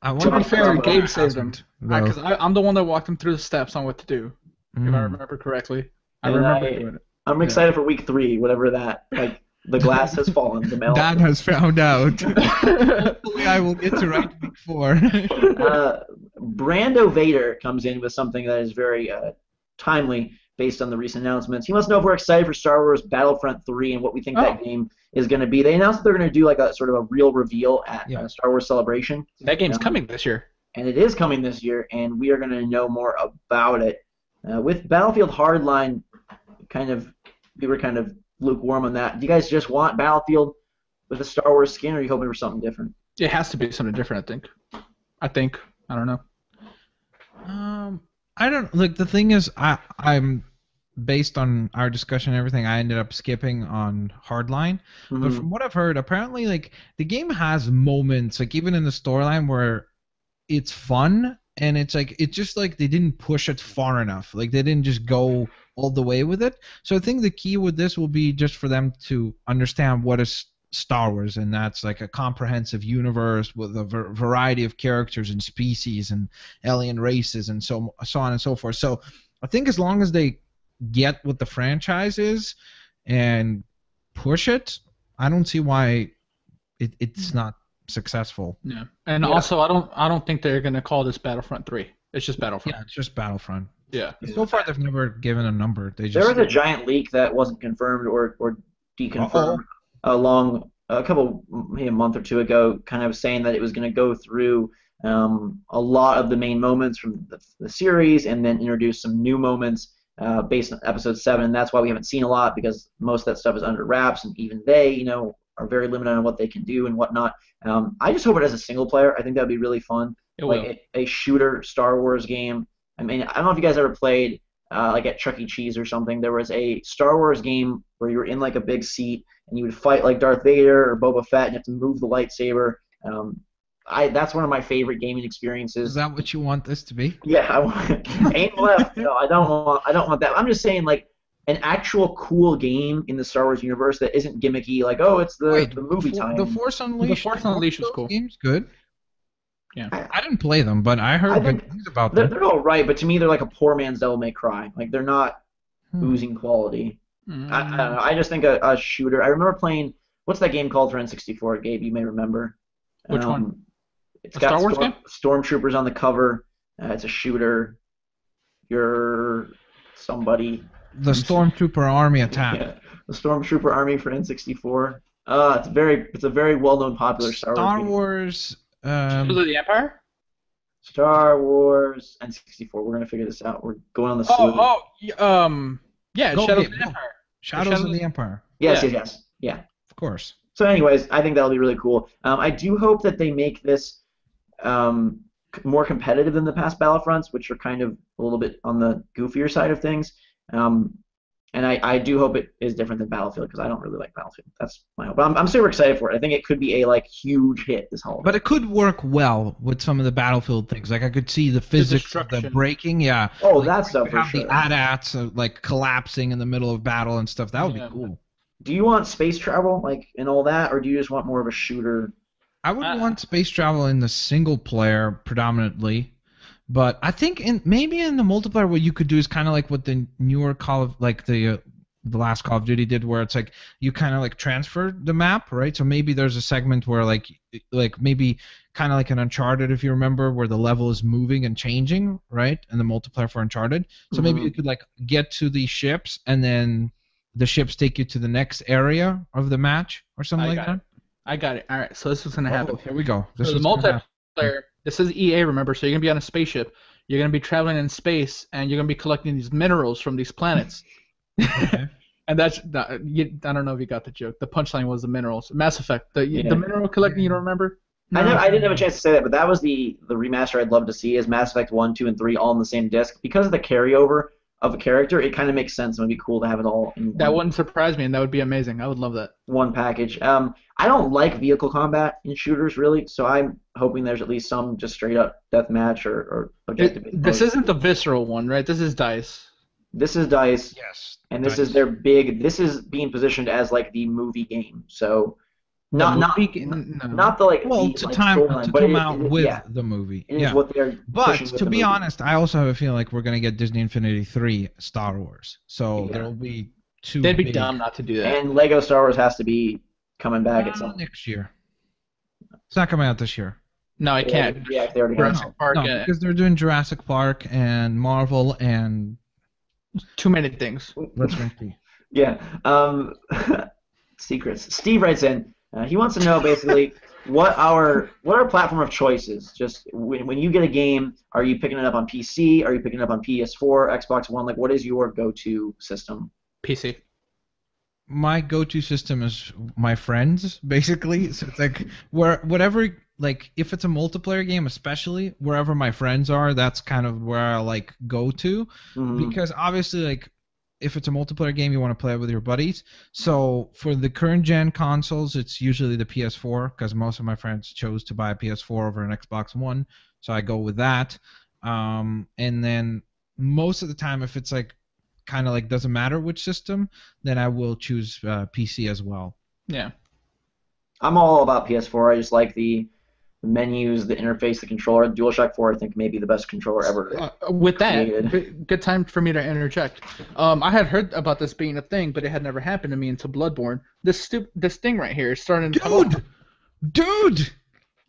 I to be fair, Gabe saved him. Because I'm the one that walked him through the steps on what to do, if I remember correctly. I remember doing it. I'm excited for Week 3, whatever that. Like, the glass has fallen. The mail. Dad has found out. Hopefully I will get to write Week 4. Brando Vader comes in with something that is very timely based on the recent announcements. He wants to know if we're excited for Star Wars Battlefront 3 and what we think that game is going to be. They announced that they're going to do like a sort of a real reveal at Star Wars Celebration. That game's coming this year. And it is coming this year, and we are going to know more about it. With Battlefield Hardline, we were kind of lukewarm on that. Do you guys just want Battlefield with a Star Wars skin, or are you hoping for something different? It has to be something different, I think. I don't know. I don't like the thing is I'm based on our discussion and everything. I ended up skipping on Hardline, but from what I've heard, apparently like the game has moments, like even in the storyline where it's fun and it's just like they didn't push it far enough. Like they didn't just go all the way with it. So I think the key with this will be just for them to understand what is Star Wars, and that's like a comprehensive universe with a variety of characters and species and alien races and so on and so forth. So I think as long as they get what the franchise is and push it, I don't see why it's not successful. Yeah, and also I don't think they're gonna call this Battlefront 3. It's just Battlefront. Yeah, it's just Battlefront. Yeah. So far they've never given a number. There was a giant leak that wasn't confirmed or deconfirmed a month or two ago, kind of saying that it was going to go through a lot of the main moments from the series and then introduce some new moments based on Episode 7. And that's why we haven't seen a lot, because most of that stuff is under wraps, and even they, are very limited on what they can do and whatnot. I just hope it has a single player. I think that would be really fun. A shooter Star Wars game. I mean, I don't know if you guys ever played like at Chuck E. Cheese or something. There was a Star Wars game where you were in like a big seat and you would fight like Darth Vader or Boba Fett, and you have to move the lightsaber. That's one of my favorite gaming experiences. Is that what you want this to be? Yeah, I want aim left. No, I don't want that. I'm just saying like an actual cool game in the Star Wars universe that isn't gimmicky. Like, it's the movie time. The Force Unleashed. The Force Unleashed was cool. Game's good. Yeah. I didn't play them, but I heard good things about them. They're all right, but to me they're like a poor man's Devil May Cry. Like they're not oozing quality. I don't know. I just think a shooter. I remember playing. What's that game called for N64? Gabe, you may remember. Which one? It's got Star Wars game? Stormtroopers on the cover. It's a shooter. You're somebody. The Stormtrooper Army Attack. Yeah, the Stormtrooper Army for N64. It's a very well-known, popular Star Wars game. Shadows of the Empire? Star Wars N64. We're gonna figure this out. We're going on the sleuth. Yeah, Go Shadows ahead, of the go. Empire. Shadows of the Empire. Yes. Yeah. Of course. So, anyways, I think that'll be really cool. I do hope that they make this more competitive than the past Battlefronts, which are kind of a little bit on the goofier side of things. And I do hope it is different than Battlefield because I don't really like Battlefield. That's my hope. But I'm super excited for it. I think it could be a huge hit this holiday. But it could work well with some of the Battlefield things. Like I could see the physics of the breaking. Yeah. Oh, like, that stuff for have sure. the AT-ATs collapsing in the middle of battle and stuff. That would be cool. Do you want space travel and all that, or do you just want more of a shooter? I would want space travel in the single player predominantly. But I think maybe in the multiplayer, what you could do is kind of like what the newer the last Call of Duty did, where it's like you kind of transfer the map, right? So maybe there's a segment where like maybe kind of like an Uncharted, if you remember, where the level is moving and changing, right? And the multiplayer for Uncharted. So maybe you could get to the ships, and then the ships take you to the next area of the match or something like that. I got it. All right, so this is gonna happen. Here we go. So the multiplayer. This is EA, remember, so you're going to be on a spaceship, you're going to be traveling in space, and you're going to be collecting these minerals from these planets. And I don't know if you got the joke. The punchline was the minerals. Mass Effect. The mineral collecting, you don't remember? No. I didn't have a chance to say that, but that was the remaster I'd love to see, is Mass Effect 1, 2, and 3 all on the same disc. Because of the carryover of a character, it kind of makes sense. It would be cool to have it all in one. That wouldn't surprise me, and that would be amazing. I would love that. One package. I don't like vehicle combat in shooters, really, so I'm hoping there's at least some just straight-up deathmatch or objective. This isn't the visceral one, right? This is DICE. This is DICE. Yes. And this is their big... This is being positioned as, the movie game, so... Not the, Well, to come out with the movie. It is what they're But to be honest, I also have a feeling like we're going to get Disney Infinity 3 Star Wars. So there will be two. They'd be dumb not to do that. And Lego Star Wars has to be coming back at some next year. It's not coming out this year. No, it can't. Yeah, they already have it. Because they're doing Jurassic Park and Marvel and too many things. Let's see. Yeah. Secrets. Steve writes in. He wants to know basically what our platform of choice is. Just when you get a game, are you picking it up on PC? Are you picking it up on PS4, Xbox One? What is your go-to system? PC. My go-to system is my friends, basically. So it's whatever, if it's a multiplayer game, especially wherever my friends are, that's kind of where I go to, because obviously if it's a multiplayer game, you want to play it with your buddies. So for the current gen consoles, it's usually the PS4, because most of my friends chose to buy a PS4 over an Xbox One, so I go with that. And then most of the time, if it's doesn't matter which system, then I will choose PC as well. Yeah. I'm all about PS4. I just like the menus, the interface, the controller. DualShock 4, I think, may be the best controller ever. With that, good time for me to interject. I had heard about this being a thing, but it had never happened to me until Bloodborne. This thing right here is starting to Dude!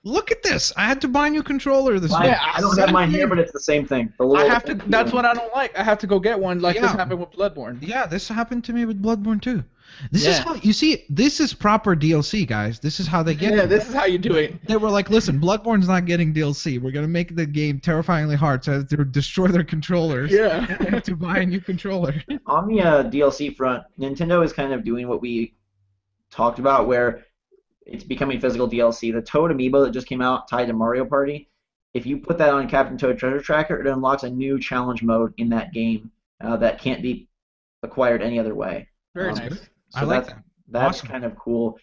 Look at this! I had to buy a new controller this week. I don't have mine here, but it's the same thing. That's what I don't like. I have to go get one. This happened with Bloodborne. Yeah, this happened to me with Bloodborne too. This is how you see. This is proper DLC, guys. This is how they get. Yeah, this is how you do it. They were like, "Listen, Bloodborne's not getting DLC. We're gonna make the game terrifyingly hard, so to destroy their controllers. Yeah, they have to buy a new controller." On the DLC front, Nintendo is kind of doing what we talked about, where it's becoming physical DLC. The Toad amiibo that just came out, tied to Mario Party. If you put that on Captain Toad Treasure Tracker, it unlocks a new challenge mode in that game that can't be acquired any other way. Very nice. So I like that. That's awesome. Kind of cool.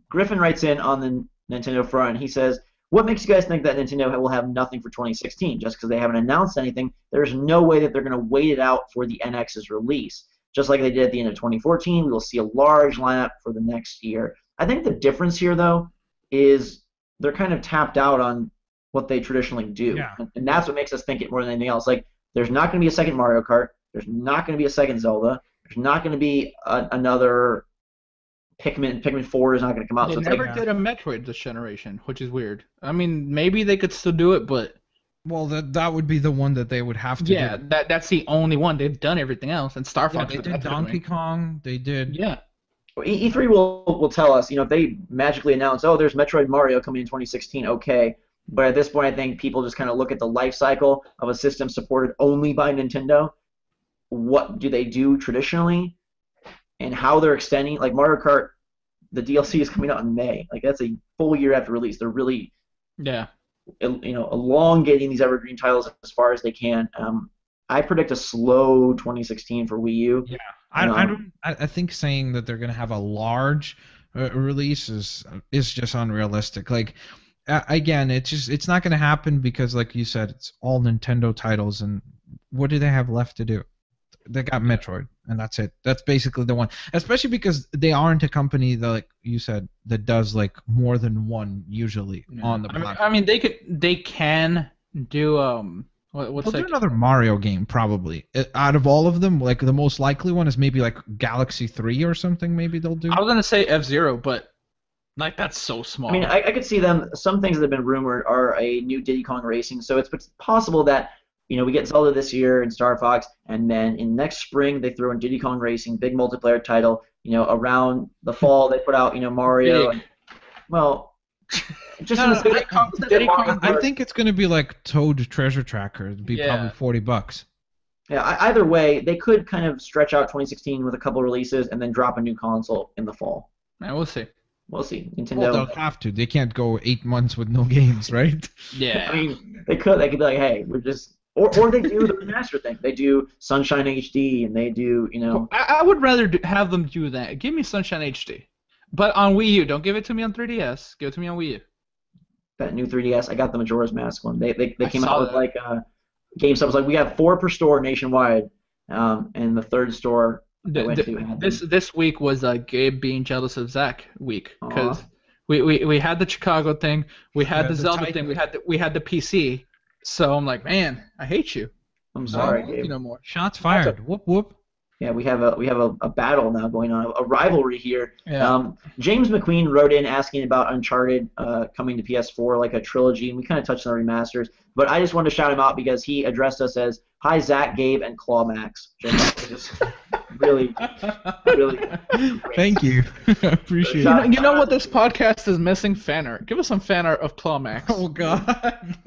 Griffin writes in on the Nintendo front. He says, what makes you guys think that Nintendo will have nothing for 2016? Just because they haven't announced anything, there's no way that they're going to wait it out for the NX's release. Just like they did at the end of 2014, we will see a large lineup for the next year. I think the difference here, though, is they're kind of tapped out on what they traditionally do. Yeah. And that's what makes us think it more than anything else. There's not going to be a second Mario Kart. There's not going to be a second Zelda. There's not going to be another Pikmin. Pikmin 4 is not going to come out. They never did a Metroid this generation, which is weird. I mean, maybe they could still do it, but... Well, that would be the one that they would have to do. Yeah, that's the only one. They've done everything else, and Star Fox... Yeah, they did Donkey Kong. They did... Yeah. E3 will tell us, if they magically announce, oh, there's Metroid Mario coming in 2016, okay. But at this point, I think people just kind of look at the life cycle of a system supported only by Nintendo. What do they do traditionally, and how they're extending? Like Mario Kart, the DLC is coming out in May. Like that's a full year after release. They're really, elongating these evergreen titles as far as they can. I predict a slow 2016 for Wii U. Yeah, I think saying that they're gonna have a large release is just unrealistic. Like again, it's not gonna happen because, like you said, it's all Nintendo titles, and what do they have left to do? They got Metroid, and that's it. That's basically the one. Especially because they aren't a company that, like you said, that does like more than one usually on the platform. I mean, they can do They'll do another Mario game probably. Out of all of them, like the most likely one is maybe like Galaxy 3 or something. Maybe they'll do. I was gonna say F-Zero, but like that's so small. I mean, I could see them. Some things that have been rumored are a new Diddy Kong Racing. So it's possible that we get Zelda this year and Star Fox, and then in next spring they throw in Diddy Kong Racing, big multiplayer title. Around the fall they put out Mario. Well, just in the Diddy Kong, I think it's gonna be like Toad Treasure Tracker. It'd be probably $40. Yeah, either way, they could kind of stretch out 2016 with a couple releases and then drop a new console in the fall. Yeah, we'll see. We'll see. Nintendo. Well, they'll have to. They can't go 8 months with no games, right? Yeah. I mean, they could. They could be like, hey, we're just. Or they do the remaster thing. They do Sunshine HD, and they do, I would rather have them do that. Give me Sunshine HD. But on Wii U. Don't give it to me on 3DS. Give it to me on Wii U. That new 3DS, I got the Majora's Mask one. They came out with like GameStop was like, we have 4 per store nationwide, and the third store I went to had this week was Gabe being jealous of Zach week because we had the Chicago thing, we had the Zelda thing, we had the PC. So I'm like, man, I hate you. I'm sorry, Gabe. No more. Shots fired. Whoop whoop. Yeah, we have a battle now going on, a rivalry here. Yeah. James McQueen wrote in asking about Uncharted coming to PS4, like a trilogy, and we kind of touched on the remasters. But I just wanted to shout him out because he addressed us as, "Hi, Zach, Gabe, and Claw Max." Just really, really great. Thank you. Appreciate it. You know what this podcast is missing? Fan art. Give us some fan art of Claw Max. Oh, God.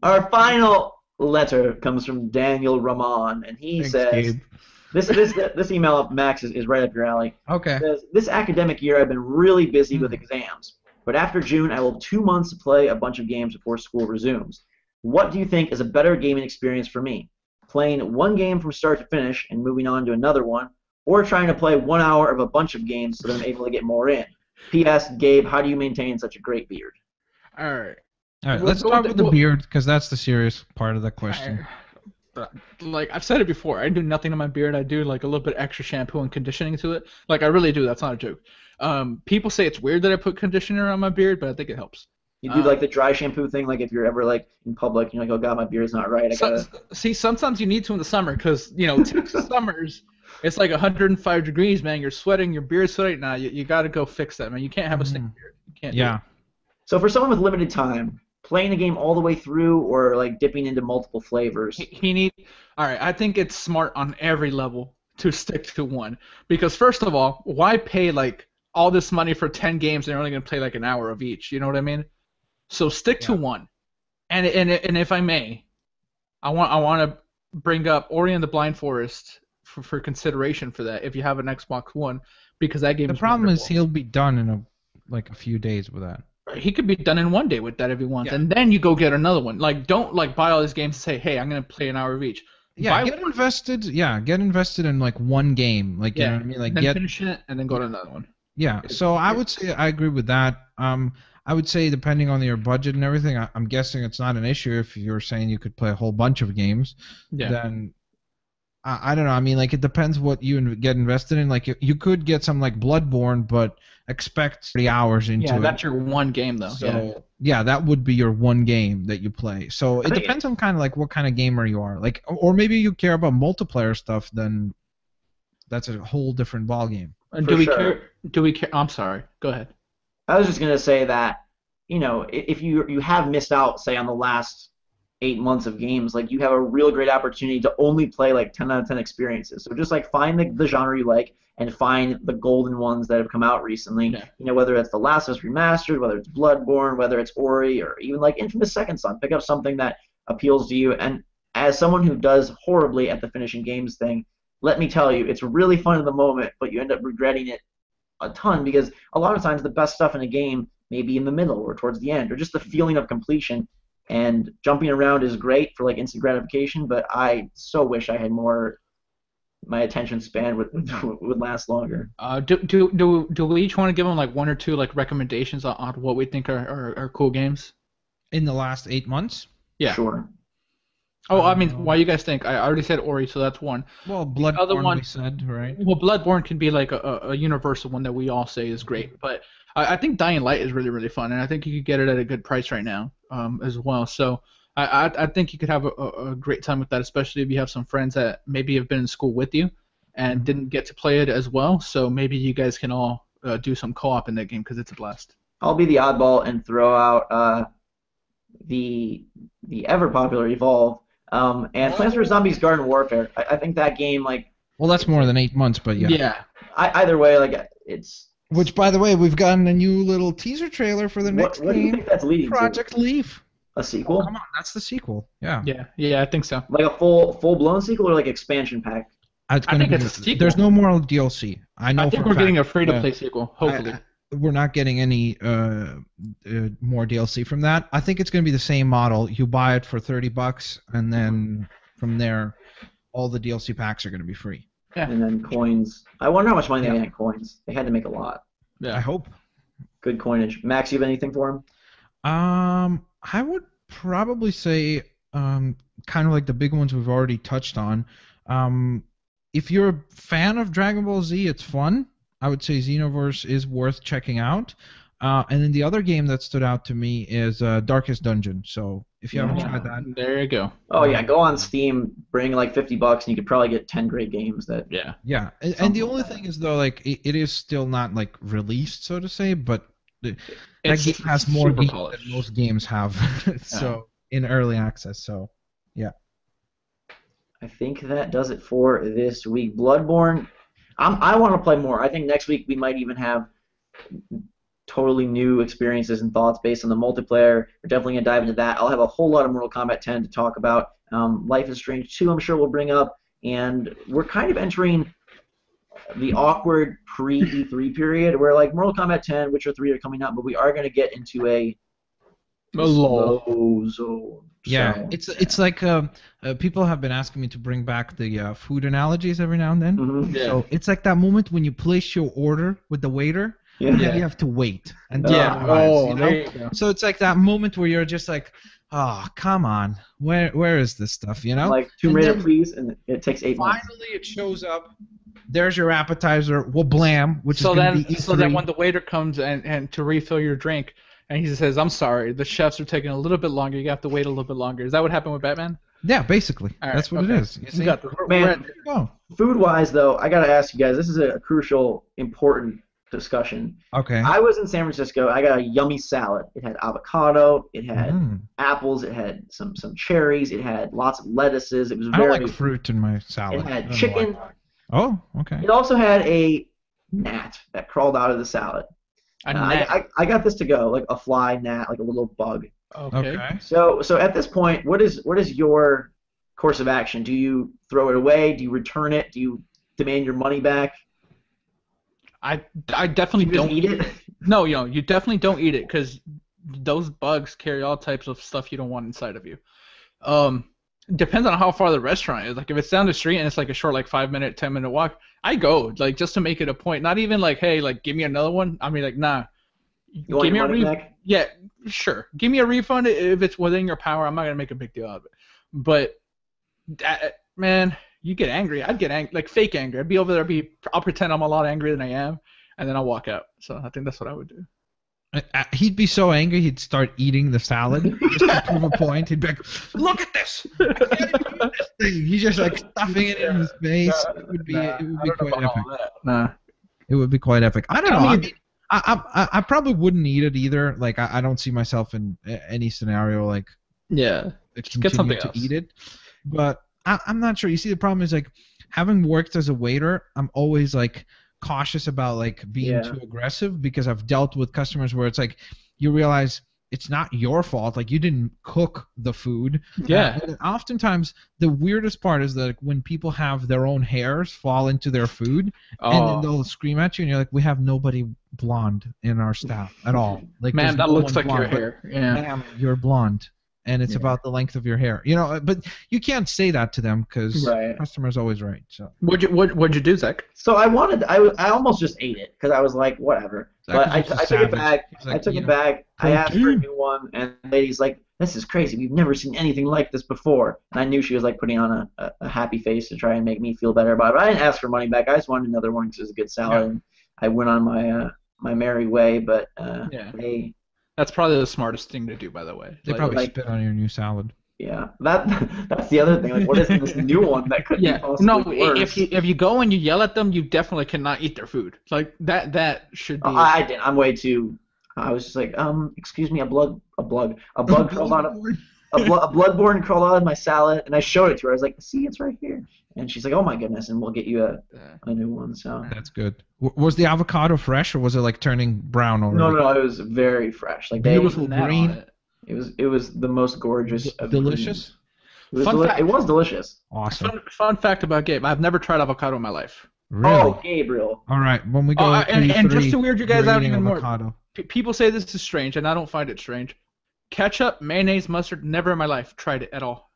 Our final letter comes from Daniel Rahman, and he says... Gabe. This email of Max is right up your alley. Okay. It says, this academic year I've been really busy with exams, but after June I will have 2 months to play a bunch of games before school resumes. What do you think is a better gaming experience for me? Playing one game from start to finish and moving on to another one, or trying to play 1 hour of a bunch of games so that I'm able to get more in? P.S. Gabe, how do you maintain such a great beard? All right, let's start with the beard because that's the serious part of the question. Like I've said it before, I do nothing to my beard. I do like a little bit extra shampoo and conditioning to it. Like I really do. That's not a joke. People say it's weird that I put conditioner on my beard, but I think it helps. You do like the dry shampoo thing, like if you're ever like in public, you're like, oh god, my beard's not right. See, sometimes you need to in the summer because Texas summers, it's like 105 degrees, man. You're sweating, your beard's sweating. Now you got to go fix that, man. You can't have a stick beard. You can't. Yeah. So for someone with limited time, playing the game all the way through or like dipping into multiple flavors. All right, I think it's smart on every level to stick to one because first of all, why pay like all this money for 10 games and you're only going to play like an hour of each? You know what I mean? So stick to one. And if I may, I want to bring up Ori and the Blind Forest for consideration for that if you have an Xbox One because that game. The problem is he'll be done in a few days with that. He could be done in one day with that if he wants, and then you go get another one. Like, don't like buy all these games and say, "Hey, I'm gonna play an hour of each." Yeah, get invested. Yeah, get invested in like one game. Like, you know what I mean? Like, then finish it and then go to another one. Yeah. So I would say I agree with that. I would say depending on your budget and everything, I'm guessing it's not an issue if you're saying you could play a whole bunch of games. Yeah. Then I don't know. I mean, like it depends what you get invested in. Like you could get some like Bloodborne, but expect 30 hours into it. Yeah, that's your one game though. So yeah, that would be your one game that you play. So it depends on kind of like what kind of gamer you are. Like, or maybe you care about multiplayer stuff. Then that's a whole different ballgame. And do we care? Do we care? I'm sorry. Go ahead. I was just gonna say that if you have missed out, say on the last 8 months of games, like you have a real great opportunity to only play like 10 out of 10 experiences. So just like find the genre you like and find the golden ones that have come out recently. Yeah. You know, whether it's The Last of Us Remastered, whether it's Bloodborne, whether it's Ori, or even like Infamous Second Son. Pick up something that appeals to you. And as someone who does horribly at the finishing games thing, let me tell you, it's really fun in the moment, but you end up regretting it a ton because a lot of times the best stuff in a game may be in the middle or towards the end, or just the feeling of completion. And jumping around is great for like instant gratification, but I so wish I had more. My attention span would last longer. Do we each want to give them like one or two like recommendations on what we think are cool games In the last 8 months? Yeah. Sure. Oh, I mean, why you guys think? I already said Ori, so that's one. Well, The other Bloodborne one- we said, right? Well, Bloodborne can be like a universal one that we all say is great, but I think Dying Light is really, really fun, and I think you could get it at a good price right now as well. So I think you could have a great time with that, especially if you have some friends that maybe have been in school with you and didn't get to play it as well. So maybe you guys can all do some co-op in that game because it's a blast. I'll be the oddball and throw out the ever popular Evolve and Plants vs Zombies Garden Warfare. I think that game, like, Well, that's more than 8 months, but yeah. Yeah. either way, like, it's. Which, by the way, we've gotten a new little teaser trailer for the next What do you game, think that's leading Project Leaf. to? A sequel? Come on, that's the sequel. Yeah. Yeah, I think so. Like a full-blown sequel or like expansion pack? It's I gonna think be, it's a sequel. There's no more DLC. I know I think for we're a fact. getting a free-to-play sequel, hopefully. We're not getting any more DLC from that. I think it's going to be the same model. You buy it for $30, and then from there, all the DLC packs are going to be free. Yeah. And then coins. I wonder how much money they Yeah. made on coins. They had to make a lot. Yeah. I hope. Good coinage. Max, you have anything for him? I would probably say kind of like the big ones we've already touched on. If you're a fan of Dragon Ball Z, it's fun. I would say Xenoverse is worth checking out. And then the other game that stood out to me is Darkest Dungeon. So if you haven't Yeah. tried that, There you go. Oh yeah, go on Steam, bring like $50, and you could probably get 10 great games. That Yeah. yeah. And the Something only like that. thing is though, like it is still not like released, so to say, but that It's game has more super games polished. than most games have. So in early access. So yeah. I think that does it for this week. Bloodborne. I want to play more. I think next week we might even have totally new experiences and thoughts based on the multiplayer. We're definitely going to dive into that. I'll have a whole lot of Mortal Kombat 10 to talk about. Life is Strange 2, I'm sure we'll bring up. And we're kind of entering the awkward pre-E3 period where, like, Mortal Kombat 10, Witcher 3 are coming out, but we are going to get into a slow zone. Yeah, So, it's like people have been asking me to bring back the food analogies every now and then. Mhm. Yeah. So it's like that moment when you place your order with the waiter, Yeah. and then you have to wait until Yeah. it arrives, Oh, you know? there you go. So it's like that moment where you're just like, oh, come on, where is this stuff, you know? Like, Tomb And Raider, then please, and it takes 8 months. finally it shows up. There's your appetizer, wablam, which So is going to then, be E3. so then when the waiter comes and to refill your drink, and he says, "I'm sorry, the chefs are taking a little bit longer. You have to wait a little bit longer." Is that what happened with Batman? Yeah, basically, All right, that's what okay. it is. You see? We got this. Man. We're at- There you go. Food-wise, though, I got to ask you guys, this is a crucial, important discussion. Okay. I was in San Francisco. I got a yummy salad. It had avocado. It had Mm. apples. It had some cherries. It had lots of lettuces. It was I don't very. like fruit in my salad. It I had don't know chicken. why. Oh, okay. It also had a gnat that crawled out of the salad. a gnat. I got this to go, like a fly gnat, like a little bug. Okay. So at this point, what is your course of action? Do you throw it away? Do you return it? Do you demand your money back? I definitely Do you just don't eat it? No, you definitely don't eat it because those bugs carry all types of stuff you don't want inside of you. Depends on how far the restaurant is. Like if it's down the street and it's like a short, like 5-minute, 10-minute walk, I go like just to make it a point. Not even like, hey, like give me another one. I mean, like nah. You want Give me your a money back? Yeah, sure. Give me a refund if it's within your power. I'm not gonna make a big deal out of it. But man, you get angry. I'd get angry, like fake anger. I'd be over there. I'll pretend I'm a lot angrier than I am, and then I'll walk out. So I think that's what I would do. He'd be so angry he'd start eating the salad just to prove a point. He'd be like, "Look at this! I can't even eat this thing." He's just like stuffing it in his face. It would be quite epic. Nah. It would be quite epic. I don't know. I I mean- mean, I probably wouldn't eat it either. Like I don't see myself in any scenario like Yeah. Just get something else. Eat it. But I'm not sure. You see, the problem is like having worked as a waiter, I'm always like cautious about like being too aggressive because I've dealt with customers where it's like you realize it's not your fault. Like you didn't cook the food. Yeah. And oftentimes the weirdest part is that when people have their own hairs fall into their food, and then they'll scream at you, and you're like, "We have nobody blonde in our staff at all." Like, man, that looks like blonde, your hair. Yeah. Ma'am, you're blonde, and it's about the length of your hair. You know, but you can't say that to them because the customer's always right. So. What'd you do, Zach? So I almost just ate it because I was like, whatever. But I took it back. Like, I asked for a new one, and the lady's like, "This is crazy. We've never seen anything like this before." And I knew she was like putting on a happy face to try and make me feel better about it. But I didn't ask for money back. I just wanted another one because it was a good salad. And I went on my merry way. But that's probably the smartest thing to do, by the way. They probably spit on your new salad. Yeah, that's the other thing. Like, what is this new one that could be possibly worse? If you go and you yell at them, you definitely cannot eat their food. Like that should be. I didn't. I'm way too. I was just like, excuse me, a bug crawled out of a bloodborne crawled out of my salad, and I showed it to her. I was like, see, it's right here, and she's like, oh my goodness, and we'll get you a new one. So that's good. Was the avocado fresh, or was it like turning brown already? No, it was very fresh. Like beautiful green. It was the most gorgeous. Delicious. It was delicious. Awesome. Fun fact about Gabe: I've never tried avocado in my life. Really? Oh, Gabriel. All right, when we go. And just to weird you guys out even avocado. more. People say this is strange, and I don't find it strange. Ketchup, mayonnaise, mustard, never in my life tried it at all.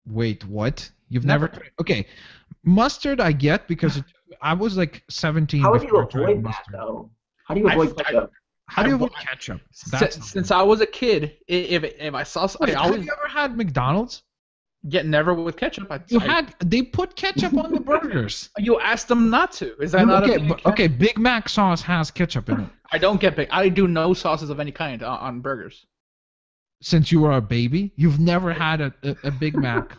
Wait, what? You've never tried? Okay, mustard I get because I was like 17. How do you avoid that though? How do you avoid ketchup? How do you avoid ketchup? Since I was a kid, if I saw, have you ever had McDonald's? Yet never with ketchup. They put ketchup on the burgers. You asked them not to. Is that not okay? Big Mac sauce has ketchup in it. I don't get big. I do no sauces of any kind on burgers. Since you were a baby, you've never had a Big Mac.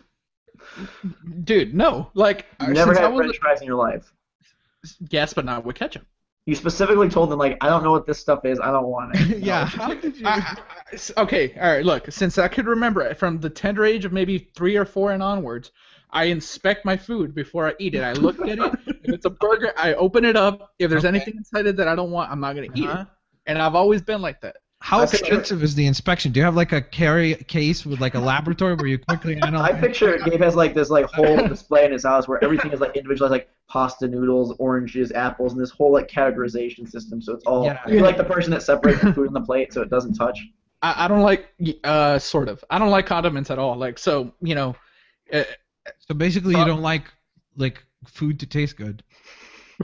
Dude, no. Like you never had French fries in your life. Yes, but not with ketchup. You specifically told them, like, I don't know what this stuff is. I don't want it. Yeah. How did you? Okay. All right. Look, since I could remember it from the tender age of maybe 3 or 4 and onwards, I inspect my food before I eat it. I look at it. If it's a burger, I open it up. If there's anything inside it that I don't want, I'm not gonna eat it. And I've always been like that. How extensive is the inspection? Do you have like a case with like a laboratory where you quickly analyze? I picture Gabe has like this like whole display in his house where everything is like individualized, like pasta noodles, oranges, apples, and this whole like categorization system. So it's all you're like the person that separates the food on the plate so it doesn't touch. I don't like sort of. I don't like condiments at all. Like so so basically you don't like food to taste good.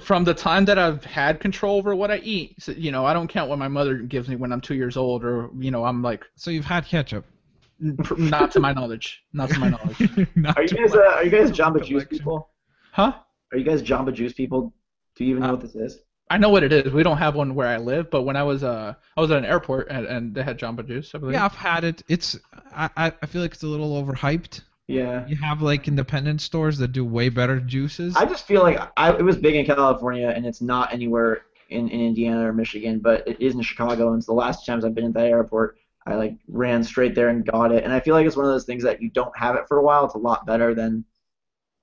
From the time that I've had control over what I eat, so, I don't count what my mother gives me when I'm 2 years old, or I'm like. So you've had ketchup? Not to my knowledge. Not to my knowledge. Are you guys Jamba Juice people? Huh? Are you guys Jamba Juice people? Do you even know what this is? I know what it is. We don't have one where I live, but when I was at an airport and they had Jamba Juice, I believe. Yeah, I've had it. I feel like it's a little overhyped. Yeah. You have like independent stores that do way better juices. I just feel like it was big in California, and it's not anywhere in Indiana or Michigan, but it is in Chicago, and it's the last times I've been at that airport. I like ran straight there and got it, and I feel like it's one of those things that you don't have it for a while. It's a lot better than,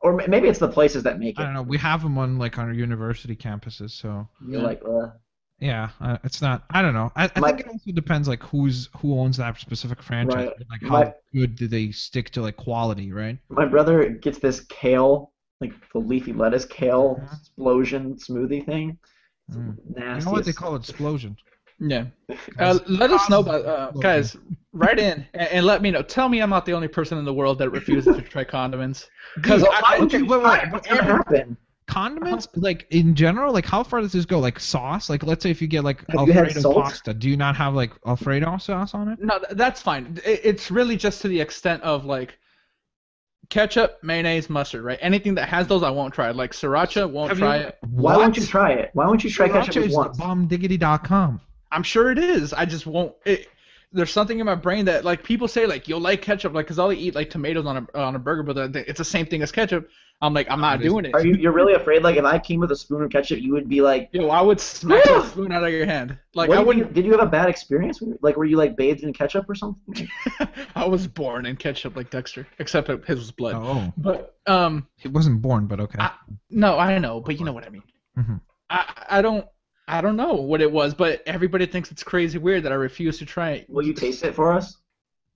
or maybe it's the places that make it. I don't know. We have them on our university campuses, so. You're like, yeah, it's not. I don't know. I think it also depends like who owns that specific franchise. Right. Like how good do they stick to like quality, right? My brother gets this kale, like the leafy lettuce kale explosion smoothie thing. It's nasty. You know what they call it? Explosion. Yeah. Let us know, guys. Write in and let me know. Tell me I'm not the only person in the world that refuses to try condiments. Because what's gonna happen? Condiments, like in general, like how far does this go? Like sauce, like let's say if you get like Alfredo pasta, do you not have like Alfredo sauce on it? No, that's fine. It's really just to the extent of like ketchup, mayonnaise, mustard, right? Anything that has those, I won't try. Like sriracha, won't try it. Why won't you try it? Why won't you try ketchup is once? Bombdiggity.com. I'm sure it is. I just won't. There's something in my brain that like people say like you'll like ketchup like because I'll eat like tomatoes on a burger, but it's the same thing as ketchup. I'm like, I'm not doing it. You're really afraid? Like, if I came with a spoon of ketchup, you would be like, yo, I would smack the spoon out of your hand. Like, I wouldn't. Did you have a bad experience? Like, were you like bathed in ketchup or something? I was born in ketchup like Dexter, except his was blood. Oh. But he wasn't born, but okay. No, I know, but you know what I mean. Mm-hmm. I don't know what it was, but everybody thinks it's crazy weird that I refuse to try it. Will you taste it for us?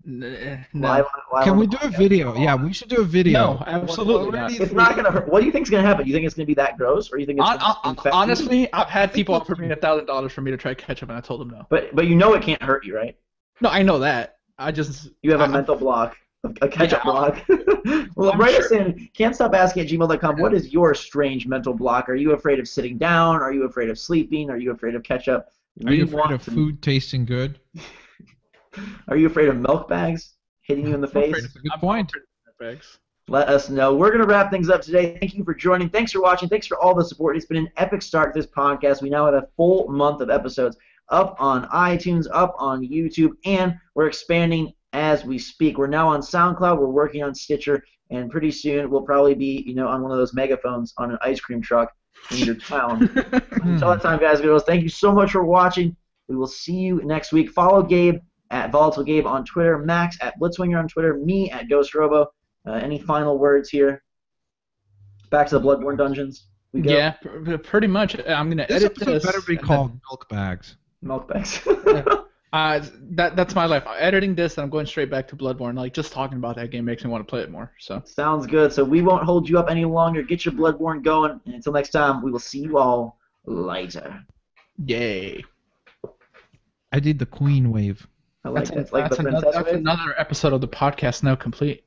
No. Can we do a video? Yeah, we should do a video. No, absolutely not. It's not gonna hurt. What do you think is gonna happen? You think it's gonna be that gross, or you think it's gonna infect honestly, you? I've had people offer me $1,000 for me to try ketchup, and I told them no. But you know it can't hurt you, right? No, I know that. You have a mental block, a ketchup block. Well, write us in. Can'tstopasking@gmail.com. What is your strange mental block? Are you afraid of sitting down? Are you afraid of sleeping? Are you afraid of ketchup? Are you afraid of food tasting good? Are you afraid of milk bags hitting you in the face? That's a good point. Let us know. We're going to wrap things up today. Thank you for joining. Thanks for watching. Thanks for all the support. It's been an epic start to this podcast. We now have a full month of episodes up on iTunes, up on YouTube, and we're expanding as we speak. We're now on SoundCloud. We're working on Stitcher, and pretty soon we'll probably be, on one of those megaphones on an ice cream truck in your town. Until that time, guys and girls, thank you so much for watching. We will see you next week. Follow Gabe at VolatileGabe on Twitter, Max at Blitzwinger on Twitter, me at GhostRobo. Any final words here? Back to the Bloodborne dungeons. We go? Yeah, pretty much. I'm gonna edit this. Better be called milk bags. Milk bags. That's my life. Editing this, and I'm going straight back to Bloodborne. Like, just talking about that game makes me want to play it more. So sounds good. So we won't hold you up any longer. Get your Bloodborne going. And until next time, we will see you all later. Yay! I did the Queen wave. I like that. It's like the princess wave. That's another episode of the podcast now complete.